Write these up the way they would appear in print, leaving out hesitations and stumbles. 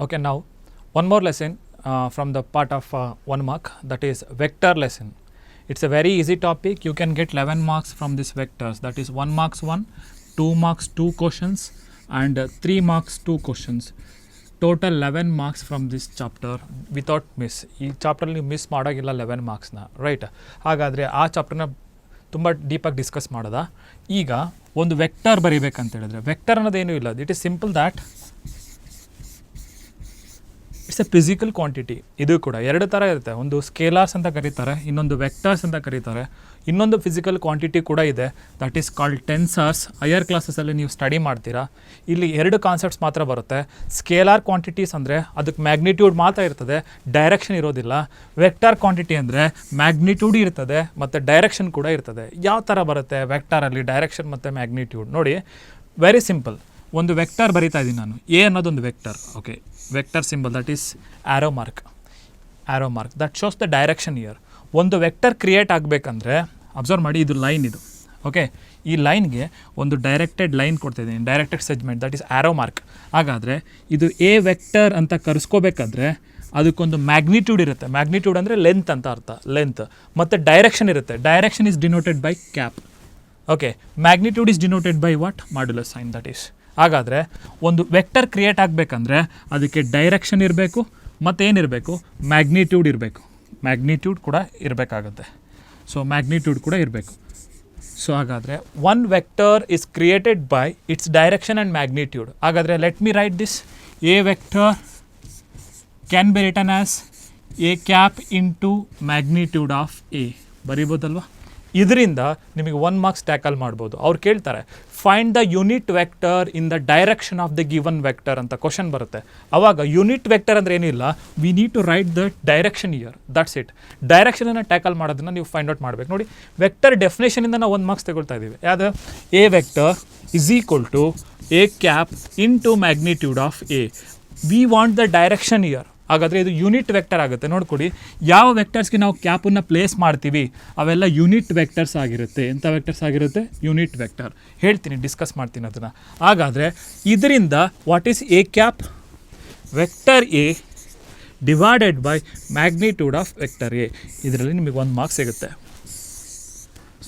Okay, now one more lesson from the part of 1 mark, that is vector lesson. It's a very easy topic. You can get 11 marks from these vectors, that is 1 marks 1, 2 marks 2 questions and 3 marks 2 questions. Total 11 marks from this chapter without miss. ಈ chapter ನೀವು miss ಮಾಡೋಗಿಲ್ಲ 11 ಮಾರ್ಕ್ಸ್ನ, right? ಹಾಗಾದರೆ ಆ ಚಾಪ್ಟರ್ನ ತುಂಬ ಡೀಪಾಗಿ discuss ಮಾಡೋದ. ಈಗ ಒಂದು vector ಬರೀಬೇಕಂತ ಹೇಳಿದ್ರೆ ವೆಕ್ಟರ್ ಅನ್ನೋದೇನೂ ಇಲ್ಲ. It is simple that it's A physical quantity. ಇದು ಕೂಡ ಎರಡು ಥರ ಇರುತ್ತೆ. ಒಂದು ಸ್ಕೇಲಾರ್ಸ್ ಅಂತ ಕರೀತಾರೆ, ಇನ್ನೊಂದು ವೆಕ್ಟರ್ಸ್ ಅಂತ ಕರೀತಾರೆ. ಇನ್ನೊಂದು ಫಿಸಿಕಲ್ ಕ್ವಾಂಟಿಟಿ ಕೂಡ ಇದೆ, ದಟ್ ಈಸ್ ಕಾಲ್ಡ್ ಟೆನ್ಸರ್ಸ್. ಹೈಯರ್ ಕ್ಲಾಸಸಲ್ಲಿ ನೀವು ಸ್ಟಡಿ ಮಾಡ್ತೀರಾ. ಇಲ್ಲಿ ಎರಡು ಕಾನ್ಸೆಪ್ಟ್ಸ್ ಮಾತ್ರ ಬರುತ್ತೆ. ಸ್ಕೇಲಾರ್ ಕ್ವಾಂಟಿಟೀಸ್ ಅಂದರೆ ಅದಕ್ಕೆ ಮ್ಯಾಗ್ನಿಟ್ಯೂಡ್ ಮಾತ್ರ ಇರ್ತದೆ, ಡೈರೆಕ್ಷನ್ ಇರೋದಿಲ್ಲ. ವೆಕ್ಟರ್ ಕ್ವಾಂಟಿಟಿ ಅಂದರೆ ಮ್ಯಾಗ್ನಿಟ್ಯೂಡ್ ಇರ್ತದೆ ಮತ್ತು ಡೈರೆಕ್ಷನ್ ಕೂಡ ಇರ್ತದೆ. ಯಾವ ಥರ ಬರುತ್ತೆ ವೆಕ್ಟರಲ್ಲಿ ಡೈರೆಕ್ಷನ್ ಮತ್ತು ಮ್ಯಾಗ್ನಿಟ್ಯೂಡ್? ನೋಡಿ, ವೆರಿ ಸಿಂಪಲ್. ಒಂದು ವೆಕ್ಟರ್ ಬರೀತಾ ಇದ್ದೀನಿ ನಾನು. ಎ ಅನ್ನೋದೊಂದು vector. Okay, vector symbol that is arrow mark that shows the direction here. ಒಂದು ವೆಕ್ಟರ್ ಕ್ರಿಯೇಟ್ ಆಗಬೇಕಂದ್ರೆ ಅಬ್ಸರ್ವ್ ಮಾಡಿ, ಇದು ಲೈನ್ ಇದು. ಓಕೆ, ಈ ಲೈನ್ಗೆ ಒಂದು ಡೈರೆಕ್ಟೆಡ್ ಲೈನ್ ಕೊಡ್ತಾಯಿದ್ದೀನಿ, directed segment, that is arrow mark. ಹಾಗಾದರೆ ಇದು ಎ ವೆಕ್ಟರ್ ಅಂತ ಕರೆಸ್ಕೋಬೇಕಾದ್ರೆ ಅದಕ್ಕೊಂದು ಮ್ಯಾಗ್ನಿಟ್ಯೂಡ್ ಇರುತ್ತೆ. ಮ್ಯಾಗ್ನಿಟ್ಯೂಡ್ ಅಂದರೆ ಲೆಂತ್ ಅಂತ ಅರ್ಥ, ಲೆಂತ್. ಮತ್ತು ಡೈರೆಕ್ಷನ್ ಇರುತ್ತೆ. Direction is denoted by cap. Okay, magnitude is denoted by what? Modulus sign, that is. ಹಾಗಾದರೆ ಒಂದು ವೆಕ್ಟರ್ ಕ್ರಿಯೇಟ್ ಆಗಬೇಕಂದ್ರೆ ಅದಕ್ಕೆ ಡೈರೆಕ್ಷನ್ ಇರಬೇಕು ಮತ್ತು ಏನಿರಬೇಕು? ಮ್ಯಾಗ್ನಿಟ್ಯೂಡ್ ಇರಬೇಕು. ಮ್ಯಾಗ್ನಿಟ್ಯೂಡ್ ಕೂಡ ಇರಬೇಕಾಗುತ್ತೆ. ಸೊ ಮ್ಯಾಗ್ನಿಟ್ಯೂಡ್ ಕೂಡ ಇರಬೇಕು. ಸೊ ಹಾಗಾದರೆ one vector is created by its direction and magnitude. ಹಾಗಾದರೆ let me write this. A vector can be written as A cap into magnitude of A. ಬರೀಬೋದಲ್ವಾ? ಇದರಿಂದ ನಿಮಗೆ 1 ಮಾರ್ಕ್ಸ್ ಟ್ಯಾಕಲ್ ಮಾಡ್ಬೋದು. ಅವ್ರು ಕೇಳ್ತಾರೆ find the unit vector in the direction of the given vector ಅಂತ question ಬರುತ್ತೆ. ಆವಾಗ ಯೂನಿಟ್ ವೆಕ್ಟರ್ ಅಂದರೆ ಏನಿಲ್ಲ, we need to write the direction here, that's it. ಡೈರೆಕ್ಷನನ್ನು ಟ್ಯಾಕಲ್ ಮಾಡೋದನ್ನು ನೀವು ಫೈಂಡ್ ಔಟ್ ಮಾಡಬೇಕು. ನೋಡಿ, ವೆಕ್ಟರ್ ಡೆಫಿನೇಷನಿಂದ ನಾವು 1 ಮಾರ್ಕ್ಸ್ ತಗೊಳ್ತಾ ಇದ್ದೀವಿ. ಯಾವುದು? A vector is equal to A cap into magnitude of A. We want the direction here. ಹಾಗಾದರೆ ಇದು ಯೂನಿಟ್ ವೆಕ್ಟರ್ ಆಗುತ್ತೆ. ನೋಡ್ಕೊಡಿ, ಯಾವ ವೆಕ್ಟರ್ಸ್ಗೆ ನಾವು ಕ್ಯಾಪನ್ನು ಪ್ಲೇಸ್ ಮಾಡ್ತೀವಿ ಅವೆಲ್ಲ ಯೂನಿಟ್ ವೆಕ್ಟರ್ಸ್ ಆಗಿರುತ್ತೆ. ಎಂಥ ವೆಕ್ಟರ್ಸ್ ಆಗಿರುತ್ತೆ? Unit vector. ಹೇಳ್ತೀನಿ, ಡಿಸ್ಕಸ್ ಮಾಡ್ತೀನಿ ಅದನ್ನು. ಹಾಗಾದರೆ ಇದರಿಂದ what is A cap? Vector A divided by magnitude of vector A. ಇದರಲ್ಲಿ ನಿಮಗೆ 1 ಮಾರ್ಕ್ಸ್ ಸಿಗುತ್ತೆ.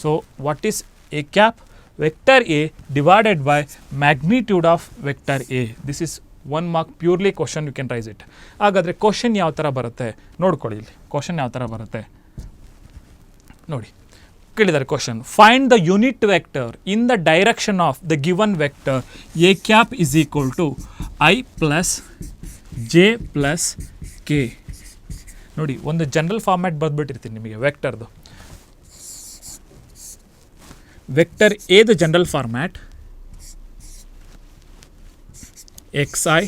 So what is A cap? Vector A divided by magnitude of vector A. This is 1 mark purely question, you can raise it. ಹಾಗಾದರೆ question ಯಾವ ಥರ ಬರುತ್ತೆ ನೋಡ್ಕೊಳ್ಳಿ. ಇಲ್ಲಿ question ಯಾವ ಥರ ಬರುತ್ತೆ ನೋಡಿ. ಕೇಳಿದ್ದಾರೆ question, find the unit vector in the direction of the given vector A cap is equal to I plus J plus K. ನೋಡಿ, ಒಂದು ಜನರಲ್ ಫಾರ್ಮ್ಯಾಟ್ ಬರೆದ್ಬಿಟ್ಟಿರ್ತೀನಿ ನಿಮಗೆ ವೆಕ್ಟರ್ದು. ವೆಕ್ಟರ್ ಎದು general format xi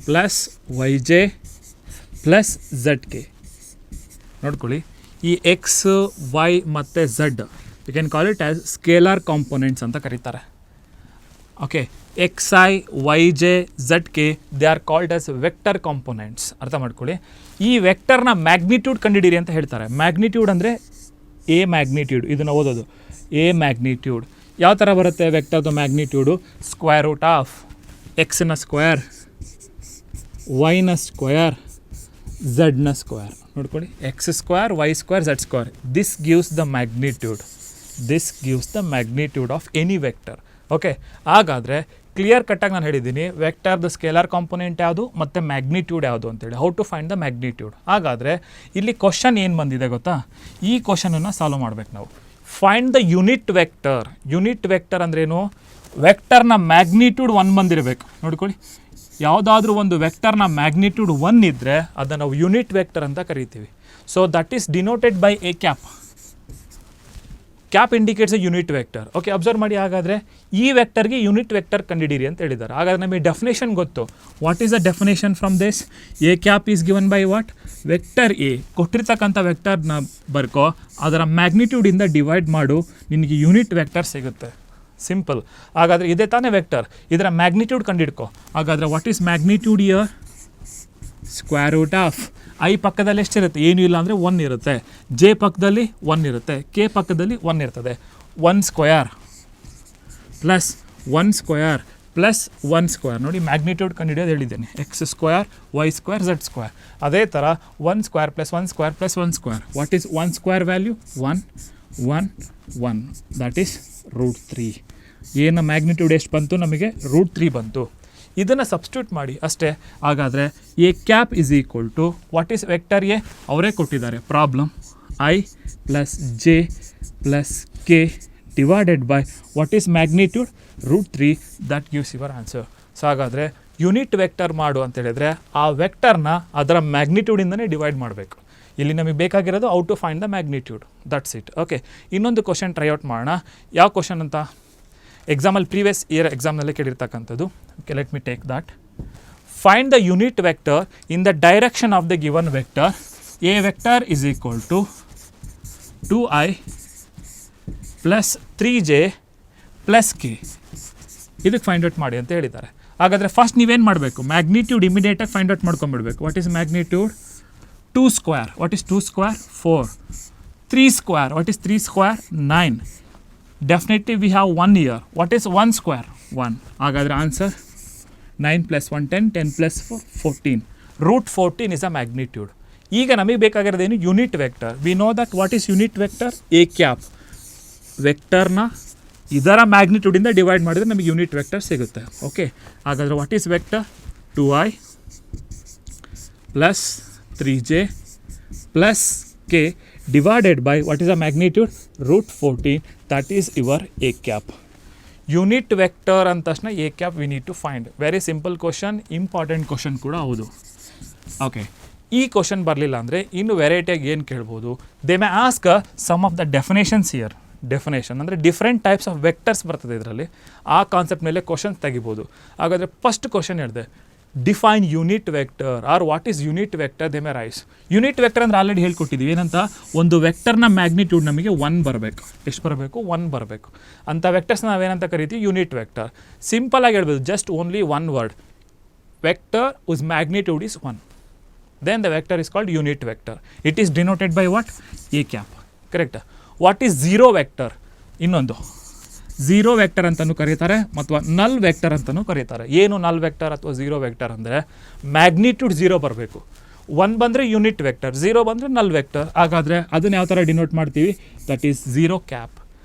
plus yj plus zk. ನೋಡ್ಕೊಳ್ಳಿ, ಈ X Y ಮತ್ತು Z you can call it as scalar components ಅಂತ ಕರೀತಾರೆ. Okay, xi yj zk they are called as vector components. ಅರ್ಥ ಮಾಡ್ಕೊಳ್ಳಿ. ಈ ವೆಕ್ಟರ್ನ ಮ್ಯಾಗ್ನಿಟ್ಯೂಡ್ ಕಂಡುಹಿಡಿಯಿರಿ ಅಂತ ಹೇಳ್ತಾರೆ. ಮ್ಯಾಗ್ನಿಟ್ಯೂಡ್ ಅಂದರೆ ಎ ಮ್ಯಾಗ್ನಿಟ್ಯೂಡ್, ಇದನ್ನು ಓದೋದು ಎ ಮ್ಯಾಗ್ನಿಟ್ಯೂಡ್. ಯಾವ ಥರ ಬರುತ್ತೆ ವೆಕ್ಟರ್ದು ಮ್ಯಾಗ್ನಿಟ್ಯೂಡು? ಸ್ಕ್ವೇರ್ ರೂಟ್ ಆಫ್ ಎಕ್ಸ್ನ ಸ್ಕ್ವೇರ್, ವೈನ ಸ್ಕ್ವೇರ್, ಝಡ್ನ ಸ್ಕ್ವೇರ್. ನೋಡ್ಕೊಳ್ಳಿ, X square, Y square, Z square. This gives the magnitude. This gives the magnitude of any vector. Okay, ಹಾಗಾದರೆ ಕ್ಲಿಯರ್ ಕಟ್ಟಾಗಿ ನಾನು ಹೇಳಿದ್ದೀನಿ ವೆಕ್ಟರ್ದು ಸ್ಕೇಲಾರ್ ಕಾಂಪೊನೆಂಟ್ ಯಾವುದು ಮತ್ತು ಮ್ಯಾಗ್ನಿಟ್ಯೂಡ್ ಯಾವುದು ಅಂತೇಳಿ. How to find the magnitude. ಹಾಗಾದರೆ ಇಲ್ಲಿ ಕ್ವಶನ್ ಏನು ಬಂದಿದೆ ಗೊತ್ತಾ? ಈ ಕ್ವಶನನ್ನು ಸಾಲ್ವ್ ಮಾಡಬೇಕು ನಾವು. Find the unit vector. Unit vector ಅಂದ್ರೇನು? ವೆಕ್ಟರ್ನ ಮ್ಯಾಗ್ನಿಟ್ಯೂಡ್ 1 ಬಂದಿರಬೇಕು. ನೋಡ್ಕೊಳ್ಳಿ, ಯಾವುದಾದ್ರೂ ಒಂದು ವೆಕ್ಟರ್ನ ಮ್ಯಾಗ್ನಿಟ್ಯೂಡ್ 1 ಇದ್ದರೆ ಅದನ್ನು ನಾವು ಯೂನಿಟ್ ವೆಕ್ಟರ್ ಅಂತ ಕರಿತೀವಿ. So that is denoted by A cap. Cap indicates A unit vector. Okay, observe ಮಾಡಿ. ಹಾಗಾದರೆ ಈ ವೆಕ್ಟರ್ಗೆ ಯೂನಿಟ್ ವೆಕ್ಟರ್ ಕಂಡುಹಿಡಿಯಿರಿ ಅಂತ ಹೇಳಿದ್ದಾರೆ. ಹಾಗಾದರೆ ನಮಗೆ ಡೆಫಿನೇಷನ್ ಗೊತ್ತು. What is the definition from this? A cap is given by what? Vector A. ಕೊಟ್ಟಿರ್ತಕ್ಕಂಥ ವೆಕ್ಟರ್ನ ಬರ್ಕೋ, ಅದರ ಮ್ಯಾಗ್ನಿಟ್ಯೂಡಿಂದ ಡಿವೈಡ್ ಮಾಡು, ನಿನಗೆ ಯೂನಿಟ್ ವೆಕ್ಟರ್ ಸಿಗುತ್ತೆ. ಸಿಂಪಲ್. ಹಾಗಾದರೆ ಇದೇ ತಾನೇ ವೆಕ್ಟರ್, ಇದರ ಮ್ಯಾಗ್ನಿಟ್ಯೂಡ್ ಕಂಡಿಡ್ಕೊ. ಹಾಗಾದರೆ what is magnitude here? Square root of I ಪಕ್ಕದಲ್ಲಿ ಎಷ್ಟಿರುತ್ತೆ? ಏನೂ ಇಲ್ಲ ಅಂದರೆ 1 ಇರುತ್ತೆ. ಜೆ ಪಕ್ಕದಲ್ಲಿ 1 ಇರುತ್ತೆ. ಕೆ ಪಕ್ಕದಲ್ಲಿ 1 ಇರ್ತದೆ. 1 square plus 1 square plus 1 square. ನೋಡಿ ಮ್ಯಾಗ್ನಿಟ್ಯೂಡ್ ಕಂಡುಹಿಡಿಯೋದು ಹೇಳಿದ್ದೇನೆ, X square Y square Z square. ಅದೇ ಥರ 1 square plus 1 square plus 1 square. What is 1 square value? 1 1 1, that is √3. ಏನು ಮ್ಯಾಗ್ನಿಟ್ಯೂಡ್ ಎಷ್ಟು ಬಂತು ನಮಗೆ? √3 ಬಂತು. ಇದನ್ನು ಸಬ್ಸ್ಟಿಟ್ಯೂಟ್ ಮಾಡಿ ಅಷ್ಟೇ. ಹಾಗಾದರೆ A cap is equal to what is vector A? ಅವರೇ ಕೊಟ್ಟಿದ್ದಾರೆ problem, I plus J plus K divided by what is magnitude? √3. That gives your answer. So ಹಾಗಾದರೆ ಯೂನಿಟ್ ವೆಕ್ಟರ್ ಮಾಡು ಅಂತ ಹೇಳಿದರೆ ಆ ವೆಕ್ಟರ್ನ ಅದರ ಮ್ಯಾಗ್ನಿಟ್ಯೂಡಿಂದನೇ ಡಿವೈಡ್ ಮಾಡಬೇಕು. ಇಲ್ಲಿ ನಮಗೆ ಬೇಕಾಗಿರೋದು out to find the magnitude, that's it. Okay, ಇನ್ನೊಂದು ಕ್ವಶನ್ ಟ್ರೈಔಟ್ ಮಾಡೋಣ. ಯಾವ ಕ್ವಶನ್ ಅಂತ ಎಕ್ಸಾಮಲ್ಲಿ ಪ್ರೀವಿಯಸ್ ಇಯರ್ ಎಕ್ಸಾಮ್ನಲ್ಲೇ ಕೇಳಿರ್ತಕ್ಕಂಥದ್ದು. Okay, let me take that. Find the unit vector in the direction of the given vector. A vector is equal to 2i plus 3j plus K. ಇದಕ್ಕೆ find out ಮಾಡಿ ಅಂತ ಹೇಳಿದ್ದಾರೆ. ಹಾಗಾದರೆ first ನೀವೇನು ಮಾಡಬೇಕು? Magnitude ಇಮಿಡಿಯೇಟಾಗಿ ಫೈಂಡ್ ಔಟ್ ಮಾಡ್ಕೊಂಬಿಡ್ಬೇಕು. What is magnitude? 2 square. What is 2 square? 4. 3 square. What is 3 square? 9. Definitely we have 1 here. What is 1 square? 1. ಹಾಗಾದರೆ answer 9 plus 1 10, 10 plus 4 14. √14 is a magnitude. ಈಗ ನಮಗೆ ಬೇಕಾಗಿರೋದೇನು? Unit vector. We know that what is unit vector? A cap. ವೆಕ್ಟರ್ನ ಇದರ ಮ್ಯಾಗ್ನಿಟ್ಯೂಡಿಂದ divide ಮಾಡಿದರೆ ನಮಗೆ unit vector ಸಿಗುತ್ತೆ. ಓಕೆ, ಹಾಗಾದರೆ what is vector? 2i plus 3j plus K divided by what is the magnitude? √14. That is your A cap. Unit vector ಅಂದ ತಕ್ಷಣ A cap we need to find. Very simple question, important question ಕೂಡ ಹೌದು. Okay, ಈ question ಬರಲಿಲ್ಲ ಅಂದರೆ ಇನ್ನು ವೆರೈಟಿಯಾಗಿ ಏನು ಕೇಳ್ಬೋದು? They may ask some of the definitions here. Definition ಅಂದರೆ ಡಿಫ್ರೆಂಟ್ ಟೈಪ್ಸ್ ಆಫ್ ವೆಕ್ಟರ್ಸ್ ಬರ್ತದೆ ಇದರಲ್ಲಿ. ಆ ಕಾನ್ಸೆಪ್ಟ್ ಮೇಲೆ ಕ್ವಶನ್ಸ್ ತೆಗಿಬೋದು. ಹಾಗಾದರೆ ಫಸ್ಟ್ ಕ್ವಶನ್ ಹೇಳಿದೆ, define unit vector or what is unit vector they may raise. Unit vector ಅಂದರೆ ಆಲ್ರೆಡಿ ಹೇಳ್ಕೊಟ್ಟಿದ್ದೀವಿ. ಏನಂತ? ಒಂದು ವೆಕ್ಟರ್ನ ಮ್ಯಾಗ್ನಿಟ್ಯೂಡ್ ನಮಗೆ 1 ಬರಬೇಕು. ಎಷ್ಟು ಬರಬೇಕು? 1 ಬರಬೇಕು. ಅಂಥ ವೆಕ್ಟರ್ಸ್ ನಾವೇನಂತ ಕರಿತೀವಿ? Unit vector. ಸಿಂಪಲಾಗಿ ಹೇಳ್ಬೋದು, just only one word, vector whose magnitude is 1. then the vector is called unit vector. It is denoted by what? A cap. Correct. What is zero vector? ಇನ್ನೊಂದು ಝೀರೋ ವೆಕ್ಟರ್ ಅಂತಲೂ ಕರೀತಾರೆ ಅಥವಾ ನಲ್ vector ಅಂತಲೂ ಕರೀತಾರೆ. ಏನು ನಲ್ ವೆಕ್ಟರ್ ಅಥವಾ ಝೀರೋ ವೆಕ್ಟರ್ ಅಂದರೆ ಮ್ಯಾಗ್ನಿಟ್ಯೂಡ್ 0 ಬರಬೇಕು. 1 ಬಂದರೆ ಯೂನಿಟ್ ವೆಕ್ಟರ್, 0 ಬಂದರೆ ನಲ್ ವೆಕ್ಟರ್. ಹಾಗಾದರೆ ಅದನ್ನು ಯಾವ ಥರ ಡಿನೋಟ್ ಮಾಡ್ತೀವಿ? That is zero cap,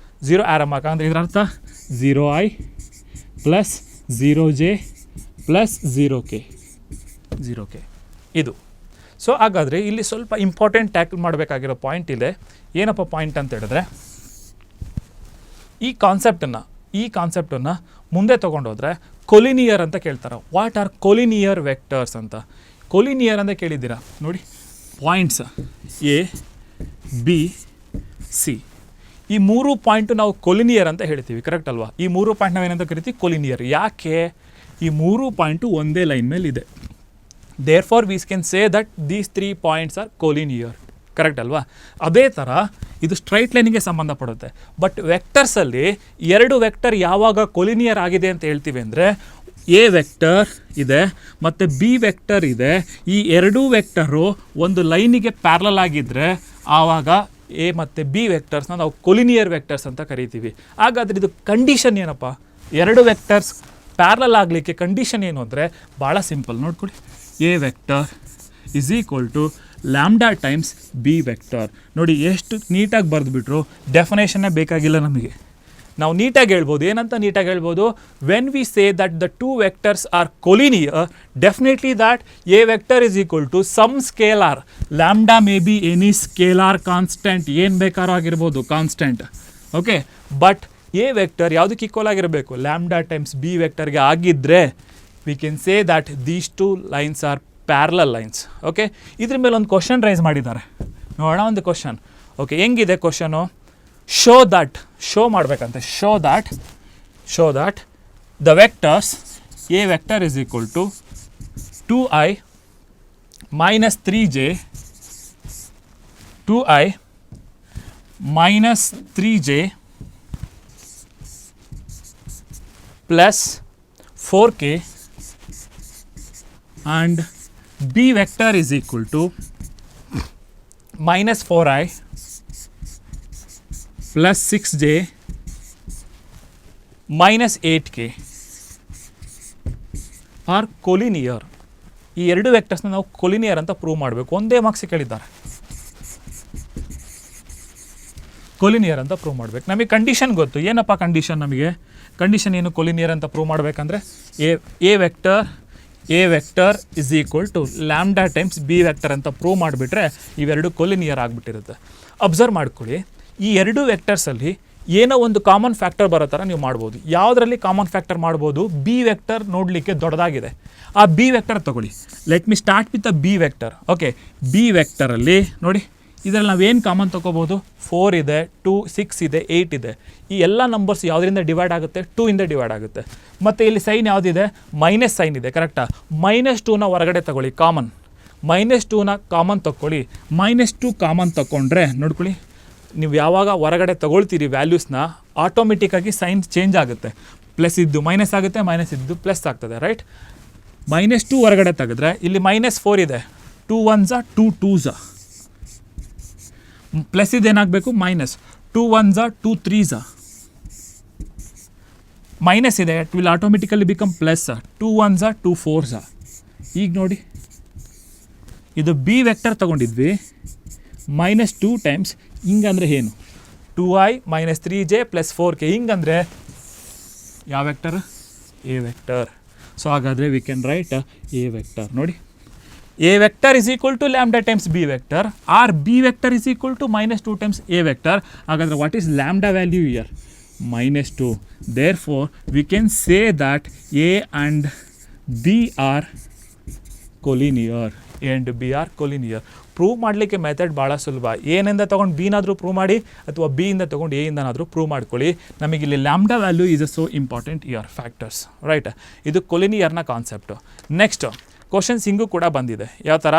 zero arrow. ಯಾಕಂದರೆ ಇದರ ಅರ್ಥ 0i plus 0j plus 0k. ಇದು. ಸೊ ಹಾಗಾದರೆ ಇಲ್ಲಿ ಸ್ವಲ್ಪ ಇಂಪಾರ್ಟೆಂಟ್ ಟ್ಯಾಕಲ್ ಮಾಡಬೇಕಾಗಿರೋ ಪಾಯಿಂಟ್ ಇದೆ. ಏನಪ್ಪ ಪಾಯಿಂಟ್ ಅಂತ ಹೇಳಿದ್ರೆ, ಈ ಕಾನ್ಸೆಪ್ಟನ್ನು ಮುಂದೆ ತೊಗೊಂಡೋದ್ರೆ ಕೊಲಿನಿಯರ್ ಅಂತ ಕೇಳ್ತಾರೆ. ವಾಟ್ ಆರ್ ಕೊಲಿನಿಯರ್ ವೆಕ್ಟರ್ಸ್ ಅಂತ. ಕೊಲಿನಿಯರ್ ಅಂತ ಕೇಳಿದ್ದೀರಾ ನೋಡಿ, ಪಾಯಿಂಟ್ಸ್ ಎ ಬಿ ಸಿ, ಈ 3 ಪಾಯಿಂಟು ನಾವು ಕೊಲಿನಿಯರ್ ಅಂತ ಹೇಳ್ತೀವಿ. ಕರೆಕ್ಟ್ ಅಲ್ವಾ? ಈ 3 ಪಾಯಿಂಟ್ ನಾವೇನಂತ ಕರಿತೀವಿ? ಕೊಲಿನಿಯರ್. ಯಾಕೆ? ಈ 3 ಪಾಯಿಂಟು ಒಂದೇ ಲೈನ್ ಮೇಲೆ ಇದೆ. therefore we can say that these 3 points are collinear. Correct ಅಲ್ವಾ? ಅದೇ ಥರ ಇದು ಸ್ಟ್ರೈಟ್ ಲೈನಿಗೆ ಸಂಬಂಧಪಡುತ್ತೆ. ಬಟ್ ವೆಕ್ಟರ್ಸಲ್ಲಿ 2 ವೆಕ್ಟರ್ ಯಾವಾಗ ಕೊಲಿನಿಯರ್ ಆಗಿದೆ ಅಂತ ಹೇಳ್ತೀವಿ ಅಂದರೆ, ಎ ವೆಕ್ಟರ್ ಇದೆ ಮತ್ತು ಬಿ ವೆಕ್ಟರ್ ಇದೆ. ಈ 2 ವೆಕ್ಟರು ಒಂದು ಲೈನಿಗೆ ಪ್ಯಾರಲಲ್ ಆಗಿದ್ದರೆ ಆವಾಗ ಎ ಮತ್ತು ಬಿ ವೆಕ್ಟರ್ಸ್ನ ನಾವು ಕೊಲಿನಿಯರ್ ವೆಕ್ಟರ್ಸ್ ಅಂತ ಕರಿತೀವಿ. ಹಾಗಾದರೆ ಇದು ಕಂಡೀಷನ್ ಏನಪ್ಪ? 2 ವೆಕ್ಟರ್ಸ್ ಪ್ಯಾರಲಲ್ ಆಗಲಿಕ್ಕೆ ಕಂಡೀಷನ್ ಏನು ಅಂದರೆ ಭಾಳ ಸಿಂಪಲ್. ನೋಡ್ಕೊಳ್ಳಿ, A vector is equal to lambda times B vector. ನೋಡಿ ಎಷ್ಟು ನೀಟಾಗಿ ಬರೆದುಬಿಟ್ರು, ಡೆಫಿನೇಷನ್ನೇ ಬೇಕಾಗಿಲ್ಲ ನಮಗೆ. ನಾವು ನೀಟಾಗಿ ಹೇಳ್ಬೋದು. ಏನಂತ ನೀಟಾಗಿ ಹೇಳ್ಬೋದು? When we say that the 2 vectors are collinear, definitely that A vector is equal to some scalar. Lambda may be any scalar constant, ಏನು ಬೇಕಾದ್ರೂ ಆಗಿರ್ಬೋದು constant. Okay, but A vector ಯಾವುದಕ್ಕೆ ಈಕ್ವಲ್ ಆಗಿರಬೇಕು? ಲ್ಯಾಂಬ್ಡಾ ಟೈಮ್ಸ್ ಬಿ ವೆಕ್ಟರ್ಗೆ ಆಗಿದ್ದರೆ we can say that these 2 lines are parallel lines. Okay, ಇದ್ರ ಮೇಲೆ ಒಂದು ಕ್ವಶನ್ ರೈಸ್ ಮಾಡಿದ್ದಾರೆ. ನೋಡೋಣ ಒಂದು ಕ್ವಶನ್. ಓಕೆ, ಹೆಂಗಿದೆ ಕ್ವಶನು? ಶೋ ಮಾಡಬೇಕಂತೆ. Show that the vectors A vector is equal to 2i minus 3j 2i minus 3j plus 4k and b vector is equal to minus 4i plus 6j minus 8k. R collinear. ಈ ಎರಡು ವೆಕ್ಟರ್ಸ್ನ ನಾವು collinear ಅಂತ prove ಮಾಡಬೇಕು. ಒಂದೇ marks ಕೇಳಿದ್ದಾರೆ, collinear ಅಂತ prove ಮಾಡಬೇಕು. ನಮಗೆ ಕಂಡೀಷನ್ ಗೊತ್ತು. ಏನಪ್ಪ ಕಂಡೀಷನ್? ನಮಗೆ ಕಂಡೀಷನ್ ಏನು? ಕೊಲಿನಿಯರ್ ಅಂತ ಪ್ರೂವ್ ಮಾಡಬೇಕಂದ್ರೆ A vector is equal to lambda times B vector ಅಂತ ಪ್ರೂವ್ ಮಾಡಿಬಿಟ್ರೆ ಇವೆರಡು ಕೊಲಿನಿಯರ್ ಆಗಿಬಿಟ್ಟಿರುತ್ತೆ. ಅಬ್ಸರ್ವ್ ಮಾಡ್ಕೊಳ್ಳಿ, ಈ ಎರಡು ವೆಕ್ಟರ್ಸಲ್ಲಿ ಏನೋ ಒಂದು ಕಾಮನ್ ಫ್ಯಾಕ್ಟರ್ ಬರೋ ಥರ ನೀವು ಮಾಡ್ಬೋದು. ಯಾವುದರಲ್ಲಿ ಕಾಮನ್ ಫ್ಯಾಕ್ಟರ್ ಮಾಡ್ಬೋದು? ಬಿ ವೆಕ್ಟರ್ ನೋಡಲಿಕ್ಕೆ ದೊಡ್ಡದಾಗಿದೆ. ಆ ಬಿ ವೆಕ್ಟರ್ ತೊಗೊಳ್ಳಿ. Let me start with a B vector. Okay, B ವೆಕ್ಟರಲ್ಲಿ ನೋಡಿ, ಇದರಲ್ಲಿ ನಾವೇನು ಕಾಮನ್ ತೊಗೋಬೋದು? 4 ಇದೆ, 2, 6 ಇದೆ, 8 ಇದೆ. ಈ ಎಲ್ಲ ನಂಬರ್ಸ್ ಯಾವುದರಿಂದ ಡಿವೈಡ್ ಆಗುತ್ತೆ? 2 ಇಂದ ಡಿವೈಡ್ ಆಗುತ್ತೆ. ಮತ್ತು ಇಲ್ಲಿ ಸೈನ್ ಯಾವುದಿದೆ? ಮೈನಸ್ ಸೈನ್ ಇದೆ, ಕರೆಕ್ಟಾ? -2ನ ಹೊರಗಡೆ ತಗೊಳ್ಳಿ, ಕಾಮನ್. -2ನ ಕಾಮನ್ ತೊಗೊಳ್ಳಿ. -2 ಕಾಮನ್ ತೊಗೊಂಡ್ರೆ ನೋಡ್ಕೊಳ್ಳಿ, ನೀವು ಯಾವಾಗ ಹೊರಗಡೆ ತೊಗೊಳ್ತೀರಿ ವ್ಯಾಲ್ಯೂಸ್ನ, ಆಟೋಮೆಟಿಕ್ಕಾಗಿ ಸೈನ್ ಚೇಂಜ್ ಆಗುತ್ತೆ. ಪ್ಲಸ್ ಇದ್ದು ಮೈನಸ್ ಆಗುತ್ತೆ, ಮೈನಸ್ ಇದ್ದು ಪ್ಲಸ್ ಆಗ್ತದೆ, ರೈಟ್? -2 ಹೊರಗಡೆ ತೆಗೆದ್ರೆ ಇಲ್ಲಿ -4 ಇದೆ. 2 1s 2 2s. ಪ್ಲಸ್ ಇದೇನಾಗಬೇಕು? ಮೈನಸ್. 2 1s 2 3s. ಮೈನಸ್ ಇದೆ, it will automatically become plus. 2 1s 2 4s. ಈಗ ನೋಡಿ, ಇದು ಬಿ ವೆಕ್ಟರ್ ತೊಗೊಂಡಿದ್ವಿ, -2 ಟೈಮ್ಸ್ ಹಿಂಗಂದರೆ ಏನು? 2i - 3j + 4k. ಹಿಂಗಂದರೆ ಯಾವ ವೆಕ್ಟರ್? A vector. ಸೊ ಹಾಗಾದರೆ we can write A vector. ನೋಡಿ, A vector is equal to lambda times B vector, or B vector is equal to -2 times A vector. ಹಾಗಾದರೆ what is lambda value here? -2. Therefore we can say that A and B are collinear. A and B are collinear. Prove ಮಾಡಲಿಕ್ಕೆ method ಭಾಳ ಸುಲಭ. ಎನಿಂದ ತೊಗೊಂಡು ಬಿನಾದರೂ prove ಮಾಡಿ, ಅಥವಾ ಬಿಯಿಂದ ತೊಗೊಂಡು ಎಯಿಂದನಾದರೂ prove ಮಾಡ್ಕೊಳ್ಳಿ. ನಮಗಿಲ್ಲಿ lambda value is a so important year factors, right? ಇದು ಕೊಲಿನಿಯರ್ನ ಕಾನ್ಸೆಪ್ಟು. ನೆಕ್ಸ್ಟ್ ಕ್ವಶನ್ಸ್ ಹಿಂಗೂ ಕೂಡ ಬಂದಿದೆ. ಯಾವ ಥರ?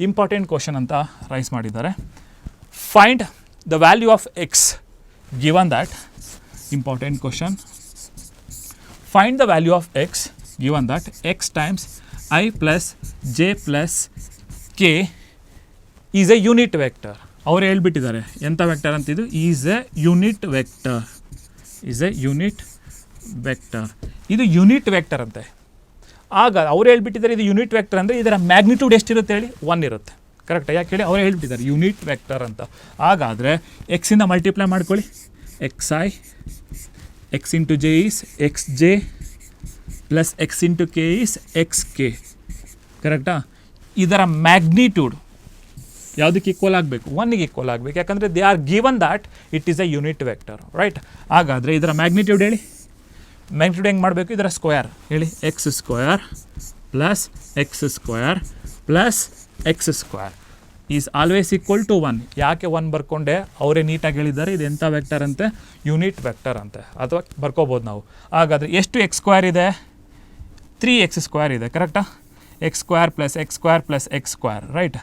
ಇಂಪಾರ್ಟೆಂಟ್ ಕ್ವಶನ್ ಅಂತ ರೈಸ್ ಮಾಡಿದ್ದಾರೆ. Find the value of X given that, important question. Find the value of X given that X times i + j + k is a unit vector. ಅವರು ಹೇಳ್ಬಿಟ್ಟಿದ್ದಾರೆ ಎಂಥ ವೆಕ್ಟರ್ ಅಂತಿದ್ದು? Is a unit vector. Is a unit vector. ಇದು unit vector ಅಂತೆ. ಆಗ ಅವ್ರು ಹೇಳ್ಬಿಟ್ಟಿದ್ದಾರೆ ಇದು ಯೂನಿಟ್ ವೆಕ್ಟರ್ ಅಂದರೆ ಇದರ ಮ್ಯಾಗ್ನಿಟ್ಯೂಡ್ ಎಷ್ಟಿರುತ್ತೆ ಹೇಳಿ? 1 ಇರುತ್ತೆ, ಕರೆಕ್ಟಾ? ಯಾಕೆ ಹೇಳಿ? ಅವ್ರು ಹೇಳ್ಬಿಟ್ಟಿದ್ದಾರೆ ಯೂನಿಟ್ ವೆಕ್ಟರ್ ಅಂತ. ಹಾಗಾದರೆ ಎಕ್ಸಿಂದ ಮಲ್ಟಿಪ್ಲೈ ಮಾಡ್ಕೊಳ್ಳಿ. xi, x into j is xj plus x into k is xk, ಕರೆಕ್ಟಾ? ಇದರ ಮ್ಯಾಗ್ನಿಟ್ಯೂಡ್ ಯಾವುದಕ್ಕೆ ಈಕ್ವಲ್ ಆಗಬೇಕು? 1ಗೆ ಈಕ್ವಲ್ ಆಗಬೇಕು. ಯಾಕಂದರೆ they are given that it is a unit vector, right? ಹಾಗಾದರೆ ಇದರ ಮ್ಯಾಗ್ನಿಟ್ಯೂಡ್ ಹೇಳಿ. ಮ್ಯಾಗ್ನಿಟ್ಯೂಡ್ ಹೆಂಗೆ ಮಾಡಬೇಕು? ಇದರ ಸ್ಕ್ವೇರ್ ಹೇಳಿ. x² plus x² plus x² is always equal to 1. ಯಾಕೆ 1 ಬರ್ಕೊಂಡೆ? ಅವರೇ ನೀಟಾಗಿ ಹೇಳಿದ್ದಾರೆ ಇದು ಎಂಥ ವೆಕ್ಟರ್ ಅಂತೆ? ಯೂನಿಟ್ ವೆಕ್ಟರ್ ಅಂತೆ. ಅಥವಾ ಬರ್ಕೋಬೋದು ನಾವು. ಹಾಗಾದರೆ ಎಷ್ಟು x² ಇದೆ? 3x² ಇದೆ, ಕರೆಕ್ಟಾ? x² plus x² plus x², right?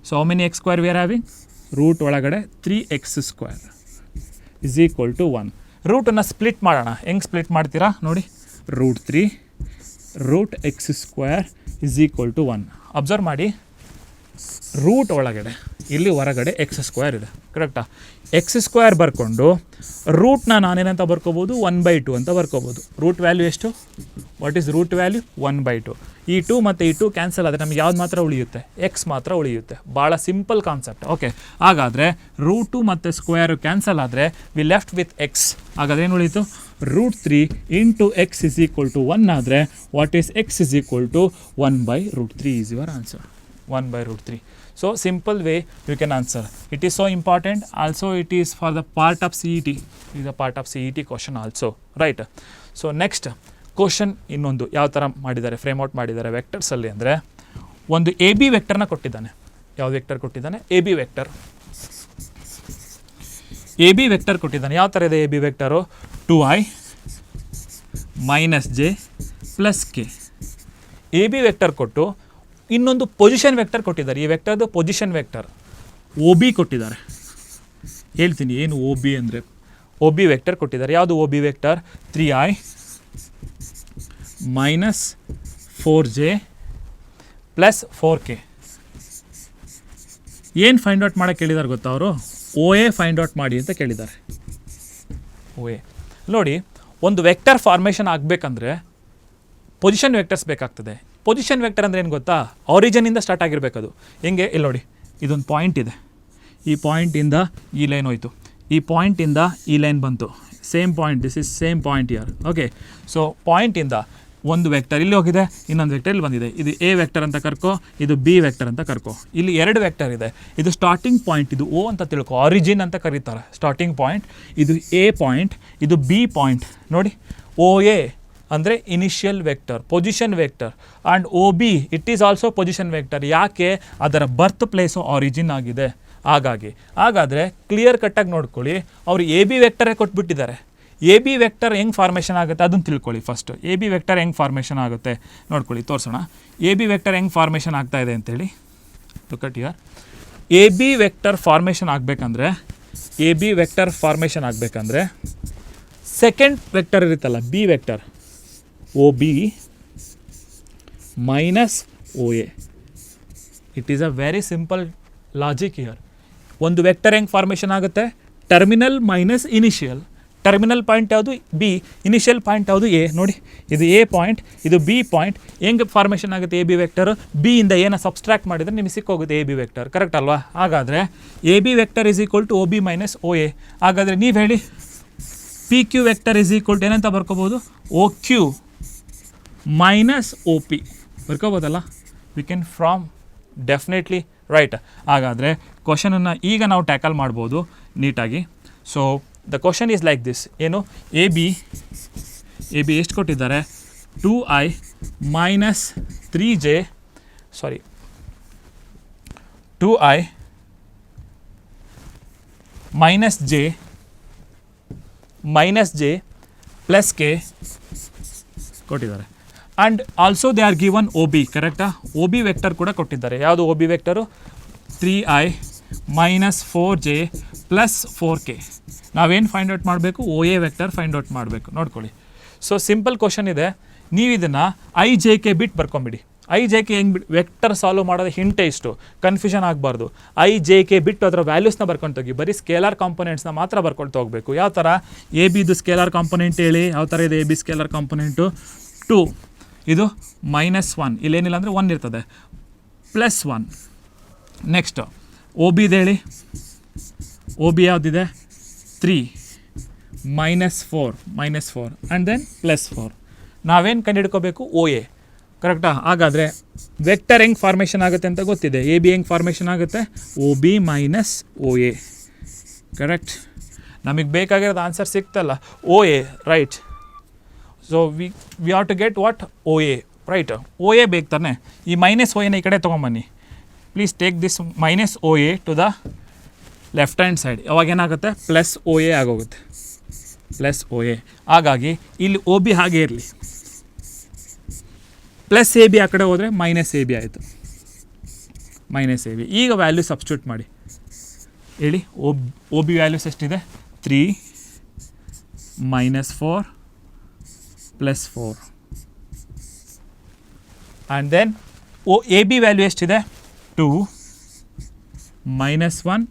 So how many x² we are having? Root ಒಳಗಡೆ 3x² ಇಸ್ ಈಕ್ವಲ್ ಟು 1. ರೂಟನ್ನು ಸ್ಪ್ಲಿಟ್ ಮಾಡೋಣ. ಹೆಂಗೆ ಸ್ಪ್ಲಿಟ್ ಮಾಡ್ತೀರಾ ನೋಡಿ. √3 √x² is equal to 1. Observe ಮಾಡಿ, ರೂಟ್ ಒಳಗಡೆ ಇಲ್ಲಿ ಹೊರಗಡೆ x² ಇದೆ, ಕರೆಕ್ಟಾ? x² ಬರ್ಕೊಂಡು ರೂಟ್ನ ನಾನೇನಂತ ಬರ್ಕೋಬೋದು? 1/2 ಅಂತ ಬರ್ಕೋಬೋದು. ರೂಟ್ ವ್ಯಾಲ್ಯೂ ಎಷ್ಟು? What is root value? 1/2. ಈ 2 ಮತ್ತು ಈ 2 ಕ್ಯಾನ್ಸಲ್ ಆದರೆ ನಮಗೆ ಯಾವ್ದು ಮಾತ್ರ ಉಳಿಯುತ್ತೆ? ಎಕ್ಸ್ ಮಾತ್ರ ಉಳಿಯುತ್ತೆ. ಭಾಳ ಸಿಂಪಲ್ ಕಾನ್ಸೆಪ್ಟ್. ಓಕೆ, ಹಾಗಾದರೆ √2 ಮತ್ತು ಸ್ಕ್ವೇರು ಕ್ಯಾನ್ಸಲ್ ಆದರೆ ವಿ ಲೆಫ್ಟ್ ವಿತ್ ಎಕ್ಸ್. ಹಾಗಾದ್ರೆ ಏನು ಉಳಿಯಿತು? √3 into x is equal to 1 ಆದರೆ what is x is equal to 1/√3 is your answer. 1/√3. So simple way you can answer. It is so important. Also it is for the part of CET. It is a part of CET question also, right? So next question ಇನ್ನೊಂದು ಯಾವ ಥರ ಮಾಡಿದ್ದಾರೆ, frame out ಮಾಡಿದ್ದಾರೆ ವೆಕ್ಟರ್ಸಲ್ಲಿ ಅಂದರೆ, ಒಂದು A B ವೆಕ್ಟರ್ನ ಕೊಟ್ಟಿದ್ದಾನೆ. ಯಾವ ವೆಕ್ಟರ್ ಕೊಟ್ಟಿದ್ದಾನೆ? A B vector. A B vector ಕೊಟ್ಟಿದ್ದಾನೆ. ಯಾವ ಥರ ಇದೆ A B vector? 2i - j + k. A B vector ಕೊಟ್ಟು ಇನ್ನೊಂದು ಪೊಸಿಷನ್ ವೆಕ್ಟರ್ ಕೊಟ್ಟಿದ್ದಾರೆ. ಈ ವೆಕ್ಟರ್ದು ಪೊಸಿಷನ್ ವೆಕ್ಟರ್ ಒ ಬಿ ಕೊಟ್ಟಿದ್ದಾರೆ. ಹೇಳ್ತೀನಿ ಏನು ಒ ಬಿ ಅಂದರೆ. ಒ ಬಿ ವೆಕ್ಟರ್ ಕೊಟ್ಟಿದ್ದಾರೆ. ಯಾವುದು O B vector? 3i - 4j + 4k. ಏನು ಫೈಂಡ್ ಔಟ್ ಮಾಡೋಕ್ಕೆ ಕೇಳಿದ್ದಾರೆ ಗೊತ್ತಾ ಅವರು? ಒ ಎ ಫೈಂಡ್ ಔಟ್ ಮಾಡಿ ಅಂತ ಕೇಳಿದ್ದಾರೆ. ಒ ಎ ನೋಡಿ, ಒಂದು ವೆಕ್ಟರ್ ಫಾರ್ಮೇಷನ್ ಆಗಬೇಕಂದ್ರೆ ಪೊಸಿಷನ್ ವೆಕ್ಟರ್ಸ್ ಬೇಕಾಗ್ತದೆ. ಪೊಸಿಷನ್ ವೆಕ್ಟರ್ ಅಂದರೆ ಏನು ಗೊತ್ತಾ, ಆರಿಜಿನಿಂದ ಸ್ಟಾರ್ಟ್ ಆಗಿರಬೇಕು ಅದು. ಹೆಂಗೆ ಇಲ್ಲಿ ನೋಡಿ, ಇದೊಂದು ಪಾಯಿಂಟ್ ಇದೆ, ಈ ಪಾಯಿಂಟಿಂದ ಈ ಲೈನ್ ಹೋಯಿತು, ಈ ಪಾಯಿಂಟಿಂದ ಈ ಲೈನ್ ಬಂತು, same point, this is same point here. Okay, so ಪಾಯಿಂಟಿಂದ ಒಂದು ವೆಕ್ಟರ್ ಇಲ್ಲಿ ಹೋಗಿದೆ, ಇನ್ನೊಂದು ವೆಕ್ಟರ್ ಇಲ್ಲಿ ಬಂದಿದೆ. ಇದು ಎ ವೆಕ್ಟರ್ ಅಂತ ಕರ್ಕೋ, ಇದು ಬಿ ವೆಕ್ಟರ್ ಅಂತ ಕರ್ಕೋ. ಇಲ್ಲಿ ಎರಡು ವೆಕ್ಟರ್ ಇದೆ. ಇದು ಸ್ಟಾರ್ಟಿಂಗ್ ಪಾಯಿಂಟ್, ಇದು ಓ ಅಂತ ತಿಳ್ಕೊ, ಆರಿಜಿನ್ ಅಂತ ಕರೀತಾರೆ ಸ್ಟಾರ್ಟಿಂಗ್ ಪಾಯಿಂಟ್. ಇದು ಎ ಪಾಯಿಂಟ್, ಇದು ಬಿ ಪಾಯಿಂಟ್. ನೋಡಿ, ಓ ಎ ಅಂದರೆ initial vector, position vector. And O B it is also position vector. ಯಾಕೆ? ಅದರ ಬರ್ತ್ ಪ್ಲೇಸು ಆರಿಜಿನ್ ಆಗಿದೆ. ಹಾಗಾದರೆ ಕ್ಲಿಯರ್ ಕಟ್ಟಾಗಿ ನೋಡ್ಕೊಳ್ಳಿ, ಅವರು ಎ ಬಿ ವೆಕ್ಟರೇ ಕೊಟ್ಬಿಟ್ಟಿದ್ದಾರೆ. ಎ ಬಿ ವೆಕ್ಟರ್ ಹೆಂಗೆ ಫಾರ್ಮೇಷನ್ ಆಗುತ್ತೆ ಅದನ್ನು ತಿಳ್ಕೊಳ್ಳಿ ಫಸ್ಟ್. ಎ ಬಿ ವೆಕ್ಟರ್ ಹೆಂಗೆ ಫಾರ್ಮೇಷನ್ ಆಗುತ್ತೆ ನೋಡ್ಕೊಳ್ಳಿ, ತೋರಿಸೋಣ. ಎ ಬಿ ವೆಕ್ಟರ್ ಹೆಂಗೆ ಫಾರ್ಮೇಷನ್ ಆಗ್ತಾ ಇದೆ ಅಂತೇಳಿ. Look at here. A B vector formation ಆಗಬೇಕಂದ್ರೆ, ಎ ಬಿ ವೆಕ್ಟರ್ ಫಾರ್ಮೇಷನ್ ಆಗಬೇಕಂದ್ರೆ ಸೆಕೆಂಡ್ ವೆಕ್ಟರ್ ಇರುತ್ತಲ್ಲ, B vector, O B minus O A. It is a very simple logic here. ಒಂದು vector ಹೆಂಗೆ formation ಆಗುತ್ತೆ? Terminal minus initial. Terminal point ಯಾವುದು? B. Initial point ಯಾವುದು? A. ನೋಡಿ, ಇದು A point, ಇದು ಬಿ ಪಾಯಿಂಟ್. ಹೆಂಗೆ ಫಾರ್ಮೇಷನ್ ಆಗುತ್ತೆ ಎ ಬಿ ವೆಕ್ಟರ್? ಬಿ ಇಂದ ಏನೋ ಸಬ್ಸ್ಟ್ರಾಕ್ಟ್ ಮಾಡಿದರೆ ನಿಮಗೆ ಸಿಕ್ಕೋಗುತ್ತೆ ಎ ಬಿ ವೆಕ್ಟರ್. ಕರೆಕ್ಟ್ ಅಲ್ವಾ? ಹಾಗಾದರೆ A B vector is equal to O B minus O A. ಹಾಗಾದರೆ ನೀವು ಹೇಳಿ, P Q vector is equal to ಏನಂತ ಬರ್ಕೋಬೋದು? O Q minus O P ಬರ್ಕೋಬೋದಲ್ಲ? We can from definitely right. ಹಾಗಾದರೆ ಕ್ವಶನನ್ನು ಈಗ ನಾವು ಟ್ಯಾಕಲ್ ಮಾಡ್ಬೋದು ನೀಟಾಗಿ. So the question is like this. ಏನು? ಎ ಬಿ ಎಷ್ಟು ಕೊಟ್ಟಿದ್ದಾರೆ? 2i minus 3j, sorry 2i minus J plus K ಕೊಟ್ಟಿದ್ದಾರೆ. And also they are given O B. ಕರೆಕ್ಟಾ? ಒ ಬಿ ವೆಕ್ಟರ್ ಕೂಡ ಕೊಟ್ಟಿದ್ದಾರೆ. ಯಾವುದು O B vector? 3i minus 4j plus 4k. ನಾವೇನು find out ಮಾಡಬೇಕು? O A vector find out ಮಾಡಬೇಕು. ನೋಡ್ಕೊಳ್ಳಿ, so simple question ಇದೆ. ನೀವು ಇದನ್ನು ಐ ಜೆ ಕೆ ಬಿಟ್ಟು ಬರ್ಕೊಂಬಿಡಿ. ಐ ಜೆ ಕೆ ಹೆಂಗೆ ಬಿಟ್ಟು ವೆಕ್ಟರ್ ಸಾಲ್ವ್ ಮಾಡೋದು ಹಿಂಟೆ ಇಷ್ಟು, ಕನ್ಫ್ಯೂಷನ್ ಆಗಬಾರ್ದು. ಐ ಜೆ ಕೆ ಬಿಟ್ಟು ಅದರ ವ್ಯಾಲ್ಯೂಸ್ನ ಬರ್ಕೊಂಡು ಹೋಗಿ, ಬರೀ ಸ್ಕೇಲಾರ್ ಕಾಂಪೊನೆಂಟ್ಸ್ನ ಮಾತ್ರ ಬರ್ಕೊಳ್ತಾ ಹೋಗಬೇಕು. ಯಾವ ಥರ? ಎ ಬಿದು ಸ್ಕೇಲಾರ್ ಕಾಂಪೊನೆಂಟ್ ಹೇಳಿ, ಯಾವ ಥರ ಇದೆ ಎ ಬಿ ಸ್ಕೇಲಾರ್ ಕಾಂಪೊನೆಂಟು? 2, ಇದು -1, ಇಲ್ಲೇನಿಲ್ಲ ಅಂದರೆ 1 ಇರ್ತದೆ, +1. ನೆಕ್ಸ್ಟ್ ಒ ಬಿದು ಹೇಳಿ, ಒ ಬಿ ಯಾವುದಿದೆ? 3 -4 ಆ್ಯಂಡ್ ದೆನ್ +4. ನಾವೇನು ಕಂಡುಹಿಡ್ಕೋಬೇಕು? ಓ ಎ. ಕರೆಕ್ಟಾ? ಹಾಗಾದರೆ ವೆಕ್ಟರ್ ಹೆಂಗೆ ಫಾರ್ಮೇಷನ್ ಆಗುತ್ತೆ ಅಂತ ಗೊತ್ತಿದೆ. ಎ ಬಿ ಹೆಂಗೆ ಫಾರ್ಮೇಷನ್ ಆಗುತ್ತೆ? O B minus O A. Correct? ನಮಗೆ ಬೇಕಾಗಿರೋದು ಆನ್ಸರ್ ಸಿಕ್ತಲ್ಲ, O A. Right. So we have to get what? O A. Right. O A ಬೇಕು ತಾನೆ? ಈ ಮೈನಸ್ ಓ ಎನ ಈ ಕಡೆ ತೊಗೊಂಬನ್ನಿ. Please take this minus O A to the left hand side. ಅವಾಗ ಏನಾಗುತ್ತೆ? ಪ್ಲಸ್ ಓ ಎ ಆಗೋಗುತ್ತೆ, ಪ್ಲಸ್ ಓ ಎ. ಹಾಗಾಗಿ ಇಲ್ಲಿ ಒ ಬಿ ಹಾಗೆ ಇರಲಿ, ಪ್ಲಸ್ ಎ ಬಿ ಆ ಕಡೆ ಹೋದರೆ ಮೈನಸ್ ಎ ಬಿ ಆಯಿತು, ಮೈನಸ್ ಎ ಬಿ. ಈಗ ವ್ಯಾಲ್ಯೂ ಸಬ್ಸ್ಟಿಟ್ಯೂಟ್ ಮಾಡಿ ಹೇಳಿ. ಒ ಬಿ ವ್ಯಾಲ್ಯೂಸ್ ಎಷ್ಟಿದೆ? 3 -4 +4 and then A B value ಎಷ್ಟಿದೆ? 2 -1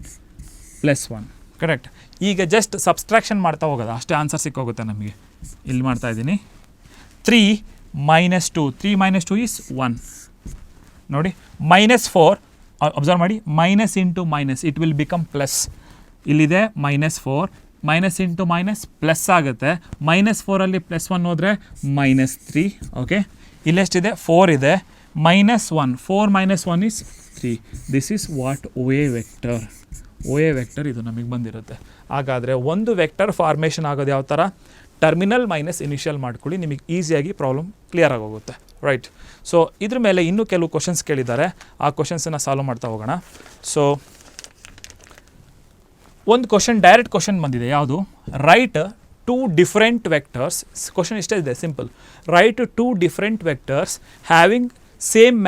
+1. ಕರೆಕ್ಟ್. ಈಗ ಜಸ್ಟ್ ಸಬ್ಸ್ಟ್ರಾಕ್ಷನ್ ಮಾಡ್ತಾ ಹೋಗೋದು, ಅಷ್ಟೇ ಆನ್ಸರ್ ಸಿಕ್ಕೋಗುತ್ತೆ ನಮಗೆ. ಇಲ್ಲಿ ಮಾಡ್ತಾ ಇದ್ದೀನಿ. 3 -2, 3 - 2 ಈಸ್ 1. ನೋಡಿ, -4 ಅಬ್ಸರ್ವ್ ಮಾಡಿ, minus into minus it will become plus. ಇಲ್ಲಿದೆ -4, ಮೈನಸ್ ಇಂಟು ಮೈನಸ್ ಪ್ಲಸ್ ಆಗುತ್ತೆ. -4ಅಲ್ಲಿ +1 ಹೋದರೆ -3. ಓಕೆ, ಇಲ್ಲೆಷ್ಟಿದೆ? 4 ಇದೆ, -1, 4 - 1 is 3. This is what? O A vector. O A vector ಇದು ನಮಗೆ ಬಂದಿರುತ್ತೆ. ಹಾಗಾದರೆ ಒಂದು ವೆಕ್ಟರ್ ಫಾರ್ಮೇಷನ್ ಆಗೋದು ಯಾವ ಥರ? ಟರ್ಮಿನಲ್ ಮೈನಸ್ ಇನಿಷಿಯಲ್ ಮಾಡ್ಕೊಳ್ಳಿ, ನಿಮಗೆ ಈಸಿಯಾಗಿ ಪ್ರಾಬ್ಲಮ್ ಕ್ಲಿಯರ್ ಆಗೋಗುತ್ತೆ. ರೈಟ್. ಸೊ ಇದ್ರ ಮೇಲೆ ಇನ್ನೂ ಕೆಲವು ಕ್ವಶನ್ಸ್ ಕೇಳಿದ್ದಾರೆ, ಆ ಕ್ವಶನ್ಸನ್ನು ಸಾಲ್ವ್ ಮಾಡ್ತಾ ಹೋಗೋಣ. ಸೊ ಒಂದು ಕ್ವಶನ್, ಡೈರೆಕ್ಟ್ ಕ್ವಶನ್ ಬಂದಿದೆ. ಯಾವುದು? Right 2 different vectors. ಕ್ವಶನ್ ಇಷ್ಟೇ ಇದೆ, simple. Right 2 different vectors having same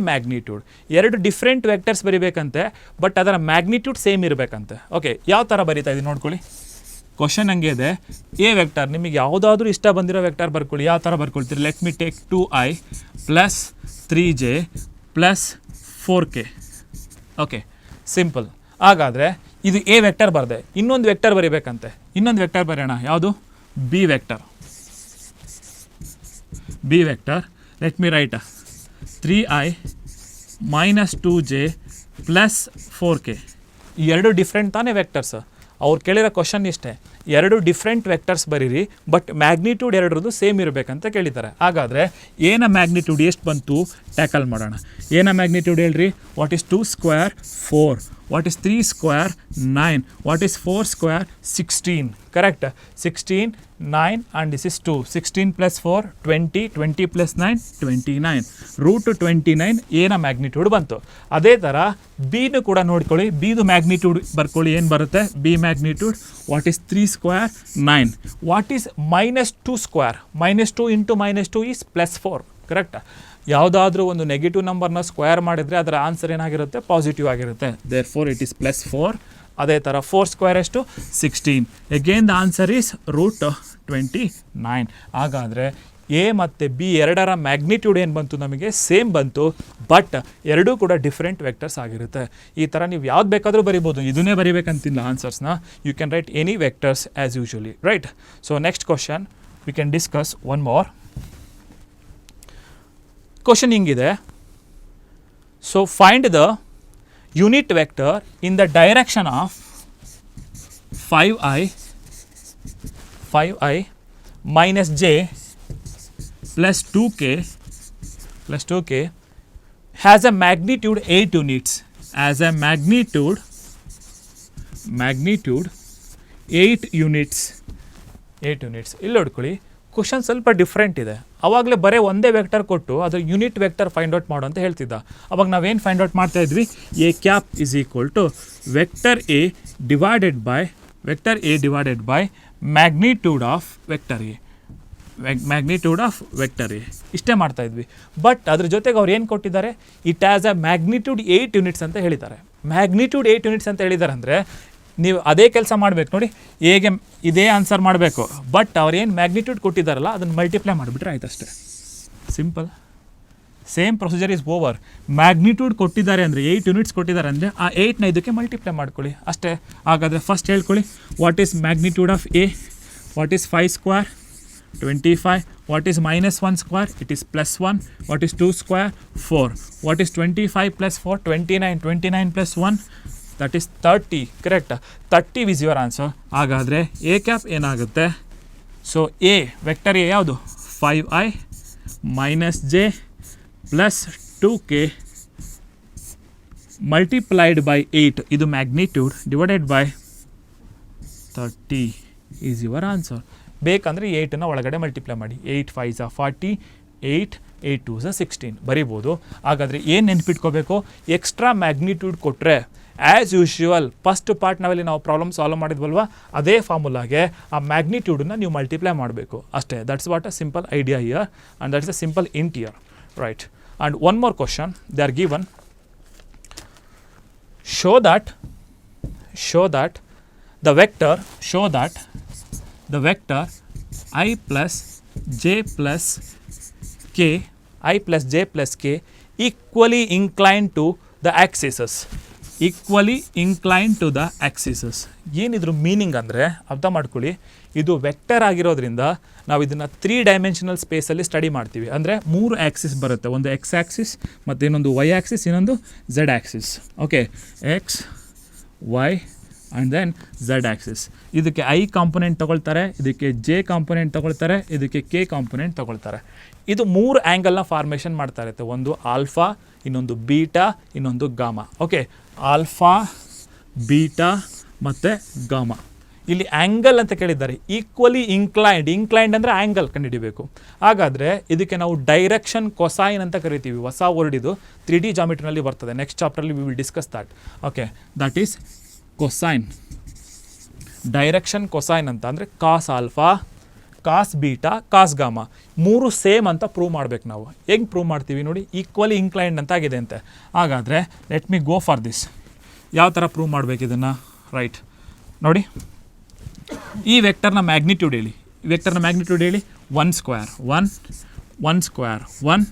magnitude. ಎರಡು ಡಿಫ್ರೆಂಟ್ ವೆಕ್ಟರ್ಸ್ ಬರಿಬೇಕಂತೆ, ಬಟ್ ಅದರ ಮ್ಯಾಗ್ನಿಟ್ಯೂಡ್ ಸೇಮ್ ಇರಬೇಕಂತೆ. ಓಕೆ, ಯಾವ ಥರ ಬರಿತಾ ಇದ್ದೀನಿ ನೋಡ್ಕೊಳ್ಳಿ. ಕ್ವಶನ್ ಹಂಗೆ ಇದೆ. ಎ ವೆಕ್ಟರ್, ನಿಮಗೆ ಯಾವುದಾದ್ರೂ ಇಷ್ಟ ಬಂದಿರೋ ವೆಕ್ಟರ್ ಬರ್ಕೊಳ್ಳಿ. ಯಾವ ಥರ ಬರ್ಕೊಳ್ತೀರಿ? Let me take 2i + 3j + 4k. Okay, simple. ಹಾಗಾದರೆ ಇದು ಎ ವೆಕ್ಟರ್ ಬರದೆ ಇನ್ನೊಂದು ವೆಕ್ಟರ್ ಬರಿಬೇಕಂತೆ. ಇನ್ನೊಂದು ವೆಕ್ಟರ್ ಬರೆಯೋಣ. ಯಾವುದು? B vector. B vector let me right 3i minus 2j plus 4k. ಈ ಎರಡು ಡಿಫ್ರೆಂಟ್ ತಾನೇ ವೆಕ್ಟರ್ಸ್. ಅವ್ರು ಕೇಳಿರೋ ಕ್ವಶನ್ ಇಷ್ಟೇ, ಎರಡು ಡಿಫ್ರೆಂಟ್ ವೆಕ್ಟರ್ಸ್ ಬರೀರಿ ಬಟ್ ಮ್ಯಾಗ್ನಿಟ್ಯೂಡ್ ಎರಡರದ್ದು ಸೇಮ್ ಇರಬೇಕಂತ ಕೇಳಿದ್ದಾರೆ. ಹಾಗಾದರೆ ಏನ ಮ್ಯಾಗ್ನಿಟ್ಯೂಡ್ ಎಷ್ಟು ಬಂತು ಟ್ಯಾಕಲ್ ಮಾಡೋಣ. ಏನ ಮ್ಯಾಗ್ನಿಟ್ಯೂಡ್ ಹೇಳ್ರಿ? What is 2 square 4, what is 3 square 9, what is 4 square 16. Correct. 16 9 and this is 2. 16 plus 4 20, 20 plus 9 29. Root 29 ಏನ ಮ್ಯಾಗ್ನಿಟ್ಯೂಡ್ ಬಂತು. ಅದೇ ಥರ ಬಿನು ಕೂಡ ನೋಡ್ಕೊಳ್ಳಿ. ಬಿದು ಮ್ಯಾಗ್ನಿಟ್ಯೂಡ್ ಬರ್ಕೊಳ್ಳಿ. ಏನು ಬರುತ್ತೆ? B magnitude what is 3 square 9, what is minus 2 square, minus 2 into minus 2 is plus 4. ಕರೆಕ್ಟಾ? ಯಾವುದಾದ್ರೂ ಒಂದು ನೆಗೆಟಿವ್ ನಂಬರ್ನ ಸ್ಕ್ವೇರ್ ಮಾಡಿದರೆ ಅದರ ಆನ್ಸರ್ ಏನಾಗಿರುತ್ತೆ? ಪಾಸಿಟಿವ್ ಆಗಿರುತ್ತೆ. Therefore it is plus 4. ಅದೇ ಥರ 4 ಸ್ಕ್ವೇರ್ ಎಷ್ಟು? 16. Again the answer is root 29. ಹಾಗಾದರೆ ಎ ಮತ್ತು ಬಿ ಎರಡರ ಮ್ಯಾಗ್ನಿಟ್ಯೂಡ್ ಏನು ಬಂತು? ನಮಗೆ ಸೇಮ್ ಬಂತು, ಬಟ್ ಎರಡೂ ಕೂಡ ಡಿಫ್ರೆಂಟ್ ವೆಕ್ಟರ್ಸ್ ಆಗಿರುತ್ತೆ. ಈ ಥರ ನೀವು ಯಾವ್ದು ಬೇಕಾದರೂ ಬರಿಬೋದು, ಇದನ್ನೇ ಬರಿಬೇಕಂತಿಲ್ಲ ಆನ್ಸರ್ಸ್ನ. You can write any vectors as usually, right? So next question we can discuss one more. Question ಹಿಂಗಿದೆ. So find the unit vector in the direction of 5i minus j plus 2k has a magnitude 8 units. As a magnitude 8 units. ಇಲ್ಲಿ ನೋಡ್ಕೊಳ್ಳಿ, question ಸ್ವಲ್ಪ different ಇದೆ. ಅವಾಗಲೇ ಬರೀ ಒಂದೇ vector ಕೊಟ್ಟು ಅದ್ರ ಯೂನಿಟ್ ವೆಕ್ಟರ್ ಫೈಂಡ್ ಔಟ್ ಮಾಡು ಅಂತ ಹೇಳ್ತಿದ್ದ. ಅವಾಗ ನಾವೇನು ಫೈಂಡ್ ಔಟ್ ಮಾಡ್ತಾ ಇದ್ವಿ? A cap is equal to vector A divided by magnitude of vector A. ಇಷ್ಟೇ ಮಾಡ್ತಾ ಇದ್ವಿ. ಬಟ್ ಅದ್ರ ಜೊತೆಗೆ ಅವ್ರು ಏನು ಕೊಟ್ಟಿದ್ದಾರೆ? It as a magnitude 8 units ಅಂತ ಹೇಳಿದ್ದಾರೆ. ಮ್ಯಾಗ್ನಿಟ್ಯೂಡ್ 8 ಯೂನಿಟ್ಸ್ ಅಂತ ಹೇಳಿದ್ದಾರೆ ಅಂದರೆ ನೀವು ಅದೇ ಕೆಲಸ ಮಾಡಬೇಕು ನೋಡಿ. ಹೇಗೆ ಇದೇ ಆನ್ಸರ್ ಮಾಡಬೇಕು, ಬಟ್ ಅವ್ರು ಏನು ಮ್ಯಾಗ್ನಿಟ್ಯೂಡ್ ಕೊಟ್ಟಿದ್ದಾರಲ್ಲ ಅದನ್ನು ಮಲ್ಟಿಪ್ಲೈ ಮಾಡಿಬಿಟ್ರೆ ಆಯ್ತು ಅಷ್ಟೇ. Simple. Same procedure is over. Magnitude ಕೊಟ್ಟಿದ್ದಾರೆ ಅಂದರೆ 8 ಯೂನಿಟ್ಸ್ ಕೊಟ್ಟಿದ್ದಾರೆ ಅಂದರೆ ಆ 8ನ ಇದಕ್ಕೆ ಮಲ್ಟಿಪ್ಲೈ ಮಾಡ್ಕೊಳ್ಳಿ ಅಷ್ಟೇ. ಹಾಗಾದರೆ ಫಸ್ಟ್ ಹೇಳ್ಕೊಳ್ಳಿ, what is magnitude of A? What is 5 square 25. What is minus 1 square? It is plus 1. What is 2 square? 4. What is 25 plus 4? 29. 29 plus 1? That is 30. Correct. 30 is your answer. ಹಾಗಾದರೆ A cap ಏನಾಗುತ್ತೆ? So A vector A ಯಾವುದು? 5i minus J plus 2k multiplied by 8. ಇದು magnitude divided by 30 is your answer. ಬೇಕಂದರೆ 8ನ ಒಳಗಡೆ multiply ಮಾಡಿ. 8 5 40, 8 8 2 16 ಬರಿಬೋದು. ಹಾಗಾದರೆ ಏನು ನೆನ್ಪಿಟ್ಕೋಬೇಕು? ಎಕ್ಸ್ಟ್ರಾ ಮ್ಯಾಗ್ನಿಟ್ಯೂಡ್ ಕೊಟ್ಟರೆ ಆ್ಯಸ್ ಯೂಶುವಲ್ ಫಸ್ಟ್ ಪಾರ್ಟ್ ನಾವಲ್ಲಿ ನಾವು ಪ್ರಾಬ್ಲಮ್ ಸಾಲ್ವ್ ಮಾಡಿದ್ವಲ್ವ, ಅದೇ ಫಾರ್ಮುಲಾಗೆ ಆ ಮ್ಯಾಗ್ನಿಟ್ಯೂಡನ್ನ ನೀವು ಮಲ್ಟಿಪ್ಲೈ ಮಾಡಬೇಕು ಅಷ್ಟೇ. That's what a simple idea here and that's a simple int here, right? And one more question they are given. show that the vector I plus j plus k equally inclined to the axes. ಏನಿದ್ರು meaning ಅಂದರೆ ಅರ್ಥ ಮಾಡ್ಕೊಳ್ಳಿ. ಇದು vector ಆಗಿರೋದ್ರಿಂದ ನಾವು ಇದನ್ನು 3 dimensional ಸ್ಪೇಸಲ್ಲಿ study ಮಾಡ್ತೀವಿ. ಅಂದರೆ 3 ಆ್ಯಕ್ಸಿಸ್ ಬರುತ್ತೆ. ಒಂದು ಎಕ್ಸ್ ಆ್ಯಕ್ಸಿಸ್ ಮತ್ತು ಇನ್ನೊಂದು ವೈ ಆ್ಯಕ್ಸಿಸ್, ಇನ್ನೊಂದು Z axis. Okay, X Y and then Z axis. ಇದಕ್ಕೆ ಐ ಕಾಂಪೊನೆಂಟ್ ತೊಗೊಳ್ತಾರೆ, ಇದಕ್ಕೆ ಜೆ ಕಾಂಪೊನೆಂಟ್ ತೊಗೊಳ್ತಾರೆ, ಇದಕ್ಕೆ ಕೆ ಕಾಂಪೊನೆಂಟ್ ತೊಗೊಳ್ತಾರೆ. ಇದು 3 ಆ್ಯಂಗಲ್ನ ಫಾರ್ಮೇಷನ್ ಮಾಡ್ತಾ ಇರುತ್ತೆ. ಒಂದು ಆಲ್ಫಾ, ಇನ್ನೊಂದು ಬೀಟಾ, ಇನ್ನೊಂದು ಗಾಮಾ. ಓಕೆ, ಆಲ್ಫಾ, ಬೀಟಾ ಮತ್ತು ಗಾಮಾ. ಇಲ್ಲಿ ಆ್ಯಂಗಲ್ ಅಂತ ಕೇಳಿದ್ದಾರೆ. ಈಕ್ವಲಿ ಇನ್ಕ್ಲೈನ್ಡ್ ಅಂದರೆ ಆ್ಯಂಗಲ್ ಕಂಡುಹಿಡಿಬೇಕು. ಹಾಗಾದರೆ ಇದಕ್ಕೆ ನಾವು ಡೈರೆಕ್ಷನ್ ಕೊಸೈನ್ ಅಂತ ಕರಿತೀವಿ. ಹೊಸ ವರ್ಡ್ ಇದು, 3D ಜಾಮಿಟ್ರಿನಲ್ಲಿ ಬರ್ತದೆ. ನೆಕ್ಸ್ಟ್ ಚಾಪ್ಟರ್ಲಿ we will discuss that. Okay, that is cosine. Direction cosine ಅಂತ ಅಂದರೆ cos alpha, cos beta, cos gamma 3 same ಅಂತ ಪ್ರೂವ್ ಮಾಡಬೇಕು ನಾವು. ಹೆಂಗೆ ಪ್ರೂವ್ ಮಾಡ್ತೀವಿ ನೋಡಿ? ಈಕ್ವಲಿ ಇನ್ಕ್ಲೈನ್ಡ್ ಅಂತ ಆಗಿದೆ ಅಂತೆ. ಹಾಗಾದರೆ let me go for this. ಯಾವ ಥರ ಪ್ರೂವ್ ಮಾಡಬೇಕು ಇದನ್ನು? ರೈಟ್ ನೋಡಿ, ಈ ವೆಕ್ಟರ್ನ ಮ್ಯಾಗ್ನಿಟ್ಯೂಡ್ ಹೇಳಿ. ಹೇಳಿ 1 ಸ್ಕ್ವೇರ್ 1, 1 ಸ್ಕ್ವೇರ್ 1,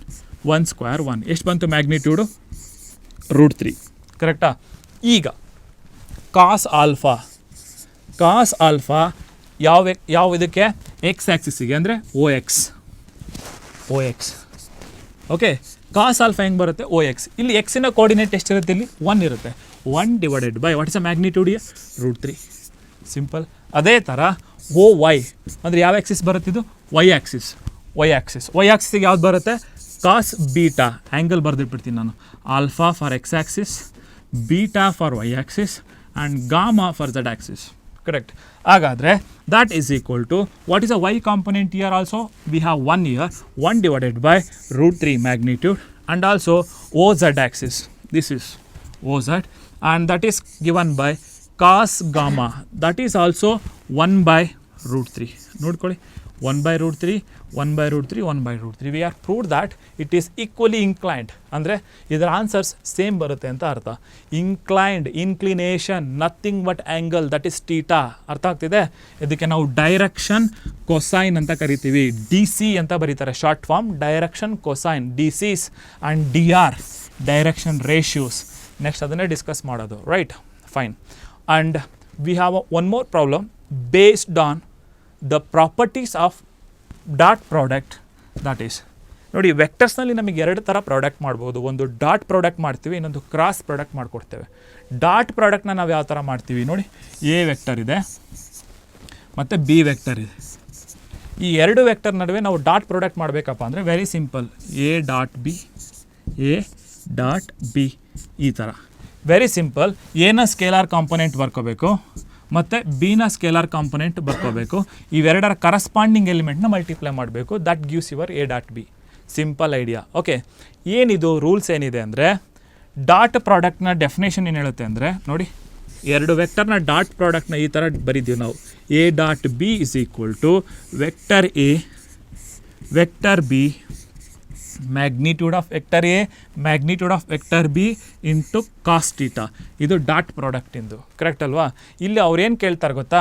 1 ಸ್ಕ್ವೇರ್ 1. ಎಷ್ಟು ಬಂತು ಮ್ಯಾಗ್ನಿಟ್ಯೂಡು? √3. ಕರೆಕ್ಟಾ? ಈಗ ಕಾಸ್ ಆಲ್ಫಾ ಯಾವ ಇದಕ್ಕೆ? ಎಕ್ಸ್ ಆ್ಯಕ್ಸಿಸ್ಸಿಗೆ ಅಂದರೆ OX. O X. Okay, cos alpha ಹೆಂಗೆ ಬರುತ್ತೆ ಓ ಎಕ್ಸ್. ಇಲ್ಲಿ ಎಕ್ಸಿನ ಕೋಆರ್ಡಿನೇಟ್ ಎಷ್ಟಿರುತ್ತೆ, ಇಲ್ಲಿ 1 ಇರುತ್ತೆ. 1 divided by what is a magnitude year √3. Simple. ಅದೇ ಥರ ಓ ವೈ ಅಂದರೆ ಯಾವ ಆ್ಯಕ್ಸಿಸ್ ಬರುತ್ತೆ, ಇದು ವೈ ಆ್ಯಕ್ಸಿಸ್. ವೈ ಆ್ಯಕ್ಸಿಸ್ಗೆ ಯಾವ್ದು ಬರುತ್ತೆ, ಕಾಸ್ ಬೀಟಾ. ಆ್ಯಂಗಲ್ ಬರೆದಿಟ್ಬಿಡ್ತೀನಿ ನಾನು. Alpha for X axis, beta for Y axis and gamma for Z axis. Correct. ಹಾಗಾದರೆ that is equal to what is a y component here also, we have 1 here, 1 divided by √3 magnitude and also OZ axis, this is OZ, and that is given by cos gamma, that is also 1 by √3. ನೋಡ್ಕೊಳ್ಳಿ, 1 by √3, 1 by √3, 1 by √3. We have proved that it is equally inclined. ಅಂದರೆ ಇದರ answers same ಬರುತ್ತೆ ಅಂತ ಅರ್ಥ. Inclined, inclination, nothing but angle, that is theta. ಅರ್ಥ ಆಗ್ತಿದೆ? ಇದಕ್ಕೆ ನಾವು ಡೈರೆಕ್ಷನ್ ಕೊಸೈನ್ ಅಂತ ಕರಿತೀವಿ. ಡಿ ಸಿ ಅಂತ ಬರೀತಾರೆ short form, direction cosine, D Cs and D R, direction ratios. Next ಅದನ್ನೇ ಡಿಸ್ಕಸ್ ಮಾಡೋದು. Right, fine. And we have one more problem based on the properties of dot product. that is, ನೋಡಿ, ವೆಕ್ಟರ್ಸ್ನಲ್ಲಿ ನಮಗೆ 2 ಥರ product ಮಾಡ್ಬೋದು. ಒಂದು dot product ಮಾಡ್ತೀವಿ, ಇನ್ನೊಂದು cross product ಮಾಡಿಕೊಡ್ತೇವೆ. ಡಾಟ್ ಪ್ರಾಡಕ್ಟ್ನ ನಾವು ಯಾವ ಥರ ಮಾಡ್ತೀವಿ ನೋಡಿ, ಎ ವೆಕ್ಟರ್ ಇದೆ ಮತ್ತು ಬಿ ವೆಕ್ಟರ್ ಇದೆ. ಈ 2 ವೆಕ್ಟರ್ ನಡುವೆ ನಾವು ಡಾಟ್ ಪ್ರಾಡಕ್ಟ್ ಮಾಡಬೇಕಪ್ಪ ಅಂದರೆ very simple, A dot B ಈ ಥರ. Very simple. ಎನ ಸ್ಕೇಲಾರ್ ಕಾಂಪೊನೆಂಟ್ ಬರ್ಕೋಬೇಕು ಮತ್ತು ಬಿನ ಸ್ಕೇಲಾರ್ ಕಾಂಪೊನೆಂಟ್ ಬರ್ಕೋಬೇಕು. ಇವೆರಡರ ಕರಸ್ಪಾಂಡಿಂಗ್ ಎಲಿಮೆಂಟ್ನ ಮಲ್ಟಿಪ್ಲೈ ಮಾಡಬೇಕು. That gives your A dot B. Simple idea. Okay, ಏನಿದು ರೂಲ್ಸ್ ಏನಿದೆ ಅಂದರೆ, ಡಾಟ್ ಪ್ರಾಡಕ್ಟ್ನ ಡೆಫಿನೇಷನ್ ಏನು ಹೇಳುತ್ತೆ ಅಂದರೆ ನೋಡಿ, 2 ವೆಕ್ಟರ್ನ ಡಾಟ್ ಪ್ರಾಡಕ್ಟ್ನ ಈ ಥರ ಬರೀತೀವಿ ನಾವು. A dot B is equal to vector A vector B magnitude of vector A magnitude of vector B into cos theta. ಇದು ಡಾಟ್ ಪ್ರಾಡಕ್ಟಿಂದು. ಕರೆಕ್ಟ್ ಅಲ್ವಾ? ಇಲ್ಲಿ ಅವ್ರೇನು ಕೇಳ್ತಾರೆ ಗೊತ್ತಾ,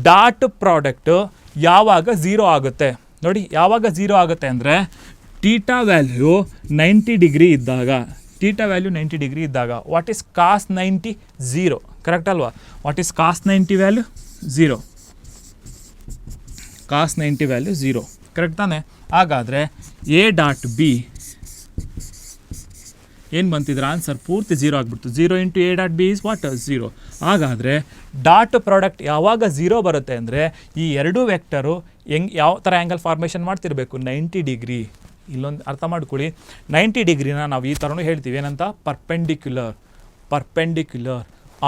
ಡಾಟ್ ಪ್ರಾಡಕ್ಟು ಯಾವಾಗ 0 ಆಗುತ್ತೆ ನೋಡಿ. ಯಾವಾಗ 0 ಆಗುತ್ತೆ ಅಂದರೆ ಥೀಟಾ ವ್ಯಾಲ್ಯೂ 90 ಡಿಗ್ರಿ ಇದ್ದಾಗ. ಥೀಟಾ ವ್ಯಾಲ್ಯೂ 90 ಡಿಗ್ರಿ ಇದ್ದಾಗ. What is cos 90? 0. ಕರೆಕ್ಟ್ ಅಲ್ವಾ? What is cos 90 value? 0. Cos 90 value 0. Correct ತಾನೆ? ಹಾಗಾದರೆ ಎ ಡಾಟ್ ಬಿ ಏನು ಬಂತಿದ್ರೆ ಆನ್ಸರ್ ಪೂರ್ತಿ 0 ಆಗಿಬಿಡ್ತು. 0 into A dot B is what? 0. ಹಾಗಾದರೆ ಡಾಟ್ ಪ್ರಾಡಕ್ಟ್ ಯಾವಾಗ 0 ಬರುತ್ತೆ ಅಂದರೆ ಈ 2 ವೆಕ್ಟರು ಯಾವ ಥರ ಆ್ಯಂಗಲ್ ಫಾರ್ಮೇಷನ್ ಮಾಡ್ತಿರಬೇಕು? 90 ಡಿಗ್ರಿ. ಇಲ್ಲೊಂದು ಅರ್ಥ ಮಾಡ್ಕೊಳ್ಳಿ, 90 ಡಿಗ್ರಿನ ನಾವು ಈ ಥರನೂ ಹೇಳ್ತೀವಿ. ಏನಂತ? ಪರ್ಪೆಂಡಿಕ್ಯುಲರ್,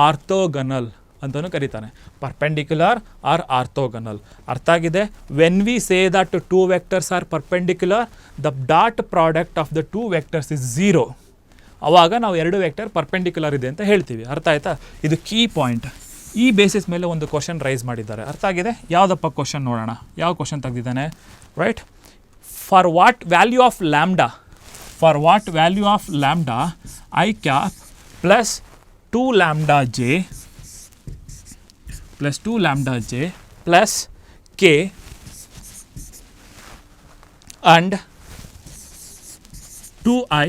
ಆರ್ಥೋಗನಲ್ ಅಂತಲೂ ಕರೀತಾನೆ. Perpendicular R orthogonal. ಅರ್ಥ ಆಗಿದೆ? When we say that 2 vectors R perpendicular, the dot product of the 2 vectors is 0. ಆವಾಗ ನಾವು 2 ವೆಕ್ಟರ್ ಪರ್ಪೆಂಡಿಕ್ಯುಲರ್ ಇದೆ ಅಂತ ಹೇಳ್ತೀವಿ. ಅರ್ಥ ಆಯ್ತಾ? ಇದು ಕೀ ಪಾಯಿಂಟ್. ಈ ಬೇಸಿಸ್ ಮೇಲೆ ಒಂದು ಕ್ವಶನ್ ರೈಸ್ ಮಾಡಿದ್ದಾರೆ. ಅರ್ಥ ಆಗಿದೆ? ಯಾವುದಪ್ಪ ಕ್ವಶನ್ ನೋಡೋಣ. ಯಾವ ಕ್ವಶನ್ ತೆಗೆದಿದ್ದಾನೆ? Right, for what value of lambda I cap plus 2 lambda J plus k and 2i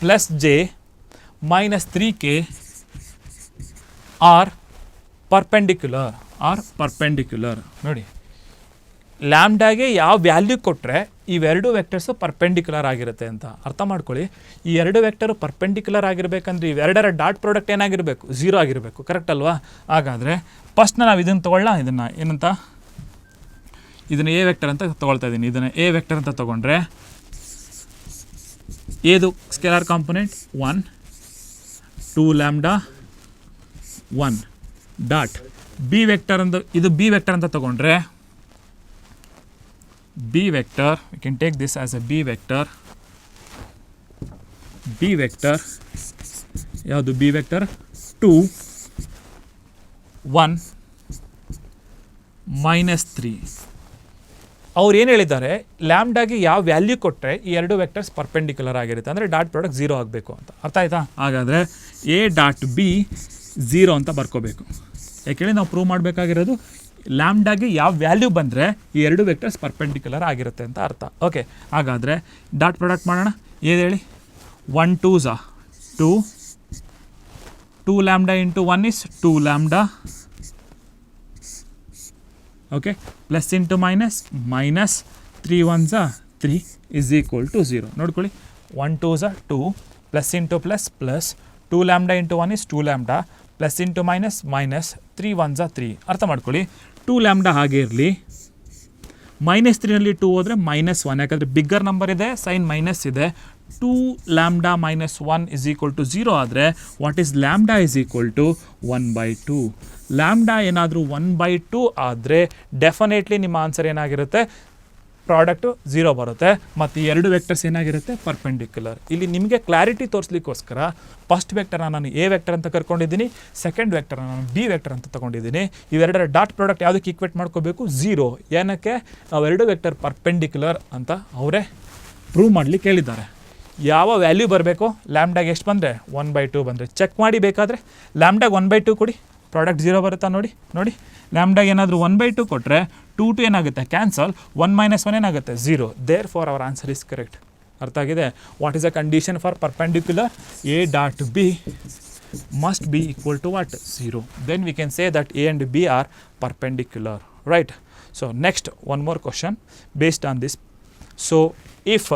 plus j minus 3k are perpendicular. ನೋಡಿ, ಲ್ಯಾಂಬ್ಡಾಗೆ ಯಾವ ವ್ಯಾಲ್ಯೂ ಕೊಟ್ಟರೆ ಇವೆರಡು ವೆಕ್ಟರ್ಸು ಪರ್ಪೆಂಡಿಕ್ಯುಲರ್ ಆಗಿರುತ್ತೆ ಅಂತ ಅರ್ಥ ಮಾಡ್ಕೊಳ್ಳಿ. ಈ 2 ವೆಕ್ಟರು ಪರ್ಪೆಂಡಿಕ್ಯುಲರ್ ಆಗಿರಬೇಕಂದ್ರೆ ಇವೆರಡರ ಡಾಟ್ ಪ್ರಾಡಕ್ಟ್ ಏನಾಗಿರಬೇಕು? 0 ಆಗಿರಬೇಕು. ಕರೆಕ್ಟ್ ಅಲ್ವಾ? ಹಾಗಾದರೆ ಫಸ್ಟ್ನ ನಾವು ಇದನ್ನು ತೊಗೊಳ್ಳೋಣ. ಇದನ್ನು ಏನಂತ? ಇದನ್ನು ಎ ವೆಕ್ಟರ್ ಅಂತ ತೊಗೊಳ್ತಾ ಇದ್ದೀನಿ. ಇದನ್ನು ಎ ವೆಕ್ಟರ್ ಅಂತ ತೊಗೊಂಡ್ರೆ ಏದು scalar component 1, 2 lambda 1 dot. B vector ಅಂತ, ಇದು ಬಿ ವೆಕ್ಟರ್ ಅಂತ ತೊಗೊಂಡ್ರೆ B vector, we can take this as a B vector. ಯಾವುದು B vector? 2, 1, -3. ಅವ್ರು ಏನು ಹೇಳಿದ್ದಾರೆ, ಲ್ಯಾಂಬ್ಡಾಗೆ ಯಾವ ವ್ಯಾಲ್ಯೂ ಕೊಟ್ಟರೆ ಈ 2 ವೆಕ್ಟರ್ಸ್ ಪರ್ಪೆಂಡಿಕ್ಯುಲರ್ ಆಗಿರುತ್ತೆ ಅಂದರೆ ಡಾಟ್ ಪ್ರಾಡಕ್ಟ್ 0 ಆಗಬೇಕು ಅಂತ. ಅರ್ಥ ಆಯ್ತಾ? ಹಾಗಾದರೆ ಎ ಡಾಟ್ ಬಿ 0 ಅಂತ ಬರ್ಕೋಬೇಕು. ಯಾಕೆಂದರೆ ನಾವು ಪ್ರೂವ್ ಮಾಡಬೇಕಾಗಿರೋದು ಲ್ಯಾಂಬ್ಡಾಗೆ ಯಾವ ವ್ಯಾಲ್ಯೂ ಬಂದರೆ ಈ 2 ವೆಕ್ಟರ್ಸ್ ಪರ್ಪೆಂಡಿಕ್ಯುಲರ್ ಆಗಿರುತ್ತೆ ಅಂತ ಅರ್ಥ. ಓಕೆ, ಹಾಗಾದರೆ ಡಾಟ್ ಪ್ರಾಡಕ್ಟ್ ಮಾಡೋಣ. ಏನು ಹೇಳಿ? 1 2s 2 lambda into 1 is 2 lambda. Okay, plus into minus 3 1s 3 is equal to 0. ನೋಡ್ಕೊಳ್ಳಿ 1 2s 2 plus into plus 2 lambda into 1 is 2 lambda plus into minus 3 1s 3. ಅರ್ಥ ಮಾಡ್ಕೊಳ್ಳಿ 2 lambda ಹಾಗೆ ಇರಲಿ, -3ನಲ್ಲಿ 2 ಹೋದರೆ -1, ಯಾಕಂದರೆ ಬಿಗ್ಗರ್ ನಂಬರ್ ಇದೆ, ಸೈನ್ ಮೈನಸ್ ಇದೆ. 2 lambda minus 1 is equal to 0 ಆದರೆ what is lambda is equal to 1/2. Lambda ಏನಾದರೂ 1/2 ಆದರೆ ಡೆಫಿನೆಟ್ಲಿ ನಿಮ್ಮ ಆನ್ಸರ್ ಏನಾಗಿರುತ್ತೆ, ಪ್ರಾಡಕ್ಟು 0 ಬರುತ್ತೆ. ಮತ್ತು ಎರಡು ವೆಕ್ಟರ್ಸ್ ಏನಾಗಿರುತ್ತೆ, ಪರ್ಪೆಂಡಿಕ್ಯುಲರ್. ಇಲ್ಲಿ ನಿಮಗೆ ಕ್ಲಾರಿಟಿ ತೋರಿಸ್ಲಿಕ್ಕೋಸ್ಕರ ಫಸ್ಟ್ ವೆಕ್ಟರ್ನ ನಾನು ಎ ವೆಕ್ಟರ್ ಅಂತ ಕರ್ಕೊಂಡಿದ್ದೀನಿ, ಸೆಕೆಂಡ್ ವೆಕ್ಟರ್ನ ನಾನು ಬಿ ವೆಕ್ಟರ್ ಅಂತ ತೊಗೊಂಡಿದ್ದೀನಿ. ಇವೆರಡರ ಡಾಟ್ ಪ್ರಾಡಕ್ಟ್ ಯಾವುದಕ್ಕೆ ಈಕ್ವೇಟ್ ಮಾಡ್ಕೋಬೇಕು, 0. ಏನಕ್ಕೆ, ಅವೆರಡು ವೆಕ್ಟರ್ ಪರ್ಪೆಂಡಿಕ್ಯುಲರ್ ಅಂತ ಅವರೇ ಪ್ರೂವ್ ಮಾಡಲಿಕ್ಕೆ ಹೇಳಿದ್ದಾರೆ. ಯಾವ ವ್ಯಾಲ್ಯೂ ಬರಬೇಕು, ಲ್ಯಾಂಬ್ಡಾಗೆ ಎಷ್ಟು ಬಂದರೆ 1/2 ಬಂದರೆ ಚೆಕ್ ಮಾಡಿ. ಬೇಕಾದರೆ ಲ್ಯಾಂಬ್ಡಾಗೆ 1/2 ಕೊಡಿ, ಪ್ರಾಡಕ್ಟ್ 0 ಬರುತ್ತಾ ನೋಡಿ. ಲ್ಯಾಂಬ್ಡಾಗೆ ಏನಾದರೂ 1/2 ಕೊಟ್ಟರೆ 2 ಏನಾಗುತ್ತೆ, ಕ್ಯಾನ್ಸಲ್, 1 - 1 ಏನಾಗುತ್ತೆ, 0. Therefore our answer is correct. ಅರ್ಥ ಆಗಿದೆ. What is a condition for perpendicular, A dot B must be equal to what, 0. Then we can say that A and B are perpendicular, right. So next one more question based on this. So if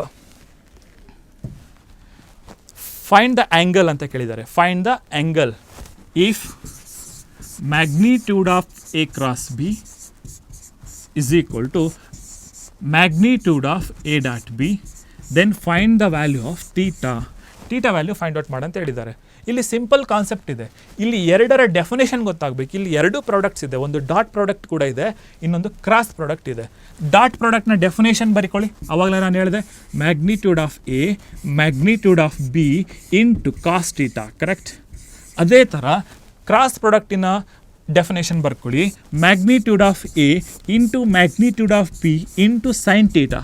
find the angle ಅಂತ ಕೇಳಿದ್ದಾರೆ. Find the angle if magnitude of A cross B is equal to magnitude of A dot B, then find the value of theta. theta value find out ಮಾಡಂತ ಹೇಳಿದ್ದಾರೆ. ಇಲ್ಲಿ simple concept ಇದೆ. ಇಲ್ಲಿ ಎರಡರ definition ಗೊತ್ತಾಗಬೇಕು. ಇಲ್ಲಿ ಎರಡು ಪ್ರಾಡಕ್ಟ್ಸ್ ಇದೆ, ಒಂದು ಡಾಟ್ ಪ್ರಾಡಕ್ಟ್ ಕೂಡ ಇದೆ, ಇನ್ನೊಂದು ಕ್ರಾಸ್ ಪ್ರಾಡಕ್ಟ್ ಇದೆ. ಡಾಟ್ ಪ್ರಾಡಕ್ಟ್ನ ಡೆಫಿನೇಷನ್ ಬರೀಕೊಳ್ಳಿ. ಅವಾಗಲೇ ನಾನು ಹೇಳಿದೆ magnitude of A magnitude of B into cos theta, correct. ಅದೇ ಥರ ಕ್ರಾಸ್ ಪ್ರಾಡಕ್ಟಿನ ಡೆಫಿನೇಷನ್ ಬರ್ಕೊಳ್ಳಿ, magnitude of A into magnitude of B into sine theta,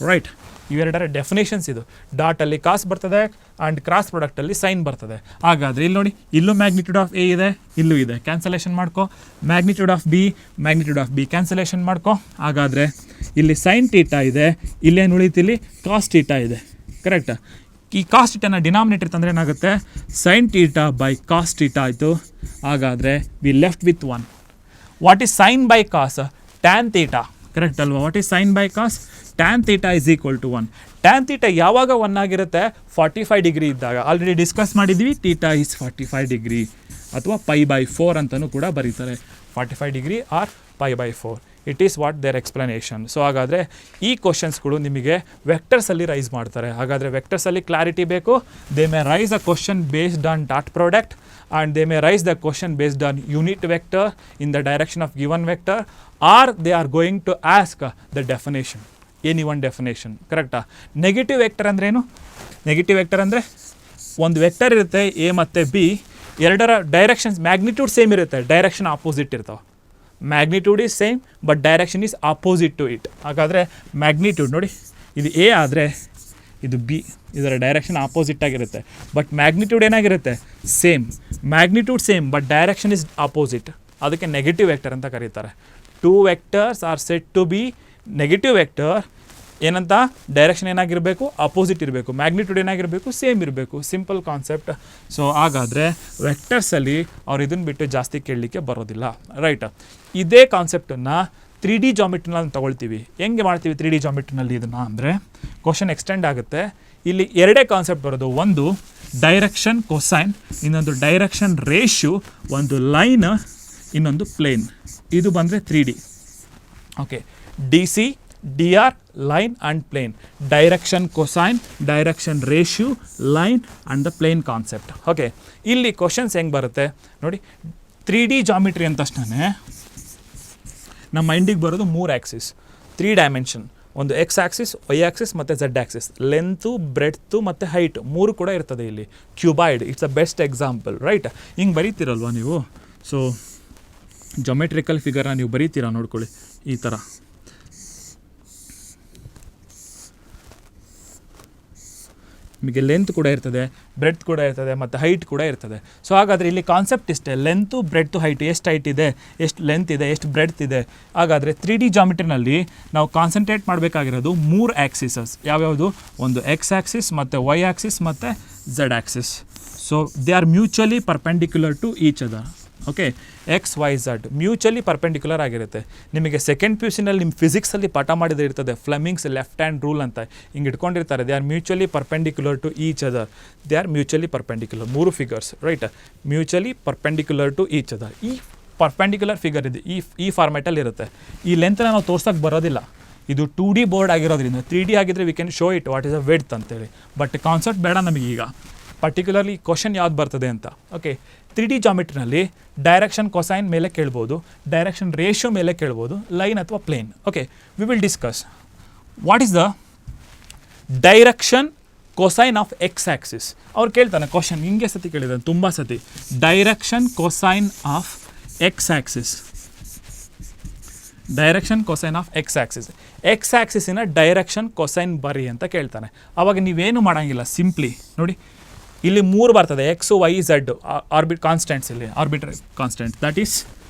right. ಇವೆರಡರ ಡೆಫಿನೇಷನ್ಸ್ ಇದು. ಡಾಟಲ್ಲಿ ಕಾಸ್ ಬರ್ತದೆ ಆ್ಯಂಡ್ ಕ್ರಾಸ್ ಪ್ರಾಡಕ್ಟಲ್ಲಿ ಸೈನ್ ಬರ್ತದೆ. ಹಾಗಾದರೆ ಇಲ್ಲಿ ನೋಡಿ, ಇಲ್ಲೂ ಮ್ಯಾಗ್ನಿಟ್ಯೂಡ್ ಆಫ್ ಎ ಇದೆ, ಇಲ್ಲೂ ಇದೆ, ಕ್ಯಾನ್ಸಲೇಷನ್ ಮಾಡ್ಕೊ. ಮ್ಯಾಗ್ನಿಟ್ಯೂಡ್ ಆಫ್ ಬಿ ಕ್ಯಾನ್ಸಲೇಷನ್ ಮಾಡ್ಕೊ. ಹಾಗಾದರೆ ಇಲ್ಲಿ ಸೈನ್ ಥೀಟಾ ಇದೆ, ಇಲ್ಲೇನು ಉಳಿತಿಲ್ಲಿ ಕಾಸ್ ಥೀಟಾ ಇದೆ, ಕರೆಕ್ಟಾ. ಈ ಕಾಸ್ ಥೀಟಾನ ಡಿನಾಮಿನೇಟರ್ ತಂದರೆ ಏನಾಗುತ್ತೆ, sine theta by cos theta ಆಯಿತು. ಹಾಗಾದರೆ we left with 1. What is sine by cos, tan theta, correct ಅಲ್ವಾ. What is sine by cos, tan theta is equal to 1. Tan theta ಯಾವಾಗ 1 ಆಗಿರುತ್ತೆ, 45 ಡಿಗ್ರಿ ಇದ್ದಾಗ. ಆಲ್ರೆಡಿ ಡಿಸ್ಕಸ್ ಮಾಡಿದ್ವಿ, theta is 45 degree ಅಥವಾ π/4 ಅಂತಲೂ ಕೂಡ ಬರೀತಾರೆ. 45 degree or π/4. It is what there explanation. So ಹಾಗಾದರೆ ಈ ಕ್ವಶನ್ಸ್ಗಳು ನಿಮಗೆ ವೆಕ್ಟರ್ಸಲ್ಲಿ ರೈಸ್ ಮಾಡ್ತಾರೆ. ಹಾಗಾದರೆ ವೆಕ್ಟರ್ಸಲ್ಲಿ ಕ್ಲಾರಿಟಿ ಬೇಕು. They may raise a question based on dot product and they may raise the question based on unit vector in the direction of given vector, or they are going to ask the definition, any one definition, ಕರೆಕ್ಟಾ. Negative vector ಅಂದ್ರೇನು, negative vector ಅಂದರೆ ಒಂದು vector ಇರುತ್ತೆ A ಮತ್ತು B, ಎರಡರ directions magnitude same ಇರುತ್ತೆ, direction opposite ಇರ್ತಾವೆ. Magnitude is same but direction is opposite to it. ಹಾಗಾದರೆ ಮ್ಯಾಗ್ನಿಟ್ಯೂಡ್ ನೋಡಿ, ಇದು ಎ ಆದರೆ ಇದು ಬಿ, ಇದರ ಡೈರೆಕ್ಷನ್ ಆಪೋಸಿಟ್ ಆಗಿರುತ್ತೆ. ಬಟ್ ಮ್ಯಾಗ್ನಿಟ್ಯೂಡ್ ಏನಾಗಿರುತ್ತೆ, same. Magnitude same but direction is opposite, ಅದಕ್ಕೆ ನೆಗೆಟಿವ್ ವೆಕ್ಟರ್ ಅಂತ ಕರೀತಾರೆ. 2 vectors are said to be negative vector. ಏನಂತ, ಡೈರೆಕ್ಷನ್ ಏನಾಗಿರಬೇಕು, ಅಪೋಸಿಟ್ ಇರಬೇಕು, ಮ್ಯಾಗ್ನಿಟ್ಯೂಡ್ ಏನಾಗಿರಬೇಕು, ಸೇಮ್ ಇರಬೇಕು. Simple concept. ಸೊ ಹಾಗಾದರೆ ವೆಕ್ಟರ್ಸಲ್ಲಿ ಅವ್ರು ಇದನ್ನು ಬಿಟ್ಟು ಜಾಸ್ತಿ ಕೇಳಲಿಕ್ಕೆ ಬರೋದಿಲ್ಲ, ರೈಟ್. ಇದೇ ಕಾನ್ಸೆಪ್ಟನ್ನು 3D ಜಾಮಿಟ್ರಿನಲ್ಲಿ ತಗೊಳ್ತೀವಿ. ಹೆಂಗೆ ಮಾಡ್ತೀವಿ 3D ಜಾಮಿಟ್ರಿನಲ್ಲಿ ಇದನ್ನು ಅಂದರೆ, ಕ್ವಶನ್ ಎಕ್ಸ್ಟೆಂಡ್ ಆಗುತ್ತೆ. ಇಲ್ಲಿ ಎರಡೇ ಕಾನ್ಸೆಪ್ಟ್ ಬರೋದು, ಒಂದು ಡೈರೆಕ್ಷನ್ ಕೊಸೈನ್, ಇನ್ನೊಂದು ಡೈರೆಕ್ಷನ್ ರೇಷ್ಯೂ, ಒಂದು ಲೈನ್, ಇನ್ನೊಂದು ಪ್ಲೇನ್. ಇದು ಬಂದರೆ 3D. Okay, DC DR line and plane, direction cosine, direction ratio, line and the plane concept. Okay, ಇಲ್ಲಿ ಕ್ವಶನ್ಸ್ ಹೆಂಗೆ ಬರುತ್ತೆ ನೋಡಿ. 3D ಜಾಮಿಟ್ರಿ ಅಂತ ತಕ್ಷಣ ನಮ್ಮ ಮೈಂಡಿಗೆ ಬರೋದು 3 ಆ್ಯಕ್ಸಿಸ್, 3 ಡೈಮೆನ್ಷನ್. ಒಂದು ಎಕ್ಸ್ ಆ್ಯಕ್ಸಿಸ್, ವೈ ಆ್ಯಕ್ಸಿಸ್ ಮತ್ತು ಝೆಡ್ ಆ್ಯಕ್ಸಿಸ್. ಲೆಂತು, ಬ್ರೆಡ್ತು ಮತ್ತು ಹೈಟ್ 3 ಕೂಡ ಇರ್ತದೆ ಇಲ್ಲಿ. Cuboid it's a best example, right. ಹಿಂಗೆ ಬರೀತೀರಲ್ವ ನೀವು. ಸೊ ಜೊಮೆಟ್ರಿಕಲ್ ಫಿಗರ್ನ ನೀವು ಬರೀತೀರಾ ನೋಡ್ಕೊಳ್ಳಿ ಈ ಥರ. ನಿಮಗೆ ಲೆಂತ್ ಕೂಡ ಇರ್ತದೆ, ಬ್ರೆಡ್ತ್ ಕೂಡ ಇರ್ತದೆ ಮತ್ತು ಹೈಟ್ ಕೂಡ ಇರ್ತದೆ. ಸೊ ಹಾಗಾದರೆ ಇಲ್ಲಿ ಕಾನ್ಸೆಪ್ಟ್ ಇಷ್ಟೇ, ಲೆಂತು, ಬ್ರೆಡ್ತು, ಹೈಟ್. ಎಷ್ಟು ಹೈಟ್ ಇದೆ, ಎಷ್ಟು ಲೆಂತ್ ಇದೆ, ಎಷ್ಟು ಬ್ರೆಡ್ತ್ ಇದೆ. ಹಾಗಾದರೆ 3D ಜಾಮಿಟ್ರಿನಲ್ಲಿ ನಾವು ಕಾನ್ಸಂಟ್ರೇಟ್ ಮಾಡಬೇಕಾಗಿರೋದು 3 ಆ್ಯಕ್ಸಿಸಸ್. ಯಾವ್ಯಾವುದು, ಒಂದು ಎಕ್ಸ್ ಆ್ಯಕ್ಸಿಸ್ ಮತ್ತು ವೈ ಆ್ಯಕ್ಸಿಸ್ ಮತ್ತು Z axis. So they are mutually perpendicular to each other. Okay X Y Z mutually perpendicular ಆಗಿರುತ್ತೆ. ನಿಮಗೆ ಸೆಕೆಂಡ್ ಪಿ ಯು ಸಿನಲ್ಲಿ ನಿಮ್ಮ ಫಿಸಿಕ್ಸಲ್ಲಿ ಪಾಠ ಮಾಡಿದ್ರೆ ಇರ್ತದೆ ಫ್ಲೆಮಿಂಗ್ಸ್ ಲೆಫ್ಟ್ ಹ್ಯಾಂಡ್ ರೂಲ್ ಅಂತ ಹಿಂಗೆ ಇಟ್ಕೊಂಡಿರ್ತಾರೆ. They are mutually perpendicular to each other. They are mutually perpendicular, 3 figures right, mutually perpendicular to each other. ಈ ಪರ್ಪೆಂಡಿಕ್ಯುಲರ್ ಫಿಗರ್ ಇದೆ, ಈ ಫಾರ್ಮ್ಯಾಟಲ್ಲಿ ಇರುತ್ತೆ. ಈ ಲೆಂತ್ನ ನಾವು ತೋರ್ಸೋಕ್ಕೆ ಬರೋದಿಲ್ಲ, ಇದು 2D ಬೋರ್ಡ್ ಆಗಿರೋದ್ರಿಂದ. 3D ಆಗಿದ್ದರೆ we can show it what is a width ಅಂತೇಳಿ, ಬಟ್ ಕಾನ್ಸೆಪ್ಟ್ ಬೇಡ ನಮಗೆ ಈಗ. ಪರ್ಟಿಕ್ಯುಲರ್ಲಿ ಕ್ವಶನ್ ಯಾವ್ದು ಬರ್ತದೆ ಅಂತ. ಓಕೆ, 3D ಜಾಮೆಟ್ರಿನಲ್ಲಿ ಡೈರೆಕ್ಷನ್ ಕೊಸೈನ್ ಮೇಲೆ ಕೇಳ್ಬೋದು, ಡೈರೆಕ್ಷನ್ ರೇಷಿಯೋ ಮೇಲೆ ಕೇಳ್ಬೋದು, ಲೈನ್ ಅಥವಾ plane. Okay, we will discuss what is the direction cosine of x axis. ಅವ್ರು ಕೇಳ್ತಾನೆ ಕ್ವಶನ್, ಹಿಂಗೆ ಸತಿ ಕೇಳಿದ್ದಾನೆ ತುಂಬ ಸತಿ. Direction cosine of x axis, direction cosine of x axis, x ಆ್ಯಕ್ಸಿಸಿನ ಡೈರೆಕ್ಷನ್ ಕೊಸೈನ್ ಬರಿ ಅಂತ ಕೇಳ್ತಾನೆ. ಆವಾಗ ನೀವೇನು ಮಾಡೋಂಗಿಲ್ಲ, ಸಿಂಪ್ಲಿ ನೋಡಿ ಇಲ್ಲಿ 3 ಬರ್ತದೆ, x y z orbit constants, ಇಲ್ಲಿ arbitrary constant. That is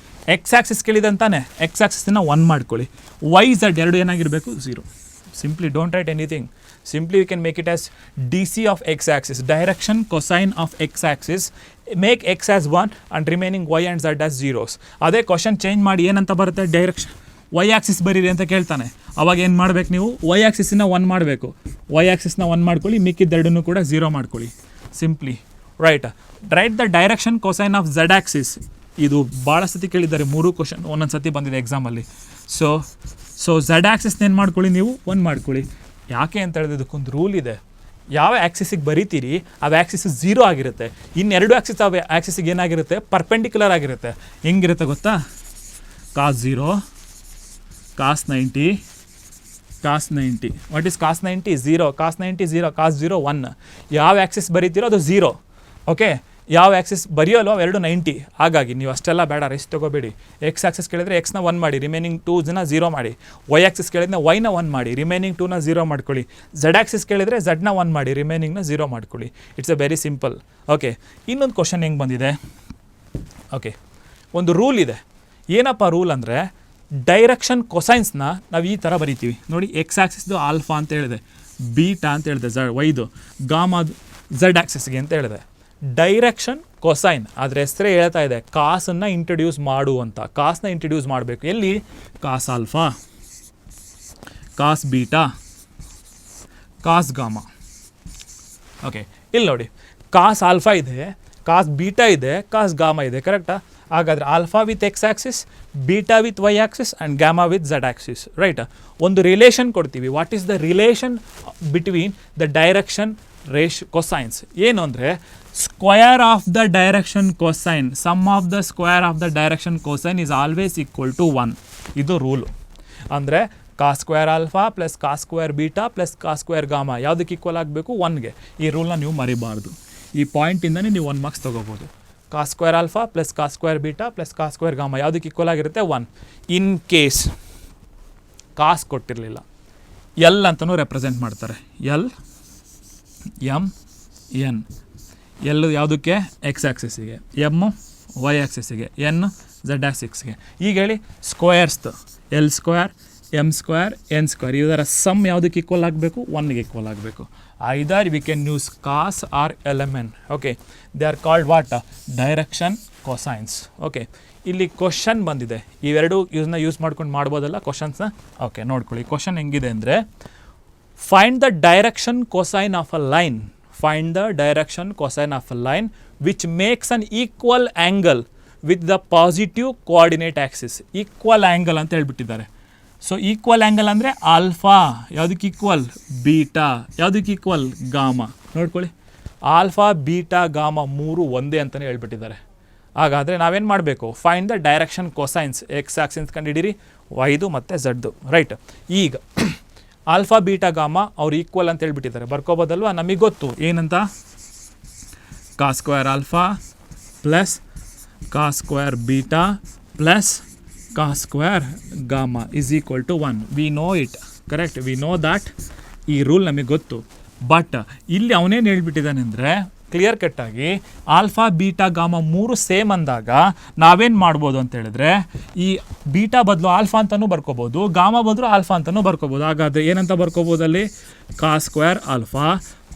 x axis ಕೇಳಿದಂತಾನೆ, ಎಕ್ಸ್ ಆ್ಯಕ್ಸಿಸ್ನ 1 ಮಾಡ್ಕೊಳ್ಳಿ, ವೈ ಝಡ್ 2 ಏನಾಗಿರಬೇಕು 0. Simply don't write anything, simply we can make it as D C of x axis, direction cosine of x axis, make x as 1 and remaining y and z as 0s. ಅದೇ question change ಮಾಡಿ ಏನಂತ ಬರುತ್ತೆ, direction Y Axis ಬರೀರಿ ಅಂತ ಕೇಳ್ತಾನೆ. ಅವಾಗ ಏನು ಮಾಡ್ಬೇಕು ನೀವು, ವೈ ಆ್ಯಕ್ಸಿಸ್ನ 1 ಮಾಡಬೇಕು, ವೈ ಆ್ಯಕ್ಸಿಸ್ನ 1 ಮಾಡ್ಕೊಳ್ಳಿ, ಮಿಕ್ಕಿದ್ದೆರಡನ್ನೂ ಕೂಡ 0 ಮಾಡ್ಕೊಳ್ಳಿ. Simply right the direction cosine of Z Axis. ಇದು ಭಾಳ ಸತಿ ಕೇಳಿದ್ದಾರೆ, 3 ಕ್ವಶನ್ ಒಂದೊಂದು ಸತಿ ಬಂದಿದೆ ಎಕ್ಸಾಮಲ್ಲಿ. ಸೊ ಝಡ್ ಆ್ಯಕ್ಸಿಸ್ನ ಏನು ಮಾಡ್ಕೊಳ್ಳಿ ನೀವು 1 ಮಾಡ್ಕೊಳ್ಳಿ. ಯಾಕೆ ಅಂತ ಹೇಳಿದ್ರೆ ಇದಕ್ಕೊಂದು ರೂಲ್ ಇದೆ, ಯಾವ ಆ್ಯಕ್ಸಿಸಿಗೆ ಬರೀತೀರಿ ಆ ಆ್ಯಕ್ಸಿಸ್ 0 ಆಗಿರುತ್ತೆ, ಇನ್ನೆರಡು ಆ್ಯಕ್ಸಿಸ್ ಆ ಆ್ಯಕ್ಸಿಸಿಗೆ ಏನಾಗಿರುತ್ತೆ ಪರ್ಪೆಂಡಿಕ್ಯುಲರ್ ಆಗಿರುತ್ತೆ. ಹೆಂಗಿರುತ್ತೆ ಗೊತ್ತಾ, ಕಾಸ್ 0, cos 90, cos 90. What is cos 90? 0. Cos 90 0, ಕಾಸ್ 0 1. ಯಾವ ಆ್ಯಕ್ಸಿಸ್ ಬರೀತೀರೋ ಅದು 0. ಓಕೆ, ಯಾವ ಆ್ಯಕ್ಸಿಸ್ ಬರೆಯೋಲ್ಲೋ ಅವೆರಡು 90. ಹಾಗಾಗಿ ನೀವು ಅಷ್ಟೆಲ್ಲ ಬೇಡ, ರೆಸ್ಟ್ ತೊಗೋಬೇಡಿ. ಎಕ್ಸ್ ಆ್ಯಕ್ಸಿಸ್ ಕೇಳಿದರೆ ಎಕ್ಸ್ನ 1 ಮಾಡಿ, ರಿಮೈನಿಂಗ್ 2ನ 0 ಮಾಡಿ. ವೈ ಆ್ಯಕ್ಸಿಸ್ ಕೇಳಿದ್ರೆ ವೈನ 1 ಮಾಡಿ, ರಿಮೈನಿಂಗ್ 2ನ 0 ಮಾಡ್ಕೊಳ್ಳಿ. ಝಡ್ ಆ್ಯಕ್ಸಿಸ್ ಕೇಳಿದರೆ ಝಡ್ನ 1 ಮಾಡಿ, ರಿಮೈನಿಂಗ್ನ 0 ಮಾಡ್ಕೊಳ್ಳಿ. It's a very simple. Okay, ಇನ್ನೊಂದು ಕ್ವಶನ್ ಹೆಂಗೆ ಬಂದಿದೆ. ಓಕೆ, ಒಂದು ರೂಲ್ ಇದೆ. ಏನಪ್ಪ ರೂಲ್ ಅಂದರೆ, ಡೈರೆಕ್ಷನ್ ಕೊಸೈನ್ಸ್ನ ನಾವು ಈ ಥರ ಬರಿತೀವಿ ನೋಡಿ. ಎಕ್ಸ್ ಆ್ಯಕ್ಸಿಸ್ದು ಆಲ್ಫಾ ಅಂತ ಹೇಳಿದೆ, ಬೀಟಾ ಅಂತ ಹೇಳಿದೆ, ವೈದು ಗಾಮಾದು ಝಡ್ ಆ್ಯಕ್ಸಿಸ್ಗೆ ಅಂತ ಹೇಳಿದೆ. ಡೈರೆಕ್ಷನ್ ಕೊಸೈನ್ ಅದ್ರ ಹೆಸರೇ ಹೇಳ್ತಾ ಇದೆ, ಕಾಸನ್ನು ಇಂಟ್ರಡ್ಯೂಸ್ ಮಾಡು ಅಂತ. ಕಾಸನ್ನ ಇಂಟ್ರಡ್ಯೂಸ್ ಮಾಡಬೇಕು. ಎಲ್ಲಿ? ಕಾಸ್ alpha, cos beta, cos gamma. Okay, ಇಲ್ಲಿ ನೋಡಿ, ಕಾಸ್ ಆಲ್ಫಾ ಇದೆ, ಕಾಸ್ ಬೀಟಾ ಇದೆ, ಕಾಸ್ ಗಾಮಾ ಇದೆ, ಕರೆಕ್ಟಾ? ಹಾಗಾದರೆ alpha with X axis, beta with Y axis and gamma with Z axis. Right, ಒಂದು ರಿಲೇಷನ್ ಕೊಡ್ತೀವಿ. What is the relation between the direction cosines? ಏನು ಅಂದರೆ, square of the direction cosine, sum of the square of the direction cosine is always equal to 1. ಇದು rule. ಅಂದರೆ cos square alpha plus cos square beta plus cos square gamma ಯಾವುದಕ್ಕೆ equal ಆಗಬೇಕು? 1ಗೆ. ಈ ರೂಲ್ನ ನೀವು ಮರಿಬಾರ್ದು. ಈ ಪಾಯಿಂಟಿಂದನೇ ನೀವು 1 ಮಾರ್ಕ್ಸ್ ತೊಗೋಬೋದು. Cos square alpha plus cos square beta plus cos square gamma ಯಾವುದಕ್ಕೆ ಈಕ್ವಲ್ ಆಗಿರುತ್ತೆ? 1. ಇನ್ ಕೇಸ್ ಕಾಸ್ ಕೊಟ್ಟಿರಲಿಲ್ಲ, ಎಲ್ ಅಂತಲೂ ರೆಪ್ರೆಸೆಂಟ್ ಮಾಡ್ತಾರೆ. L, M, N. ಎಲ್ ಯಾವುದಕ್ಕೆ? ಎಕ್ಸ್ ಆ್ಯಕ್ಸಿಸಿಗೆ, ಎಮ್ಮು ವೈ ಆ್ಯಕ್ಸಿಸಿಗೆ, ಎನ್ ಝಡ್ ಆ್ಯಕ್ಸಿಸ್ಗೆ. ಈಗ ಹೇಳಿ, ಸ್ಕ್ವೇರ್ಸ್ದು L square, M square, N square ಇದರ ಸಮ್ ಯಾವುದಕ್ಕೆ ಈಕ್ವಲ್ ಆಗಬೇಕು? 1ಗೆ ಈಕ್ವಲ್ ಆಗಬೇಕು. Either we can use cos or element. Okay, they are called what? Direction cosines. Okay, ಇಲ್ಲಿ ಕ್ವಶನ್ ಬಂದಿದೆ, ಇವೆರಡು ಯೂಸ್ ಮಾಡ್ಕೊಂಡು ಮಾಡ್ಬೋದಲ್ಲ ಕ್ವಶನ್ಸ್ನ? ಓಕೆ, ನೋಡ್ಕೊಳ್ಳಿ. ಕ್ವಶನ್ ಹೆಂಗಿದೆ ಅಂದರೆ, find the direction cosine of a line, find the direction cosine of a line which makes an equal angle with the positive coordinate axis. Equal angle ಅಂತ ಹೇಳ್ಬಿಟ್ಟಿದ್ದಾರೆ. ಸೊ ಈಕ್ವಲ್ ಆ್ಯಂಗಲ್ ಅಂದರೆ alpha ಯಾವುದಕ್ಕೆ equal? Beta ಯಾವುದಕ್ಕೆ equal? Gamma. ನೋಡ್ಕೊಳ್ಳಿ, alpha beta gamma 3 ಒಂದೇ ಅಂತಲೇ ಹೇಳ್ಬಿಟ್ಟಿದ್ದಾರೆ. ಹಾಗಾದರೆ ನಾವೇನು ಮಾಡಬೇಕು? Find the direction cosines. X axis ಕಂಡಿಡೀರಿ, ವೈದು ಮತ್ತು ಝಡ್ದು. ರೈಟ್, ಈಗ ಆಲ್ಫಾ ಬೀಟಾ ಗಾಮಾ ಅವ್ರು ಈಕ್ವಲ್ ಅಂತ ಹೇಳ್ಬಿಟ್ಟಿದ್ದಾರೆ. ಬರ್ಕೋಬೋದಲ್ವಾ? ನಮಗೆ ಗೊತ್ತು ಏನಂತ, cos square alpha plus cos square beta plus cos square gamma is equal to 1. We know it, correct, we know that. ಈ ರೂಲ್ ನಮಗೆ ಗೊತ್ತು. ಬಟ್ ಇಲ್ಲಿ ಅವನೇನು ಹೇಳ್ಬಿಟ್ಟಿದ್ದಾನೆ ಅಂದರೆ, ಕ್ಲಿಯರ್ ಕಟ್ಟಾಗಿ ಆಲ್ಫಾ ಬೀಟಾ ಗಾಮಾ 3 ಸೇಮ್ ಅಂದಾಗ ನಾವೇನು ಮಾಡ್ಬೋದು ಅಂತ ಹೇಳಿದ್ರೆ, ಈ ಬೀಟಾ ಬದಲು ಆಲ್ಫಾ ಅಂತಲೂ ಬರ್ಕೋಬೋದು, ಗಾಮಾ ಬದಲು ಆಲ್ಫಾ ಅಂತಲೂ ಬರ್ಕೋಬೋದು. ಹಾಗಾದರೆ ಏನಂತ ಬರ್ಕೋಬೋದಲ್ಲಿ? Cos square alpha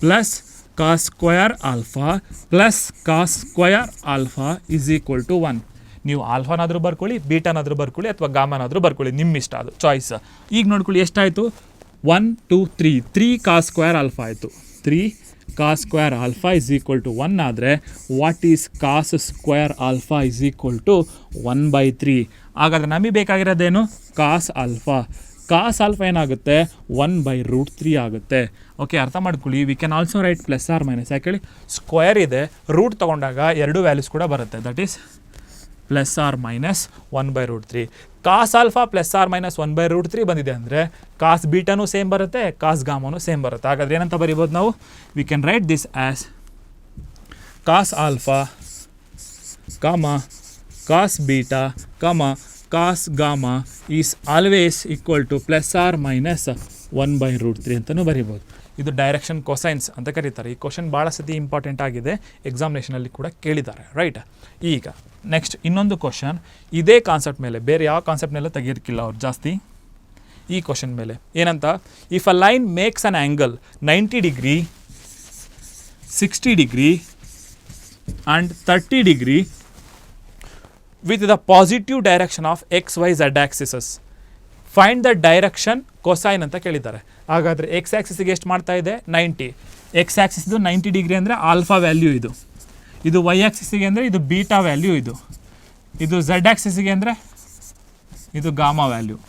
plus cos square alpha plus cos square alpha is equal to 1. ನೀವು ಆಲ್ಫಾನಾದರೂ ಬರ್ಕೊಳ್ಳಿ, ಬೀಟಾನಾದರೂ ಬರ್ಕೊಳ್ಳಿ, ಅಥವಾ ಗಾಮಾನಾದರೂ ಬರ್ಕೊಳ್ಳಿ, ನಿಮ್ಮ ಇಷ್ಟ, ಅದು ಚಾಯ್ಸ್. ಈಗ ನೋಡ್ಕೊಳ್ಳಿ ಎಷ್ಟಾಯಿತು, 1 2 3 ಕಾಸ್ ಸ್ಕ್ವೇರ್ ಆಲ್ಫಾ ಆಯಿತು. 3 cos square alpha is equal to 1 ಆದರೆ what is cos square alpha is equal to 1/3. ಹಾಗಾದರೆ ನಮಗೆ ಬೇಕಾಗಿರೋದೇನು, ಕಾಸ್ ಆಲ್ಫಾ. ಕಾಸ್ ಆಲ್ಫಾ ಏನಾಗುತ್ತೆ, 1/√3 ಆಗುತ್ತೆ. ಓಕೆ, ಅರ್ಥ ಮಾಡ್ಕೊಳ್ಳಿ. We can also write plus or minus. ಯಾಕೇಳಿ ಸ್ಕ್ವೇರ್ ಇದೆ, ರೂಟ್ ತೊಗೊಂಡಾಗ ಎರಡು ವ್ಯಾಲ್ಯೂಸ್ ಕೂಡ ಬರುತ್ತೆ. That is plus or minus 1/√3. Cos alpha plus or minus 1/√3 ಬಂದಿದೆ ಅಂದರೆ ಕಾಸ್ ಬೀಟಾನೂ ಸೇಮ್ ಬರುತ್ತೆ, ಕಾಸ್ ಗಾಮನೂ ಸೇಮ್ ಬರುತ್ತೆ. ಹಾಗಾದ್ರೆ ಏನಂತ ಬರಿಬೋದು ನಾವು, we can write this as cos alpha comma cos beta comma cos gamma is always equal to plus or minus 1/√3 ಅಂತಲೂ ಬರಿಬೋದು. ಇದು ಡೈರೆಕ್ಷನ್ ಕೊಸೈನ್ಸ್ ಅಂತ ಕರೀತಾರೆ. ಈ ಕ್ವಶನ್ ಭಾಳ ಸತಿ ಇಂಪಾರ್ಟೆಂಟ್ ಆಗಿದೆ, ಎಕ್ಸಾಮಿನೇಷನಲ್ಲಿ ಕೂಡ ಕೇಳಿದ್ದಾರೆ, ರೈಟ್. ಈಗ ನೆಕ್ಸ್ಟ್ ಇನ್ನೊಂದು ಕ್ವಶನ್ ಇದೇ ಕಾನ್ಸೆಪ್ಟ್ ಮೇಲೆ, ಬೇರೆ ಯಾವ ಕಾನ್ಸೆಪ್ಟ್ನೆಲ್ಲ ತೆಗಿಯೋಕ್ಕಿಲ್ಲ ಅವ್ರು ಜಾಸ್ತಿ, ಈ ಕ್ವಶನ್ ಮೇಲೆ ಏನಂತ, if a line makes an angle 90 degree 60 degree and 30 degree with the positive direction of x, y, z axes. Find the direction cosine ಅಂತ ಕೇಳಿದ್ದಾರೆ. ಹಾಗಾದರೆ ಎಕ್ಸ್ ಆ್ಯಕ್ಸಿಸ್ಗೆ ಎಷ್ಟು ಮಾಡ್ತಾ ಇದೆ, 90. ಎಕ್ಸ್ ಆ್ಯಕ್ಸಿಸ್ದು 90 ಡಿಗ್ರಿ ಅಂದರೆ ಆಲ್ಫಾ ವ್ಯಾಲ್ಯೂ ಇದು. ಇದು ವೈ ಆ್ಯಕ್ಸಿಸ್ಗೆ ಅಂದರೆ ಇದು ಬೀಟಾ ವ್ಯಾಲ್ಯೂ ಇದು. ಇದು ಝೆಡ್ ಆ್ಯಕ್ಸಿಸ್ಗೆ ಅಂದರೆ ಇದು ಗಾಮಾ ವ್ಯಾಲ್ಯೂ.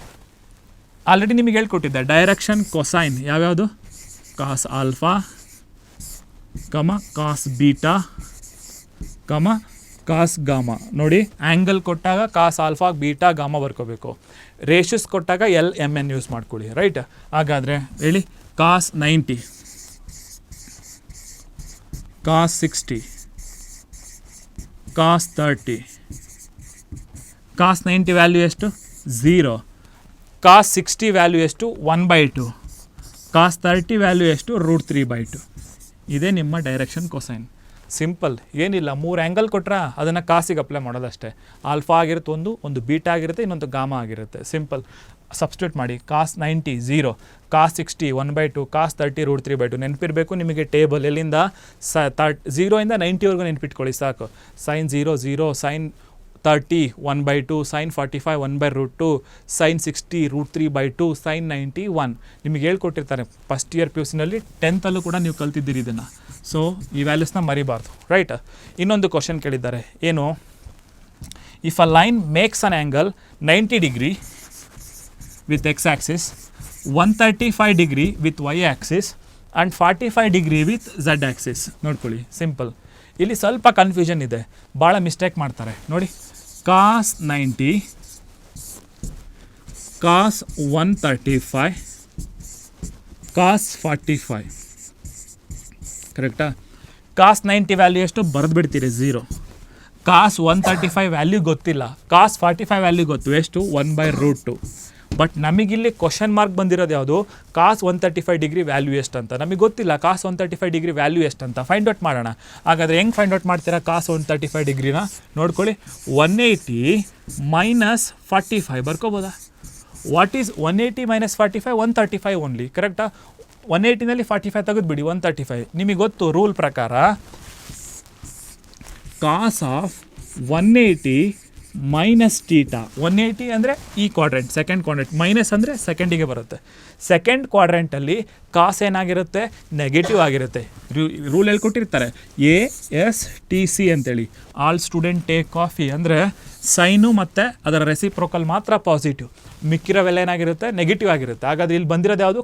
ಆಲ್ರೆಡಿ ನಿಮಗೆ ಹೇಳ್ಕೊಟ್ಟಿದ್ದೆ ಡೈರೆಕ್ಷನ್ ಕೊಸೈನ್ ಯಾವ್ಯಾವುದು, ಕಾಸ್ ಆಲ್ಫಾ ಕಮ ಕಾಸ್ ಬೀಟಾ ಕಮ ಕಾಸ್ ಗಾಮಾ. ನೋಡಿ, ಆ್ಯಂಗಲ್ ಕೊಟ್ಟಾಗ ಕಾಸ್ ಆಲ್ಫಾ ಬೀಟಾ ಗಾಮಾ ಬರ್ಕೋಬೇಕು. ರೇಷಸ್ ಕೊಟ್ಟಾಗ ಎಲ್ ಎಮ್ ಎನ್ ಯೂಸ್ ಮಾಡ್ಕೊಳ್ಳಿ, ರೈಟ್. ಹಾಗಾದರೆ ಹೇಳಿ, ಕಾಸ್ 90 ಕಾಸ್ 60 ಕಾಸ್ 30. ಕಾಸ್ 90 ವ್ಯಾಲ್ಯೂ ಎಷ್ಟು, 0. ಕಾಸ್ 60 ವ್ಯಾಲ್ಯೂ ಎಷ್ಟು, 1/2. ಕಾಸ್ 30 ವ್ಯಾಲ್ಯೂ ಎಷ್ಟು, √3/2. ಇದೇ ನಿಮ್ಮ ಡೈರೆಕ್ಷನ್ ಕೊಸೈನ್. ಸಿಂಪಲ್, ಏನಿಲ್ಲ, 3 ಆ್ಯಂಗಲ್ ಕೊಟ್ರೆ ಅದನ್ನು ಕಾಸಿಗೆ ಅಪ್ಲೈ ಮಾಡೋದಷ್ಟೇ. ಆಲ್ಫಾ ಆಗಿರುತ್ತೆ ಒಂದು ಬೀಟಾ ಆಗಿರುತ್ತೆ, ಇನ್ನೊಂದು ಗಾಮಾ ಆಗಿರುತ್ತೆ. ಸಿಂಪಲ್, ಸಬ್ಸ್ಟಿಟ್ಯೂಟ್ ಮಾಡಿ. ಕಾಸ್ 90 0, ಕಾಸ್ 60 1/2, ಕಾಸ್ 30 √3/2. ನೆನಪಿರಬೇಕು ನಿಮಗೆ ಟೇಬಲ್, ಎಲ್ಲಿಂದ 0 ಇಂದ 90ವರೆಗೂ ನೆನಪಿಟ್ಕೊಳ್ಳಿ ಸಾಕು. Sine 0 0, sine 30 1/2, sine 45 1/√2, sine 60 √3/2, sine 90 1. ನಿಮಗೆ ಹೇಳ್ಕೊಟ್ಟಿರ್ತಾರೆ ಫಸ್ಟ್ ಇಯರ್ ಪಿ ಯು ಸಿನಲ್ಲಿ, 10th ಕೂಡ ನೀವು ಕಲ್ತಿದ್ದೀರಿ ಇದನ್ನು. ಸೊ ಈ ವ್ಯಾಲ್ಯೂಸ್ನ ಮರಿಬಾರ್ದು, ರೈಟ್. ಇನ್ನೊಂದು ಕ್ವಶನ್ ಕೇಳಿದ್ದಾರೆ, ಏನು, if a line makes an angle 90 degree with X axis, 135 degree with Y axis and 45 degree with Z axis. ನೋಡ್ಕೊಳ್ಳಿ, ಸಿಂಪಲ್. ಇಲ್ಲಿ ಸ್ವಲ್ಪ ಕನ್ಫ್ಯೂಷನ್ ಇದೆ, ಭಾಳ ಮಿಸ್ಟೇಕ್ ಮಾಡ್ತಾರೆ. ನೋಡಿ, ಕಾಸ್ 90 ಕಾಸ್ 135 ಕಾಸ್ 45, ಕರೆಕ್ಟಾ? ಕಾಸ್ 90 ವ್ಯಾಲ್ಯೂ ಎಷ್ಟು ಬರೆದು ಬಿಡ್ತೀರಿ, 0. ಕಾಸ್ 135 ವ್ಯಾಲ್ಯೂ ಗೊತ್ತಿಲ್ಲ, ಕಾಸ್ 45 ವ್ಯಾಲ್ಯೂ ಗೊತ್ತು, ಎಷ್ಟು, 1/√2. ಬಟ್ ನಮಗಿಲ್ಲಿ ಕ್ವಶನ್ ಮಾರ್ಕ್ ಬಂದಿರೋದು ಯಾವುದು, ಕಾಸ್ 135 ಡಿಗ್ರಿ ವ್ಯಾಲ್ಯೂ ಎಷ್ಟು ಅಂತ ನಮಗೆ ಗೊತ್ತಿಲ್ಲ. ಕಾಸ್ 135 ಡಿಗ್ರಿ ವ್ಯಾಲ್ಯೂ ಎಷ್ಟು ಅಂತ ಫೈಂಡ್ ಔಟ್ ಮಾಡೋಣ. ಹಾಗಾದರೆ ಹೆಂಗೆ ಫೈಂಡ್ ಔಟ್ ಮಾಡ್ತೀರಾ ಕಾಸ್ 135 ಡಿಗ್ರಿನ? ನೋಡ್ಕೊಳ್ಳಿ, 180 ಮೈನಸ್ 45 ಬರ್ಕೋಬೋದಾ? What is 180 minus 45? 135 ಓನ್ಲಿ, ಕರೆಕ್ಟಾ? 180ನಲ್ಲಿ 45 ತೆಗೆದುಬಿಡಿ, 135. ನಿಮಗೆ ಗೊತ್ತು ರೂಲ್ ಪ್ರಕಾರ ಕಾಸ್ ಆಫ್ 180 ಮೈನಸ್ ಟೀಟಾ. 180 ಅಂದರೆ ಈ ಕ್ವಾಡ್ರೆಂಟ್, ಸೆಕೆಂಡ್ ಕ್ವಾಡ್ರೆಂಟ್, ಮೈನಸ್ ಅಂದರೆ ಸೆಕೆಂಡಿಗೆ ಬರುತ್ತೆ. ಸೆಕೆಂಡ್ ಕ್ವಾಡ್ರೆಂಟಲ್ಲಿ ಕಾಸ್ ಏನಾಗಿರುತ್ತೆ, ನೆಗೆಟಿವ್ ಆಗಿರುತ್ತೆ. ರೂಲ್ ಹೇಳ್ಕೊಟ್ಟಿರ್ತಾರೆ ASTC ಅಂತೇಳಿ, ಆಲ್ ಸ್ಟೂಡೆಂಟ್ ಟೇಕ್ ಕಾಫಿ, ಅಂದರೆ ಸೈನು ಮತ್ತು ಅದರ ರೆಸಿಪ್ರೋಕಲ್ ಮಾತ್ರ ಪಾಸಿಟಿವ್, ಮಿಕ್ಕಿರೋವೆಲ್ಲ ಏನಾಗಿರುತ್ತೆ, ನೆಗೆಟಿವ್ ಆಗಿರುತ್ತೆ. ಹಾಗಾದರೆ ಇಲ್ಲಿ ಬಂದಿರೋದು ಯಾವುದು,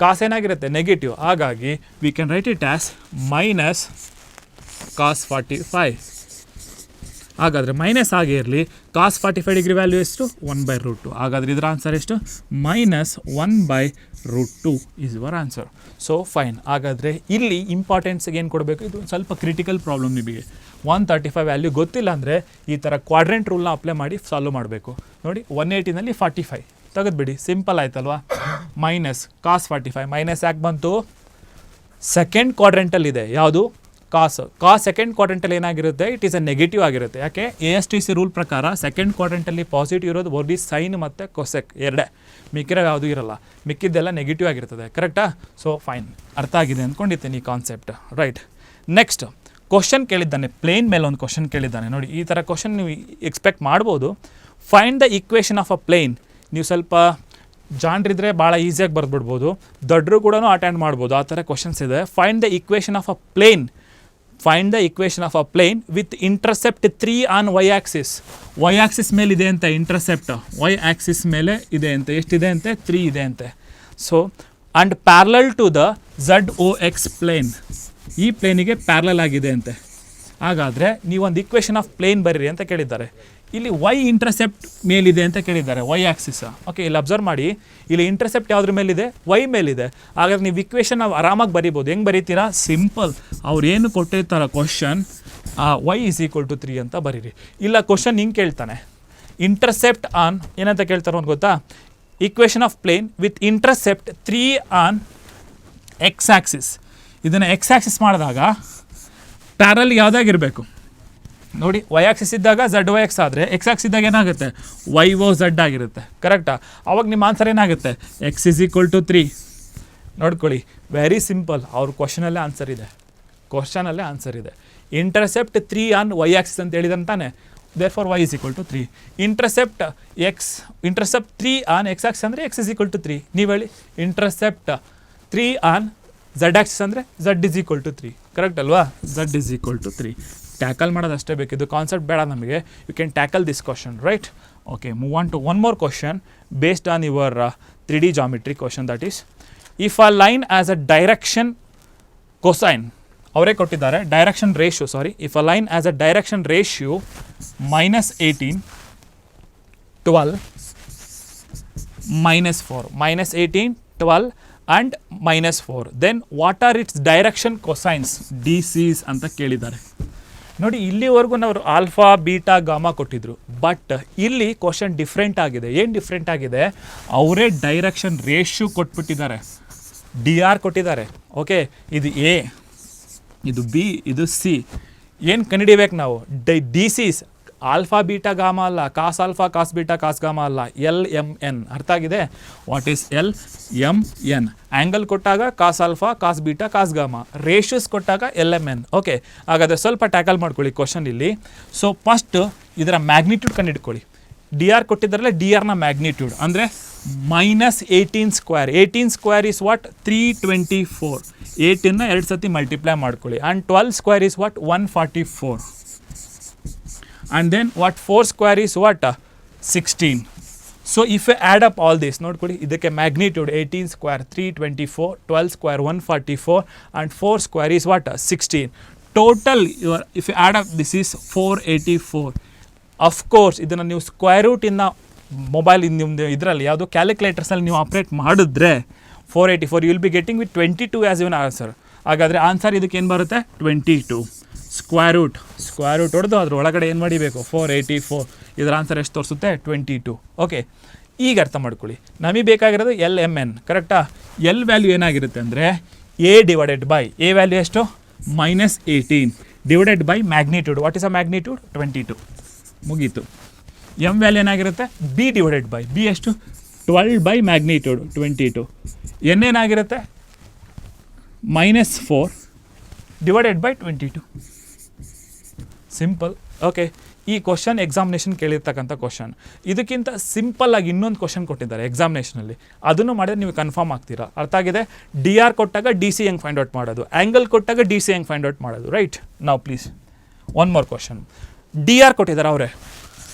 ಕಾಸ್ ಏನಾಗಿರುತ್ತೆ, ನೆಗೆಟಿವ್. ಹಾಗಾಗಿ we can write it as minus cos 45. ಹಾಗಾದರೆ ಮೈನಸ್ ಆಗೇ ಇರಲಿ, ಕಾಸ್ 45 ಡಿಗ್ರಿ ವ್ಯಾಲ್ಯೂ ಎಷ್ಟು, 1/√2. ಹಾಗಾದರೆ ಇದರ ಆನ್ಸರ್ ಎಷ್ಟು, minus 1/√2 is your answer. So fine. ಹಾಗಾದರೆ ಇಲ್ಲಿ ಇಂಪಾರ್ಟೆನ್ಸ್ಗೆ ಏನು ಕೊಡಬೇಕು, ಇದು ಸ್ವಲ್ಪ ಕ್ರಿಟಿಕಲ್ ಪ್ರಾಬ್ಲಮ್. ನಿಮಗೆ 135 ವ್ಯಾಲ್ಯೂ ಗೊತ್ತಿಲ್ಲ ಅಂದರೆ ಈ ಥರ ಕ್ವಾಡ್ರೆಂಟ್ ರೂಲ್ನ ಅಪ್ಲೈ ಮಾಡಿ ಸಾಲ್ವ್ ಮಾಡಬೇಕು. ನೋಡಿ, 180ನಲ್ಲಿ 45 ತೆಗೆದುಬಿಡಿ, ಸಿಂಪಲ್ ಆಯ್ತಲ್ವಾ. ಮೈನಸ್ ಕಾಸ್ 45, ಮೈನಸ್ ಯಾಕೆ ಬಂತು, ಸೆಕೆಂಡ್ ಕ್ವಾಡ್ರೆಂಟಲ್ಲಿದೆ ಯಾವುದು, ಕಾಸ್ ಸೆಕೆಂಡ್ ಕ್ವಾಡ್ರೆಂಟಲ್ಲಿ ಏನಾಗಿರುತ್ತೆ, ಇಟ್ ಈಸ್ ಅ ನೆಗೆಟಿವ್ ಆಗಿರುತ್ತೆ. ಯಾಕೆ, ASTC ರೂಲ್ ಪ್ರಕಾರ ಸೆಕೆಂಡ್ ಕ್ವಾಡ್ರೆಂಟಲ್ಲಿ ಪಾಸಿಟಿವ್ ಇರೋದು ಓನ್ಲಿ ಸೈನ್ ಮತ್ತು ಕೊಸೆಕ್ ಎರಡೇ, ಮಿಕ್ಕಿರೋ ಯಾವುದೂ ಇರೋಲ್ಲ, ಮಿಕ್ಕಿದ್ದೆಲ್ಲ ನೆಗೆಟಿವ್ ಆಗಿರ್ತದೆ, ಕರೆಕ್ಟಾ? ಸೊ ಫೈನ್, ಅರ್ಥ ಆಗಿದೆ ಅಂದ್ಕೊಂಡಿದ್ದೀನಿ ಈ ಕಾನ್ಸೆಪ್ಟ್, ರೈಟ್. ನೆಕ್ಸ್ಟ್ ಕ್ವಶನ್ ಕೇಳಿದ್ದಾನೆ, ಪ್ಲೇನ್ ಮೇಲೆ ಒಂದು ಕ್ವಶನ್ ಕೇಳಿದ್ದಾನೆ ನೋಡಿ. ಈ ಥರ ಕ್ವಶನ್ ನೀವು ಎಕ್ಸ್ಪೆಕ್ಟ್ ಮಾಡ್ಬೋದು. Find the equation of a plane. ನೀವು ಸ್ವಲ್ಪ ಜಾಣ್ರಿದ್ರೆ ಭಾಳ ಈಸಿಯಾಗಿ ಬರೆದ್ಬಿಡ್ಬೋದು, ದೊಡ್ಡರು ಕೂಡ ಅಟೆಂಡ್ ಮಾಡ್ಬೋದು, ಆ ಥರ ಕ್ವಶನ್ಸ್ ಇದೆ. Find the equation of a plane. Find the equation of a plane with intercept 3 on Y axis. Y axis ಮೇಲೆ ಇದೆ ಅಂತ ಇಂಟರ್ಸೆಪ್ಟ್, ವೈ ಆಕ್ಸಿಸ್ ಮೇಲೆ ಇದೆ ಅಂತ, ಎಷ್ಟಿದೆ ಅಂತೆ 3 ಇದೆ ಅಂತೆ. So and parallel to the ZOX plane, ಈ ಪ್ಲೇನಿಗೆ ಪ್ಯಾರಲಲ್ ಆಗಿದೆ ಅಂತೆ. ಹಾಗಾದರೆ ನೀವೊಂದು ಈಕ್ವೇಷನ್ ಆಫ್ ಪ್ಲೇನ್ ಬರೀರಿ ಅಂತ ಕೇಳಿದ್ದಾರೆ. ಇಲ್ಲಿ ವೈ ಇಂಟರ್ಸೆಪ್ಟ್ ಮೇಲಿದೆ ಅಂತ ಕೇಳಿದ್ದಾರೆ, ವೈ ಆಕ್ಸಿಸ್. ಓಕೆ, ಇಲ್ಲಿ ಅಬ್ಸರ್ವ್ ಮಾಡಿ, ಇಲ್ಲಿ ಇಂಟರ್ಸೆಪ್ಟ್ ಯಾವುದ್ರ ಮೇಲಿದೆ, ವೈ ಮೇಲಿದೆ. ಹಾಗಾದ್ರೆ ನೀವು ಇಕ್ವೇಷನ್ ನಾವು ಆರಾಮಾಗಿ ಬರಿಬೋದು. ಹೆಂಗೆ ಬರೀತೀರಾ? ಸಿಂಪಲ್, ಅವ್ರು ಏನು ಕೊಟ್ಟಿರ್ತಾರ question, Y is equal to 3 ಅಂತ ಬರೀರಿ. ಇಲ್ಲ ಕ್ವಶನ್ ಹಿಂಗೆ ಕೇಳ್ತಾನೆ, ಇಂಟರ್ಸೆಪ್ಟ್ ಆನ್ ಏನಂತ ಕೇಳ್ತಾರೋ ಅಂತ ಗೊತ್ತಾ? Equation of plane with intercept 3 on X Axis. ಇದನ್ನು ಎಕ್ಸ್ ಆಕ್ಸಿಸ್ ಮಾಡಿದಾಗ ಪ್ಯಾರಲ್ ಯಾವುದಾಗಿರಬೇಕು ನೋಡಿ, ವೈ ಆಕ್ಸಿಸ್ ಇದ್ದಾಗ ZYX ಆದರೆ, ಎಕ್ಸ್ ಆಕ್ಸಿಸ್ ಇದ್ದಾಗ ಏನಾಗುತ್ತೆ, YOZ ಆಗಿರುತ್ತೆ. ಕರೆಕ್ಟಾ? ಅವಾಗ ನಿಮ್ಮ ಆನ್ಸರ್ ಏನಾಗುತ್ತೆ, X ಈಸ್ ಈಕ್ವಲ್ ಟು 3. ನೋಡ್ಕೊಳ್ಳಿ, ವೆರಿ ಸಿಂಪಲ್. ಅವ್ರ ಕ್ವಶನಲ್ಲೇ ಆನ್ಸರ್ ಇದೆ, ಕ್ವಶನಲ್ಲೇ ಆನ್ಸರ್ ಇದೆ. ಇಂಟರ್ಸೆಪ್ಟ್ 3 ಆನ್ ವೈ ಆಕ್ಸಿಸ್ ಅಂತ ಹೇಳಿದಂತಾನೆ, therefore y is equal to 3. Intercept 3 on X axis ಅಂದರೆ x is equal to 3. ನೀವು ಹೇಳಿ, ಇಂಟರ್ಸೆಪ್ಟ್ 3 ಆನ್ Z ಆಕ್ಸಿಸ್ ಅಂದರೆ Z is equal to 3. Correct ಅಲ್ವಾ? Z is equal to 3. Tackle ಮಾಡೋದು ಅಷ್ಟೇ ಬೇಕಿದ್ದು, ಕಾನ್ಸೆಪ್ಟ್ ಬೇಡ ನಮಗೆ. You can tackle this question, right? Okay, move on to one more question based on your 3D geometry question. That is, if a line as a direction cosine, ಅವರೇ ಕೊಟ್ಟಿದ್ದಾರೆ direction ratio, sorry, if a line as a direction ratio -18, 12, -4, -18, 12 and -4, then what are its direction cosines, DCs ಅಂತ ಕೇಳಿದ್ದಾರೆ. ನೋಡಿ, ಇಲ್ಲಿವರೆಗೂ ನಾವು alpha beta gamma ಕೊಟ್ಟಿದ್ರು, but ಇಲ್ಲಿ question different ಆಗಿದೆ. ಏನು ಡಿಫ್ರೆಂಟ್ ಆಗಿದೆ? ಅವರೇ ಡೈರೆಕ್ಷನ್ ರೇಷಿಯೋ ಕೊಟ್ಬಿಟ್ಟಿದ್ದಾರೆ, DR ಕೊಟ್ಟಿದ್ದಾರೆ. ಓಕೆ, ಇದು A, ಇದು B, ಇದು C. ಏನು ಕಂಡುಹಿಡಿಬೇಕು ನಾವು? DCs, ಆಲ್ಫಾ ಬೀಟಾ ಗಾಮಾ ಅಲ್ಲ, ಕಾಸ್ alpha cos beta cos gamma ಅಲ್ಲ, LMN. ಅರ್ಥ ಆಗಿದೆ? What is LMN? ಆ್ಯಂಗಲ್ ಕೊಟ್ಟಾಗ ಕಾಸ್ alpha cos beta cos gamma, ratios ಕೊಟ್ಟಾಗ LMN. ಓಕೆ, ಹಾಗಾದರೆ ಸ್ವಲ್ಪ ಟ್ಯಾಕಲ್ ಮಾಡ್ಕೊಳ್ಳಿ ಕ್ವಶನ್ ಇಲ್ಲಿ. ಸೊ ಫಸ್ಟ್ ಇದರ ಮ್ಯಾಗ್ನಿಟ್ಯೂಡ್ ಕಂಡುಹಿಡ್ಕೊಳ್ಳಿ. DR ಕೊಟ್ಟಿದ್ದಾರಲ್ಲ, DRನ ಮ್ಯಾಗ್ನಿಟ್ಯೂಡ್ ಅಂದರೆ -18 ಸ್ಕ್ವೇರ್. 18 square is what? 324. 8ನ್ನು 2 ಸತಿ ಮಲ್ಟಿಪ್ಲೈ ಮಾಡ್ಕೊಳ್ಳಿ. And 12 square is what? 144. And then what 4 square is what? 16. So if you add up all this, ನೋಡ್ಕೊಳ್ಳಿ, ಇದಕ್ಕೆ magnitude 18 square 324, 12 square 144 and 4 square is what? 16. Total if you add up this is 484. Of course ಇದನ್ನು ನೀವು square root ಇನ್ನ mobile ನಿಮ್ಮದು ಇದರಲ್ಲಿ ಯಾವುದೋ ಕ್ಯಾಲ್ಕುಲೇಟರ್ಸಲ್ಲಿ ನೀವು operate ಮಾಡಿದ್ರೆ 484 you will be getting with 22 as your answer. ಹಾಗಾದರೆ ಆನ್ಸರ್ ಇದಕ್ಕೆ ಏನು ಬರುತ್ತೆ? 22. ಸ್ಕ್ವೇರ್ ರೂಟ್ ಹೊಡೆದು ಅದ್ರ ಒಳಗಡೆ ಏನು ಮಾಡಿಬೇಕು? 484. ಇದರ ಆನ್ಸರ್ ಎಷ್ಟು ತೋರಿಸುತ್ತೆ? 22. ಓಕೆ, ಈಗ ಅರ್ಥ ಮಾಡ್ಕೊಳ್ಳಿ, ನಮಗೆ ಬೇಕಾಗಿರೋದು LMN. ಕರೆಕ್ಟಾ? L ವ್ಯಾಲ್ಯೂ ಏನಾಗಿರುತ್ತೆ ಅಂದರೆ A divided by, A value ಎಷ್ಟು? -18 divided by magnitude. What is a magnitude? 22. ಮುಗೀತು. M ವ್ಯಾಲ್ಯೂ ಏನಾಗಿರುತ್ತೆ? B ಡಿವೈಡೆಡ್ ಬೈ, B ಎಷ್ಟು? 12 ಬೈ ಮ್ಯಾಗ್ನಿಟ್ಯೂಡ್ 22. N ಏನಾಗಿರುತ್ತೆ? -4 ಡಿವೈಡೆಡ್ ಬೈ 22. ಸಿಂಪಲ್. ಓಕೆ, ಈ ಕ್ವಶನ್ ಎಕ್ಸಾಮಿನೇಷನ್ ಕೇಳಿರ್ತಕ್ಕಂಥ ಕ್ವಶನ್. ಇದಕ್ಕಿಂತ ಸಿಂಪಲ್ಲಾಗಿ ಇನ್ನೊಂದು ಕ್ವಶನ್ ಕೊಟ್ಟಿದ್ದಾರೆ ಎಕ್ಸಾಮಿನೇಷನಲ್ಲಿ, ಅದನ್ನು ಮಾಡಿದ್ರೆ ನೀವು ಕನ್ಫರ್ಮ್ ಆಗ್ತೀರಾ. ಅರ್ಥ ಆಗಿದೆ? DR ಕೊಟ್ಟಾಗ DC ಹೆಂಗೆ ಫೈಂಡ್ ಔಟ್ ಮಾಡೋದು, ಆ್ಯಂಗಲ್ ಕೊಟ್ಟಾಗ DC ಹೆಂಗೆ ಫೈಂಡ್ ಔಟ್ ಮಾಡೋದು, ರೈಟ್? ನಾವು please one more question. DR ಕೊಟ್ಟಿದ್ದಾರೆ ಅವರೇ,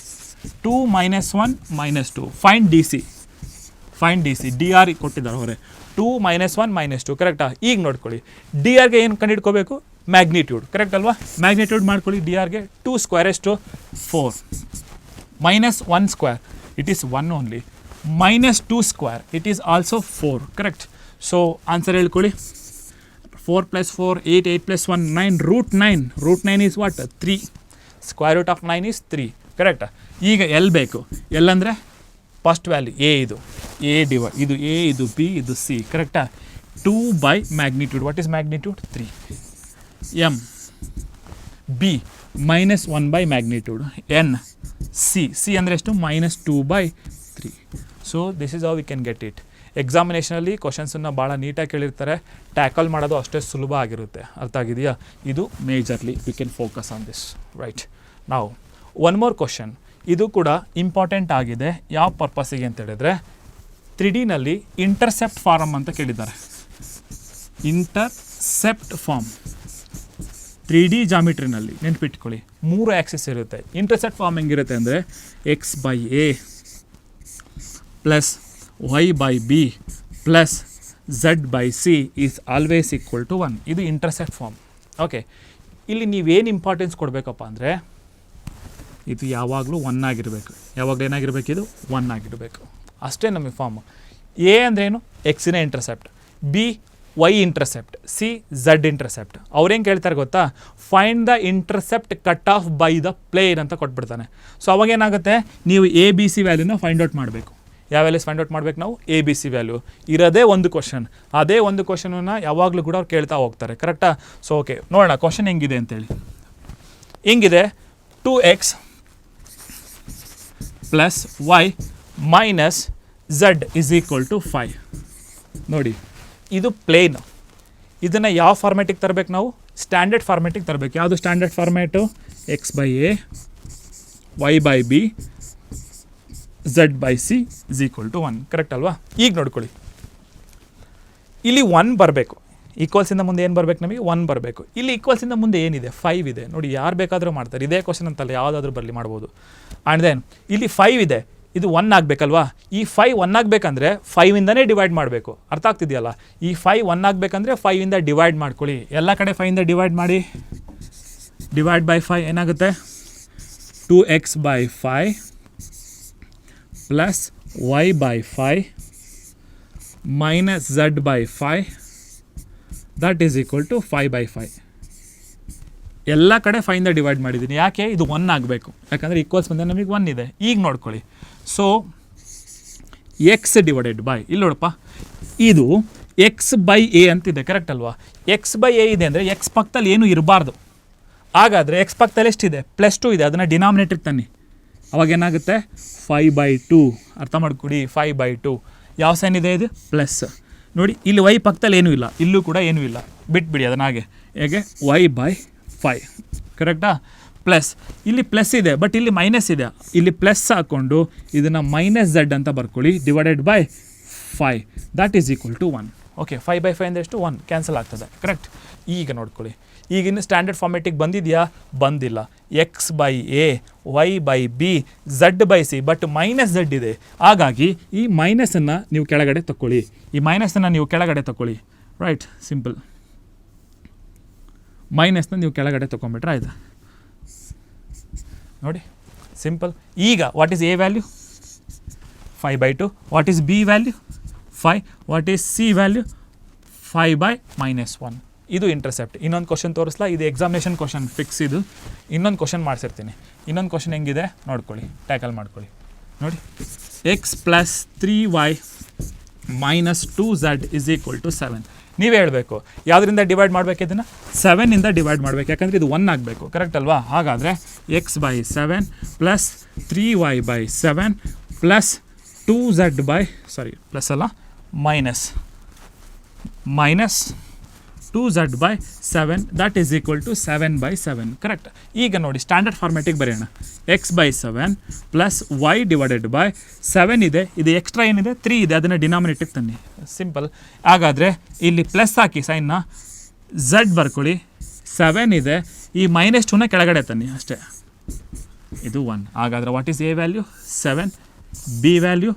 2 -1 -2, ಫೈಂಡ್ DC. DR ಕೊಟ್ಟಿದ್ದಾರೆ ಅವರೇ 2 -1 -2. ಕರೆಕ್ಟಾ? ಈಗ ನೋಡ್ಕೊಳ್ಳಿ, DRಗೆ ಏನು ಕಂಡುಹಿಡ್ಕೋಬೇಕು? ಮ್ಯಾಗ್ನಿಟ್ಯೂಡ್. ಕರೆಕ್ಟ್ ಅಲ್ವಾ? ಮ್ಯಾಗ್ನಿಟ್ಯೂಡ್ ಮಾಡ್ಕೊಳ್ಳಿ. DRಗೆ 2 ಸ್ಕ್ವೇರ್ ಎಷ್ಟು? 4. -1 square it is 1 only. -2 square it is also 4. Correct? So answer ಹೇಳ್ಕೊಳ್ಳಿ. 4 + 4 8, 8 + 1 9, root 9 is what? 3. Square root of 9 is 3. ಕರೆಕ್ಟಾ? ಈಗ L ಬೇಕು. L ಅಂದರೆ ಫಸ್ಟ್ ವ್ಯಾಲ್ಯೂ A, ಇದು A ಡಿವೈಡ್, ಇದು A, ಇದು B, ಇದು C. ಕರೆಕ್ಟಾ? 2 by magnitude. What is magnitude? 3. M B -1 by magnitude. N C ಅಂದರೆ ಎಷ್ಟು? -2 by 3. So this is how we can get it. ಎಕ್ಸಾಮಿನೇಷನಲ್ಲಿ ಕ್ವಶನ್ಸನ್ನು ಭಾಳ ನೀಟಾಗಿ ಕೇಳಿರ್ತಾರೆ, ಟ್ಯಾಕಲ್ ಮಾಡೋದು ಅಷ್ಟೇ ಸುಲಭ ಆಗಿರುತ್ತೆ. ಅರ್ಥ ಆಗಿದೆಯಾ? ಇದು majorly we can focus on this. Right, ನಾವು ಒನ್ ಮೋರ್ ಕ್ವಶನ್, ಇದು ಕೂಡ ಇಂಪಾರ್ಟೆಂಟ್ ಆಗಿದೆ. ಯಾವ ಪರ್ಪಸ್ಸಿಗೆ ಅಂತ ಹೇಳಿದ್ರೆ 3Dನಲ್ಲಿ ಇಂಟರ್ಸೆಪ್ಟ್ ಫಾರ್ಮ್ ಅಂತ ಕೇಳಿದ್ದಾರೆ. ಇಂಟರ್ಸೆಪ್ಟ್ ಫಾರ್ಮ್ 3D ಜಾಮಿಟ್ರಿನಲ್ಲಿ ನೆನ್ಪಿಟ್ಕೊಳ್ಳಿ, 3 ಆ್ಯಕ್ಸಿಸ್ ಇರುತ್ತೆ. ಇಂಟರ್ಸೆಪ್ಟ್ ಫಾರ್ಮ್ ಹೆಂಗಿರುತ್ತೆ ಅಂದರೆ x/a plus y/b plus z/c is always equal to 1. ಇದು ಇಂಟರ್ಸೆಪ್ಟ್ ಫಾರ್ಮ್. ಓಕೆ, ಇಲ್ಲಿ ನೀವೇನು ಇಂಪಾರ್ಟೆನ್ಸ್ ಕೊಡಬೇಕಪ್ಪ ಅಂದರೆ ಇದು ಯಾವಾಗಲೂ 1 ಆಗಿರಬೇಕು. ಯಾವಾಗಲೂ ಏನಾಗಿರಬೇಕು? ಇದು 1 ಆಗಿರಬೇಕು. ಅಷ್ಟೇ ನಮಗೆ ಫಾರ್ಮು. ಎ ಅಂದ್ರೇನು? ಎಕ್ಸಿನ intercept, B y intercept, C z intercept. ಅವ್ರೇನು ಕೇಳ್ತಾರೆ ಗೊತ್ತಾ? Find the intercept cut off by the plane ಅಂತ ಕೊಟ್ಬಿಡ್ತಾನೆ. ಸೊ ಅವಾಗೇನಾಗುತ್ತೆ, ನೀವು ಎ ಬಿ ಸಿ ವ್ಯಾಲ್ಯೂನ ಫೈಂಡ್ ಔಟ್ ಮಾಡಬೇಕು. ಯಾವ ವ್ಯಾಲ್ಯೂಸ್ ಫೈಂಡ್ ಔಟ್ ಮಾಡಬೇಕು ನಾವು? A B C value. ಇರೋದೇ ಒಂದು ಕ್ವಶನ್, ಅದೇ ಒಂದು ಕ್ವಶನನ್ನು ಯಾವಾಗಲೂ ಕೂಡ ಅವ್ರು ಕೇಳ್ತಾ ಹೋಗ್ತಾರೆ. ಕರೆಕ್ಟಾ? ಸೊ ಓಕೆ, ನೋಡೋಣ ಕ್ವಶನ್ ಹೆಂಗಿದೆ ಅಂತೇಳಿ. ಹೆಂಗಿದೆ? 2x plus Y minus Z is equal to 5. ನೋಡಿ, ಇದು ಪ್ಲೇನ್. ಇದನ್ನು ಯಾವ ಫಾರ್ಮ್ಯಾಟಿಗೆ ತರಬೇಕು ನಾವು? ಸ್ಟ್ಯಾಂಡರ್ಡ್ ಫಾರ್ಮ್ಯಾಟಿಗೆ ತರಬೇಕು. ಯಾವುದು standard format? x/a y/b z/c is equal to 1. Correct ಅಲ್ವಾ? ಈಗ ನೋಡ್ಕೊಳ್ಳಿ, ಇಲ್ಲಿ 1 ಬರಬೇಕು. ಈಕ್ವಲ್ಸಿಂದ ಮುಂದೆ ಏನು ಬರಬೇಕು? ನಮಗೆ 1 ಬರಬೇಕು. ಇಲ್ಲಿ ಈಕ್ವಲ್ಸಿಂದ ಮುಂದೆ ಏನಿದೆ? 5 ಇದೆ. ನೋಡಿ, ಯಾರು ಬೇಕಾದರೂ ಮಾಡ್ತಾರೆ. ಇದೇ ಕ್ವಶನ್ ಅಂತಲ್ಲ, ಯಾವುದಾದ್ರೂ ಬರಲಿ ಮಾಡ್ಬೋದು. ಆ್ಯಂಡ್ ದೆನ್ ಇಲ್ಲಿ 5 ಇದೆ, ಇದು 1 ಆಗಬೇಕಲ್ವಾ? ಈ 5 1 ಆಗಬೇಕಂದ್ರೆ 5ಇಂದನೇ ಡಿವೈಡ್ ಮಾಡಬೇಕು. ಅರ್ಥ ಆಗ್ತಿದೆಯಲ್ಲ? ಈ 5 1 ಆಗಬೇಕಂದ್ರೆ 5ಇಂದ ಡಿವೈಡ್ ಮಾಡ್ಕೊಳ್ಳಿ. ಎಲ್ಲ ಕಡೆ 5ಇಂದ ಡಿವೈಡ್ ಮಾಡಿ. ಡಿವೈಡ್ ಬೈ 5 ಏನಾಗುತ್ತೆ? 2x/5 plus y/5 minus z/5 that is equal to 5/5. ಎಲ್ಲ ಕಡೆ 5ಇಂದ ಡಿವೈಡ್ ಮಾಡಿದ್ದೀನಿ. ಯಾಕೆ? ಇದು 1 ಆಗಬೇಕು. ಯಾಕಂದರೆ ಈಕ್ವಲ್ಸ್ ಬಂದರೆ ನಮಗೆ 1 ಇದೆ. ಈಗ ನೋಡ್ಕೊಳ್ಳಿ, ಸೊ ಎಕ್ಸ್ ಡಿವೈಡೆಡ್ ಬೈ, ಇಲ್ಲಿ ನೋಡಪ್ಪ, ಇದು x/a ಅಂತಿದೆ. ಕರೆಕ್ಟ್ ಅಲ್ವಾ? x/a ಇದೆ ಅಂದರೆ ಎಕ್ಸ್ ಪಕ್ಕದಲ್ಲಿ ಏನೂ ಇರಬಾರ್ದು. ಹಾಗಾದರೆ ಎಕ್ಸ್ ಪಕ್ಕದಲ್ಲಿ ಎಷ್ಟಿದೆ? +2 ಇದೆ. ಅದನ್ನು ಡಿನಾಮಿನೇಟ್ರಿಗೆ ತನ್ನಿ. ಅವಾಗೇನಾಗುತ್ತೆ? 5/2. ಅರ್ಥ ಮಾಡ್ಕೊಡಿ, 5/2. ಯಾವ ಸೈನ್ ಇದೆ? ಇದು ಪ್ಲಸ್. ನೋಡಿ, ಇಲ್ಲಿ y ಪಕ್ಕದಲ್ಲಿ ಏನೂ ಇಲ್ಲ, ಇಲ್ಲೂ ಕೂಡ ಏನೂ ಇಲ್ಲ. ಬಿಟ್ಬಿಡಿ ಅದನ್ನ ಹಾಗೆ. ಹೇಗೆ? y/5. ಕರೆಕ್ಟಾ? ಪ್ಲಸ್, ಇಲ್ಲಿ ಪ್ಲಸ್ ಇದೆ, ಬಟ್ ಇಲ್ಲಿ ಮೈನಸ್ ಇದೆ. ಇಲ್ಲಿ ಪ್ಲಸ್ ಹಾಕ್ಕೊಂಡು ಇದನ್ನು ಮೈನಸ್ ಝಡ್ ಅಂತ ಬರ್ಕೊಳ್ಳಿ. Divided by 5 that is equal to 1. Okay, 5/5 ಅಂದರೆ ಎಷ್ಟು? 1 ಕ್ಯಾನ್ಸಲ್ ಆಗ್ತದೆ. ಕರೆಕ್ಟ್? ಈಗ ನೋಡ್ಕೊಳ್ಳಿ, ಈಗಿನ್ನು ಸ್ಟ್ಯಾಂಡರ್ಡ್ ಫಾರ್ಮೇಟಿಗೆ ಬಂದಿದೆಯಾ? ಬಂದಿಲ್ಲ. x/a y/b z/c, but minus Z ಇದೆ. ಹಾಗಾಗಿ ಈ ಮೈನಸನ್ನು ನೀವು ಕೆಳಗಡೆ ತಗೊಳ್ಳಿ. ಈ ಮೈನಸನ್ನು ನೀವು ಕೆಳಗಡೆ ತಗೊಳ್ಳಿ. Right, simple. ಮೈನಸ್ನ ನೀವು ಕೆಳಗಡೆ ತೊಗೊಂಬಿಟ್ರೆ ಆಯ್ತು. ನೋಡಿ, ಸಿಂಪಲ್. ಈಗ what is A value? 5/2. What is B value? 5. What is C value? 5/-1. ಇದು ಇಂಟರ್ಸೆಪ್ಟ್. ಇನ್ನೊಂದು ಕ್ವಶನ್ ತೋರಿಸ್ಲಾ? ಇದು ಎಕ್ಸಾಮಿನೇಷನ್ ಕ್ವಶನ್ ಫಿಕ್ಸ್. ಇದು ಇನ್ನೊಂದು ಕ್ವಶನ್ ಮಾಡಿಸಿರ್ತೀನಿ. ಇನ್ನೊಂದು ಕ್ವಶನ್ ಹೆಂಗಿದೆ ನೋಡ್ಕೊಳ್ಳಿ, ಟ್ಯಾಕಲ್ ಮಾಡ್ಕೊಳ್ಳಿ. ನೋಡಿ, x plus 3y minus 2z is equal to 7. ನೀವೇ ಹೇಳಬೇಕು ಯಾವುದರಿಂದ ಡಿವೈಡ್ ಮಾಡಬೇಕು? ಇದನ್ನು 7ಇಂದ ಡಿವೈಡ್ ಮಾಡಬೇಕು. ಯಾಕಂದರೆ ಇದು 1 ಆಗಬೇಕು. ಕರೆಕ್ಟ್ ಅಲ್ವಾ? ಹಾಗಾದರೆ x/7 ಪ್ಲಸ್ 3y/7 ಪ್ಲಸ್ 2z/ಪ್ಲಸ್ ಅಲ್ಲ minus 2z/7 that is equal to 7/7. Correct? ಈಗ ನೋಡಿ, ಸ್ಟ್ಯಾಂಡರ್ಡ್ ಫಾರ್ಮ್ಯಾಟಿಗೆ ಬರೆಯೋಣ. x/7 plus y divided by 7 ಇದೆ. ಇದು ಎಕ್ಸ್ಟ್ರಾ ಏನಿದೆ? 3 ಇದೆ. ಅದನ್ನು ಡಿನಾಮಿನೇಟಿಗೆ ತನ್ನಿ. ಸಿಂಪಲ್. ಹಾಗಾದರೆ ಇಲ್ಲಿ ಪ್ಲಸ್ ಹಾಕಿ ಸೈನ್ನ, ಝಡ್ ಬರ್ಕೊಳ್ಳಿ. 7 ಇದೆ. ಈ -2ನ ಕೆಳಗಡೆ ತನ್ನಿ ಅಷ್ಟೇ. ಇದು 1. ಹಾಗಾದರೆ what is A value? 7. B value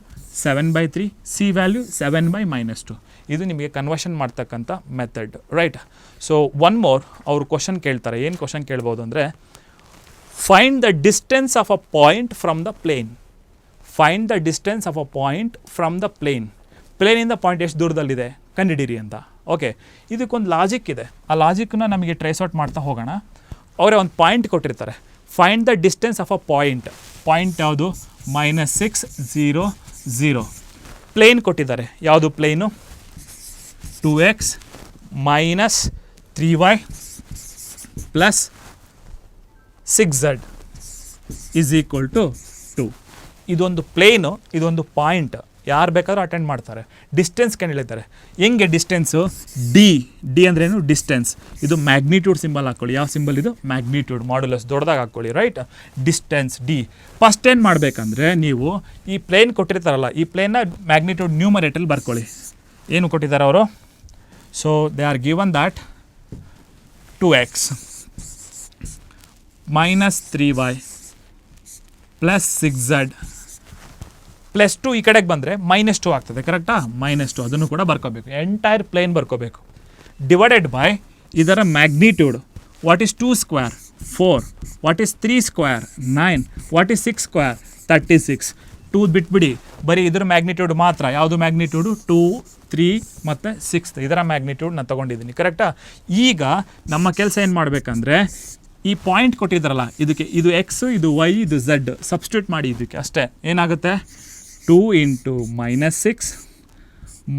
7/3. C value 7/-2. ಇದು ನಿಮಗೆ ಕನ್ವರ್ಷನ್ ಮಾಡ್ತಕ್ಕಂಥ method. Right? So one more, ಅವರು ಕ್ವಶನ್ ಕೇಳ್ತಾರೆ. ಏನು ಕ್ವಶನ್ ಕೇಳ್ಬೋದು ಅಂದರೆ, find the distance of a point from the plane. Find the distance of a point from the plane. ಪ್ಲೇನಿಂದ point ಎಷ್ಟು ದೂರದಲ್ಲಿದೆ ಕಂಡುಹಿಡೀರಿ ಅಂತ. ಓಕೆ, ಇದಕ್ಕೊಂದು ಲಾಜಿಕ್ ಇದೆ. ಆ ಲಾಜಿಕ್ಕನ್ನ ನಮಗೆ ಟ್ರೇಸ್ ಔಟ್ ಮಾಡ್ತಾ ಹೋಗೋಣ. ಅವರೇ ಒಂದು ಪಾಯಿಂಟ್ ಕೊಟ್ಟಿರ್ತಾರೆ. Find the distance of a point. Point ಯಾವುದು? -6 0 0. ಪ್ಲೇನ್ ಕೊಟ್ಟಿದ್ದಾರೆ. ಯಾವುದು plane? 2x minus 3y plus 6z is equal to 2. ಇದೊಂದು ಪ್ಲೇನು, ಇದೊಂದು ಪಾಯಿಂಟ್. ಯಾರು ಬೇಕಾದ್ರೂ ಅಟೆಂಡ್ ಮಾಡ್ತಾರೆ. ಡಿಸ್ಟೆನ್ಸ್ ಕಂಡುಹಿಡಿತಾರೆ. ಹೆಂಗೆ ಡಿಸ್ಟೆನ್ಸು? ಡಿ ಅಂದ್ರೇನು? ಡಿಸ್ಟೆನ್ಸ್. ಇದು ಮ್ಯಾಗ್ನಿಟ್ಯೂಡ್ ಸಿಂಬಲ್ ಹಾಕ್ಕೊಳ್ಳಿ. ಯಾವ ಸಿಂಬಲ್ ಇದು? ಮ್ಯಾಗ್ನಿಟ್ಯೂಡ್. ಮಾಡ್ಯುಲಸ್ ದೊಡ್ಡದಾಗಿ ಹಾಕ್ಕೊಳ್ಳಿ. ರೈಟ್? Distance D. ಫಸ್ಟ್ ಏನು ಮಾಡಬೇಕಂದ್ರೆ ನೀವು ಈ ಪ್ಲೇನ್ ಕೊಟ್ಟಿರ್ತಾರಲ್ಲ, ಈ ಪ್ಲೇನ್ನ ಮ್ಯಾಗ್ನಿಟ್ಯೂಡ್ ನ್ಯೂಮರೇಟಲ್ಲಿ ಬರ್ಕೊಳ್ಳಿ. ಏನು ಕೊಟ್ಟಿದ್ದಾರೆ ಅವರು? So they are given that 2x minus 3y plus 6z plus 2 ಈ ಕಡೆಗೆ ಬಂದರೆ -2 ಆಗ್ತದೆ. ಕರೆಕ್ಟಾ? -2 ಅದನ್ನು ಕೂಡ ಬರ್ಕೋಬೇಕು. ಎಂಟೈರ್ ಪ್ಲೇನ್ ಬರ್ಕೋಬೇಕು. ಡಿವೈಡೆಡ್ ಬೈ ಇದರ magnitude. What is 2 square? 4. What is 3 square? 9. What is 6 square? 36. 2 ಬಿಟ್ಬಿಡಿ, ಬರೀ ಇದರ ಮ್ಯಾಗ್ನಿಟ್ಯೂಡ್ ಮಾತ್ರ. ಯಾವುದು ಮ್ಯಾಗ್ನಿಟ್ಯೂಡು? 2, 3 ಮತ್ತು 6 ಇದರ ಮ್ಯಾಗ್ನಿಟ್ಯೂಡ್ ನಾನು ತೊಗೊಂಡಿದ್ದೀನಿ. ಕರೆಕ್ಟಾ? ಈಗ ನಮ್ಮ ಕೆಲಸ ಏನು ಮಾಡಬೇಕಂದ್ರೆ ಈ ಪಾಯಿಂಟ್ ಕೊಟ್ಟಿದ್ದಾರಲ್ಲ, ಇದಕ್ಕೆ ಇದು ಎಕ್ಸ್, ಇದು ವೈ, ಇದು ಝಡ್ ಸಬ್ಸ್ಟಿಟ್ಯೂಟ್ ಮಾಡಿ ಇದಕ್ಕೆ ಅಷ್ಟೇ. ಏನಾಗುತ್ತೆ? 2 ಇಂಟು -6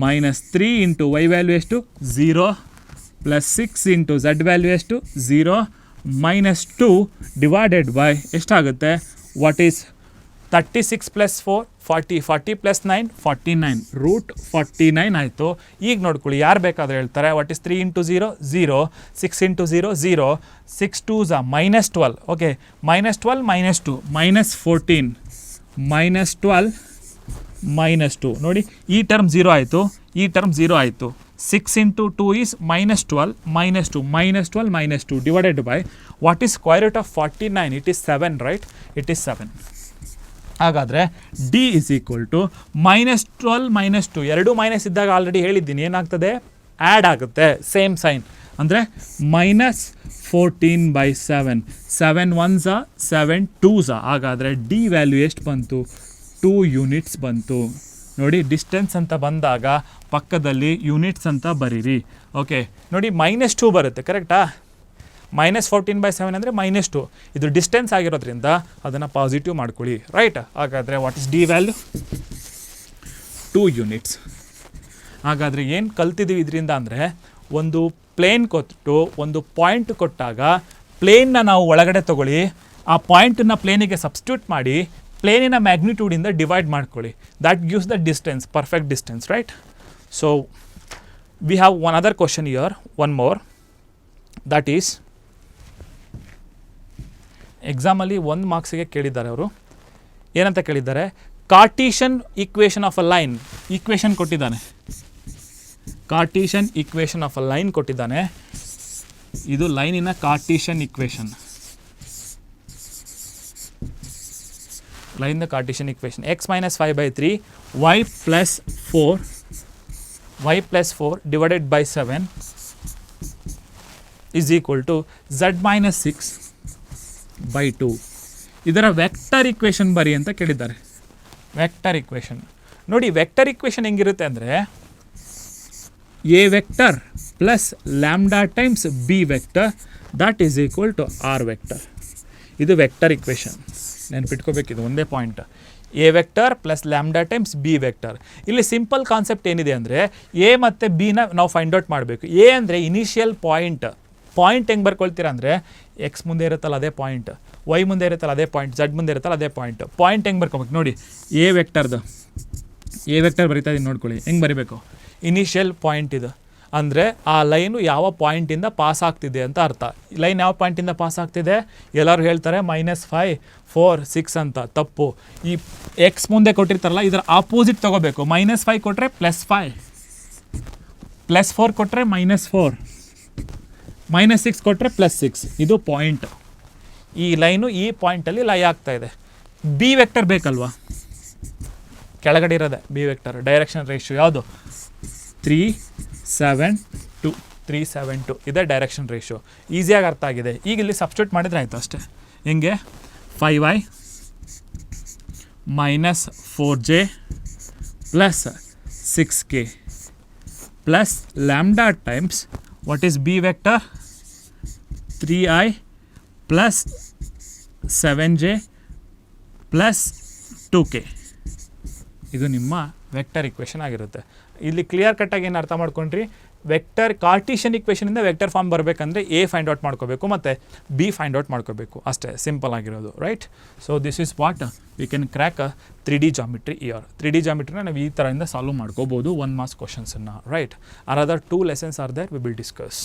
-3 ಇಂಟು ವೈ ವ್ಯಾಲ್ಯೂ ಎಷ್ಟು? 0 ಪ್ಲಸ್ 6 ಇಂಟು ಝಡ್ ವ್ಯಾಲ್ಯೂ ಎಷ್ಟು? 0 -2 ಡಿವೈಡೆಡ್ ಬೈ ಎಷ್ಟಾಗುತ್ತೆ? What is 36 plus 4 40 40 plus 9 49 root 49 ಆಯಿತು. ಈಗ ನೋಡ್ಕೊಳ್ಳಿ, ಯಾರು ಬೇಕಾದರೂ ಹೇಳ್ತಾರೆ. What is 3 into 0 0 6 into 0 0 6 2s -12. ಓಕೆ, -12 -2 -14 -12 -2 ನೋಡಿ, ಈ ಟರ್ಮ್ 0 ಆಯಿತು, ಈ ಟರ್ಮ್ 0 ಆಯಿತು. 6 into 2 is -12 -2 -12 -2 divided by what is square root of 49? It is 7. Right? It is 7. ಹಾಗಾದರೆ ಡಿ ಇಸ್ ಈಕ್ವಲ್ ಟು -12 -2 ಎರಡು ಮೈನಸ್ ಇದ್ದಾಗ ಆಲ್ರೆಡಿ ಹೇಳಿದ್ದೀನಿ ಏನಾಗ್ತದೆ? ಆ್ಯಡ್ ಆಗುತ್ತೆ. ಸೇಮ್ ಸೈನ್ ಅಂದರೆ -14/7 7 1s 7 2s. ಹಾಗಾದರೆ ಡಿ ವ್ಯಾಲ್ಯೂ ಎಷ್ಟು ಬಂತು? 2 ಯೂನಿಟ್ಸ್ ಬಂತು. ನೋಡಿ, ಡಿಸ್ಟೆನ್ಸ್ ಅಂತ ಬಂದಾಗ ಪಕ್ಕದಲ್ಲಿ ಯೂನಿಟ್ಸ್ ಅಂತ ಬರೀರಿ. ಓಕೆ, ನೋಡಿ -2 ಬರುತ್ತೆ. ಕರೆಕ್ಟಾ? -14/7 ಅಂದರೆ -2. ಇದು ಡಿಸ್ಟೆನ್ಸ್ ಆಗಿರೋದ್ರಿಂದ ಅದನ್ನು ಪಾಸಿಟಿವ್ ಮಾಡ್ಕೊಳ್ಳಿ. ರೈಟ್? ಹಾಗಾದರೆ what is D value? 2 units. ಹಾಗಾದರೆ ಏನು ಕಲ್ತಿದ್ದೀವಿ ಇದರಿಂದ ಅಂದರೆ, ಒಂದು ಪ್ಲೇನ್ ಕೊಟ್ಟು ಒಂದು ಪಾಯಿಂಟ್ ಕೊಟ್ಟಾಗ ಪ್ಲೇನ್ನ ನಾವು ಒಳಗಡೆ ತೊಗೊಳ್ಳಿ, ಆ ಪಾಯಿಂಟನ್ನು ಪ್ಲೇನಿಗೆ ಸಬ್ಸ್ಟಿಟ್ಯೂಟ್ ಮಾಡಿ ಪ್ಲೇನಿನ ಮ್ಯಾಗ್ನಿಟ್ಯೂಡಿಂದ ಡಿವೈಡ್ ಮಾಡ್ಕೊಳ್ಳಿ. That gives the distance, perfect distance. Right? So we have one other question here, one more. That is ಎಕ್ಸಾಮಲ್ಲಿ 1 ಮಾರ್ಕ್ಸಿಗೆ ಕೇಳಿದ್ದಾರೆ ಅವರು. ಏನಂತ ಕೇಳಿದ್ದಾರೆ? Cartesian equation of a line. Equation ಕೊಟ್ಟಿದ್ದಾನೆ, cartesian equation of a line ಕೊಟ್ಟಿದ್ದಾನೆ. ಇದು ಲೈನಿನ cartesian equation. Line the cartesian equation x - 5/3 y plus 4 divided by 7 is equal to z - 6/2. ಇದರ ವೆಕ್ಟರ್ ಈಕ್ವೇಷನ್ ಬರಿ ಅಂತ ಕೇಳಿದ್ದಾರೆ. ವೆಕ್ಟರ್ ಈಕ್ವೇಷನ್ ನೋಡಿ, ವೆಕ್ಟರ್ ಈಕ್ವೇಷನ್ ಹೆಂಗಿರುತ್ತೆ ಅಂದರೆ A vector plus lambda times B vector that is equal to R vector. ಇದು vector equation. ನೆನ್ಪಿಟ್ಕೋಬೇಕಿದು ಒಂದೇ point. A vector plus lambda times B vector. ಇಲ್ಲಿ ಸಿಂಪಲ್ ಕಾನ್ಸೆಪ್ಟ್ ಏನಿದೆ ಅಂದರೆ ಎ ಮತ್ತು ಬಿನ ನಾವು ಫೈಂಡ್ ಔಟ್ ಮಾಡಬೇಕು. ಎ ಅಂದರೆ ಇನಿಷಿಯಲ್ ಪಾಯಿಂಟ್. ಪಾಯಿಂಟ್ ಹೆಂಗೆ ಬರ್ಕೊಳ್ತೀರಾ ಅಂದರೆ ಎಕ್ಸ್ ಮುಂದೆ ಇರುತ್ತಲ್ಲ ಅದೇ ಪಾಯಿಂಟ್, ವೈ ಮುಂದೆ ಇರುತ್ತಲ್ಲ ಅದೇ ಪಾಯಿಂಟ್, ಝಡ್ ಮುಂದೆ ಇರುತ್ತಲ್ಲ ಅದೇ ಪಾಯಿಂಟ್. ಪಾಯಿಂಟ್ ಹೆಂಗೆ ಬರ್ಕೋಬೇಕು ನೋಡಿ, ಎ ವೆಕ್ಟರ್ ಬರಿತಾ ಇದ್ದೀನಿ ನೋಡ್ಕೊಳ್ಳಿ. ಹೆಂಗೆ ಬರಿಬೇಕು? ಇನಿಷಿಯಲ್ ಪಾಯಿಂಟ್ ಇದು ಅಂದರೆ ಆ ಲೈನು ಯಾವ ಪಾಯಿಂಟಿಂದ ಪಾಸ್ ಆಗ್ತಿದೆ ಅಂತ ಅರ್ಥ. ಲೈನ್ ಯಾವ ಪಾಯಿಂಟಿಂದ ಪಾಸ್ ಆಗ್ತಿದೆ? ಎಲ್ಲರೂ ಹೇಳ್ತಾರೆ -5 4 6 ಅಂತ. ತಪ್ಪು. ಈ ಎಕ್ಸ್ ಮುಂದೆ ಕೊಟ್ಟಿರ್ತಾರಲ್ಲ ಇದರ ಆಪೋಸಿಟ್ ತೊಗೋಬೇಕು. -5 ಕೊಟ್ಟರೆ +5, +4 ಕೊಟ್ಟರೆ -4, -6 ಕೊಟ್ಟರೆ +6. ಇದು ಪಾಯಿಂಟ್. ಈ ಲೈನು ಈ ಪಾಯಿಂಟಲ್ಲಿ ಲೈ ಆಗ್ತಾ ಇದೆ. ಬಿ ವೆಕ್ಟರ್ ಬೇಕಲ್ವಾ? ಕೆಳಗಡೆ ಇರೋದೆ ಬಿ ವೆಕ್ಟರ್. ಡೈರೆಕ್ಷನ್ ರೇಷಿಯೋ ಯಾವುದು? 3 7 2 3 7 2 ಇದೇ ಡೈರೆಕ್ಷನ್ ರೇಷಿಯೋ. ಈಸಿಯಾಗಿ ಅರ್ಥ ಆಗಿದೆ. ಈಗ ಇಲ್ಲಿ ಸಬ್ಸ್ಟಿಟ್ಯೂಟ್ ಮಾಡಿದರೆ ಆಯಿತು ಅಷ್ಟೇ. ಹೆಂಗೆ? 5y - 4j plus 6k plus lambda times what is B vector? 3i plus 7j plus 2k. ಇದು ನಿಮ್ಮ ವೆಕ್ಟರ್ ಇಕ್ವೇಷನ್ ಆಗಿರುತ್ತೆ. ಇಲ್ಲಿ ಕ್ಲಿಯರ್ ಕಟ್ಟಾಗಿ ಏನು ಅರ್ಥ ಮಾಡ್ಕೊಂಡ್ರಿ? ವೆಕ್ಟರ್ ಕಾರ್ಟಿಷಿಯನ್ ಇಕ್ವೇಷನಿಂದ ವೆಕ್ಟರ್ ಫಾರ್ಮ್ ಬರಬೇಕಂದ್ರೆ ಎ ಫೈಂಡ್ ಔಟ್ ಮಾಡ್ಕೋಬೇಕು ಮತ್ತು ಬಿ ಫೈಂಡ್ ಔಟ್ ಮಾಡ್ಕೋಬೇಕು ಅಷ್ಟೇ, ಸಿಂಪಲ್ ಆಗಿರೋದು, right. So this is what we can crack 3D geometry year. 3D ಜಾಮಿಟ್ರಿನ ನಾವು ಈ ಥರದಿಂದ ಸಾಲ್ವ್ ಮಾಡ್ಕೋಬೋದು 1 ಮಾರ್ಕ್ಸ್ ಕ್ವಶನ್ಸನ್ನು, right. Another 2 lessons are there, we will discuss.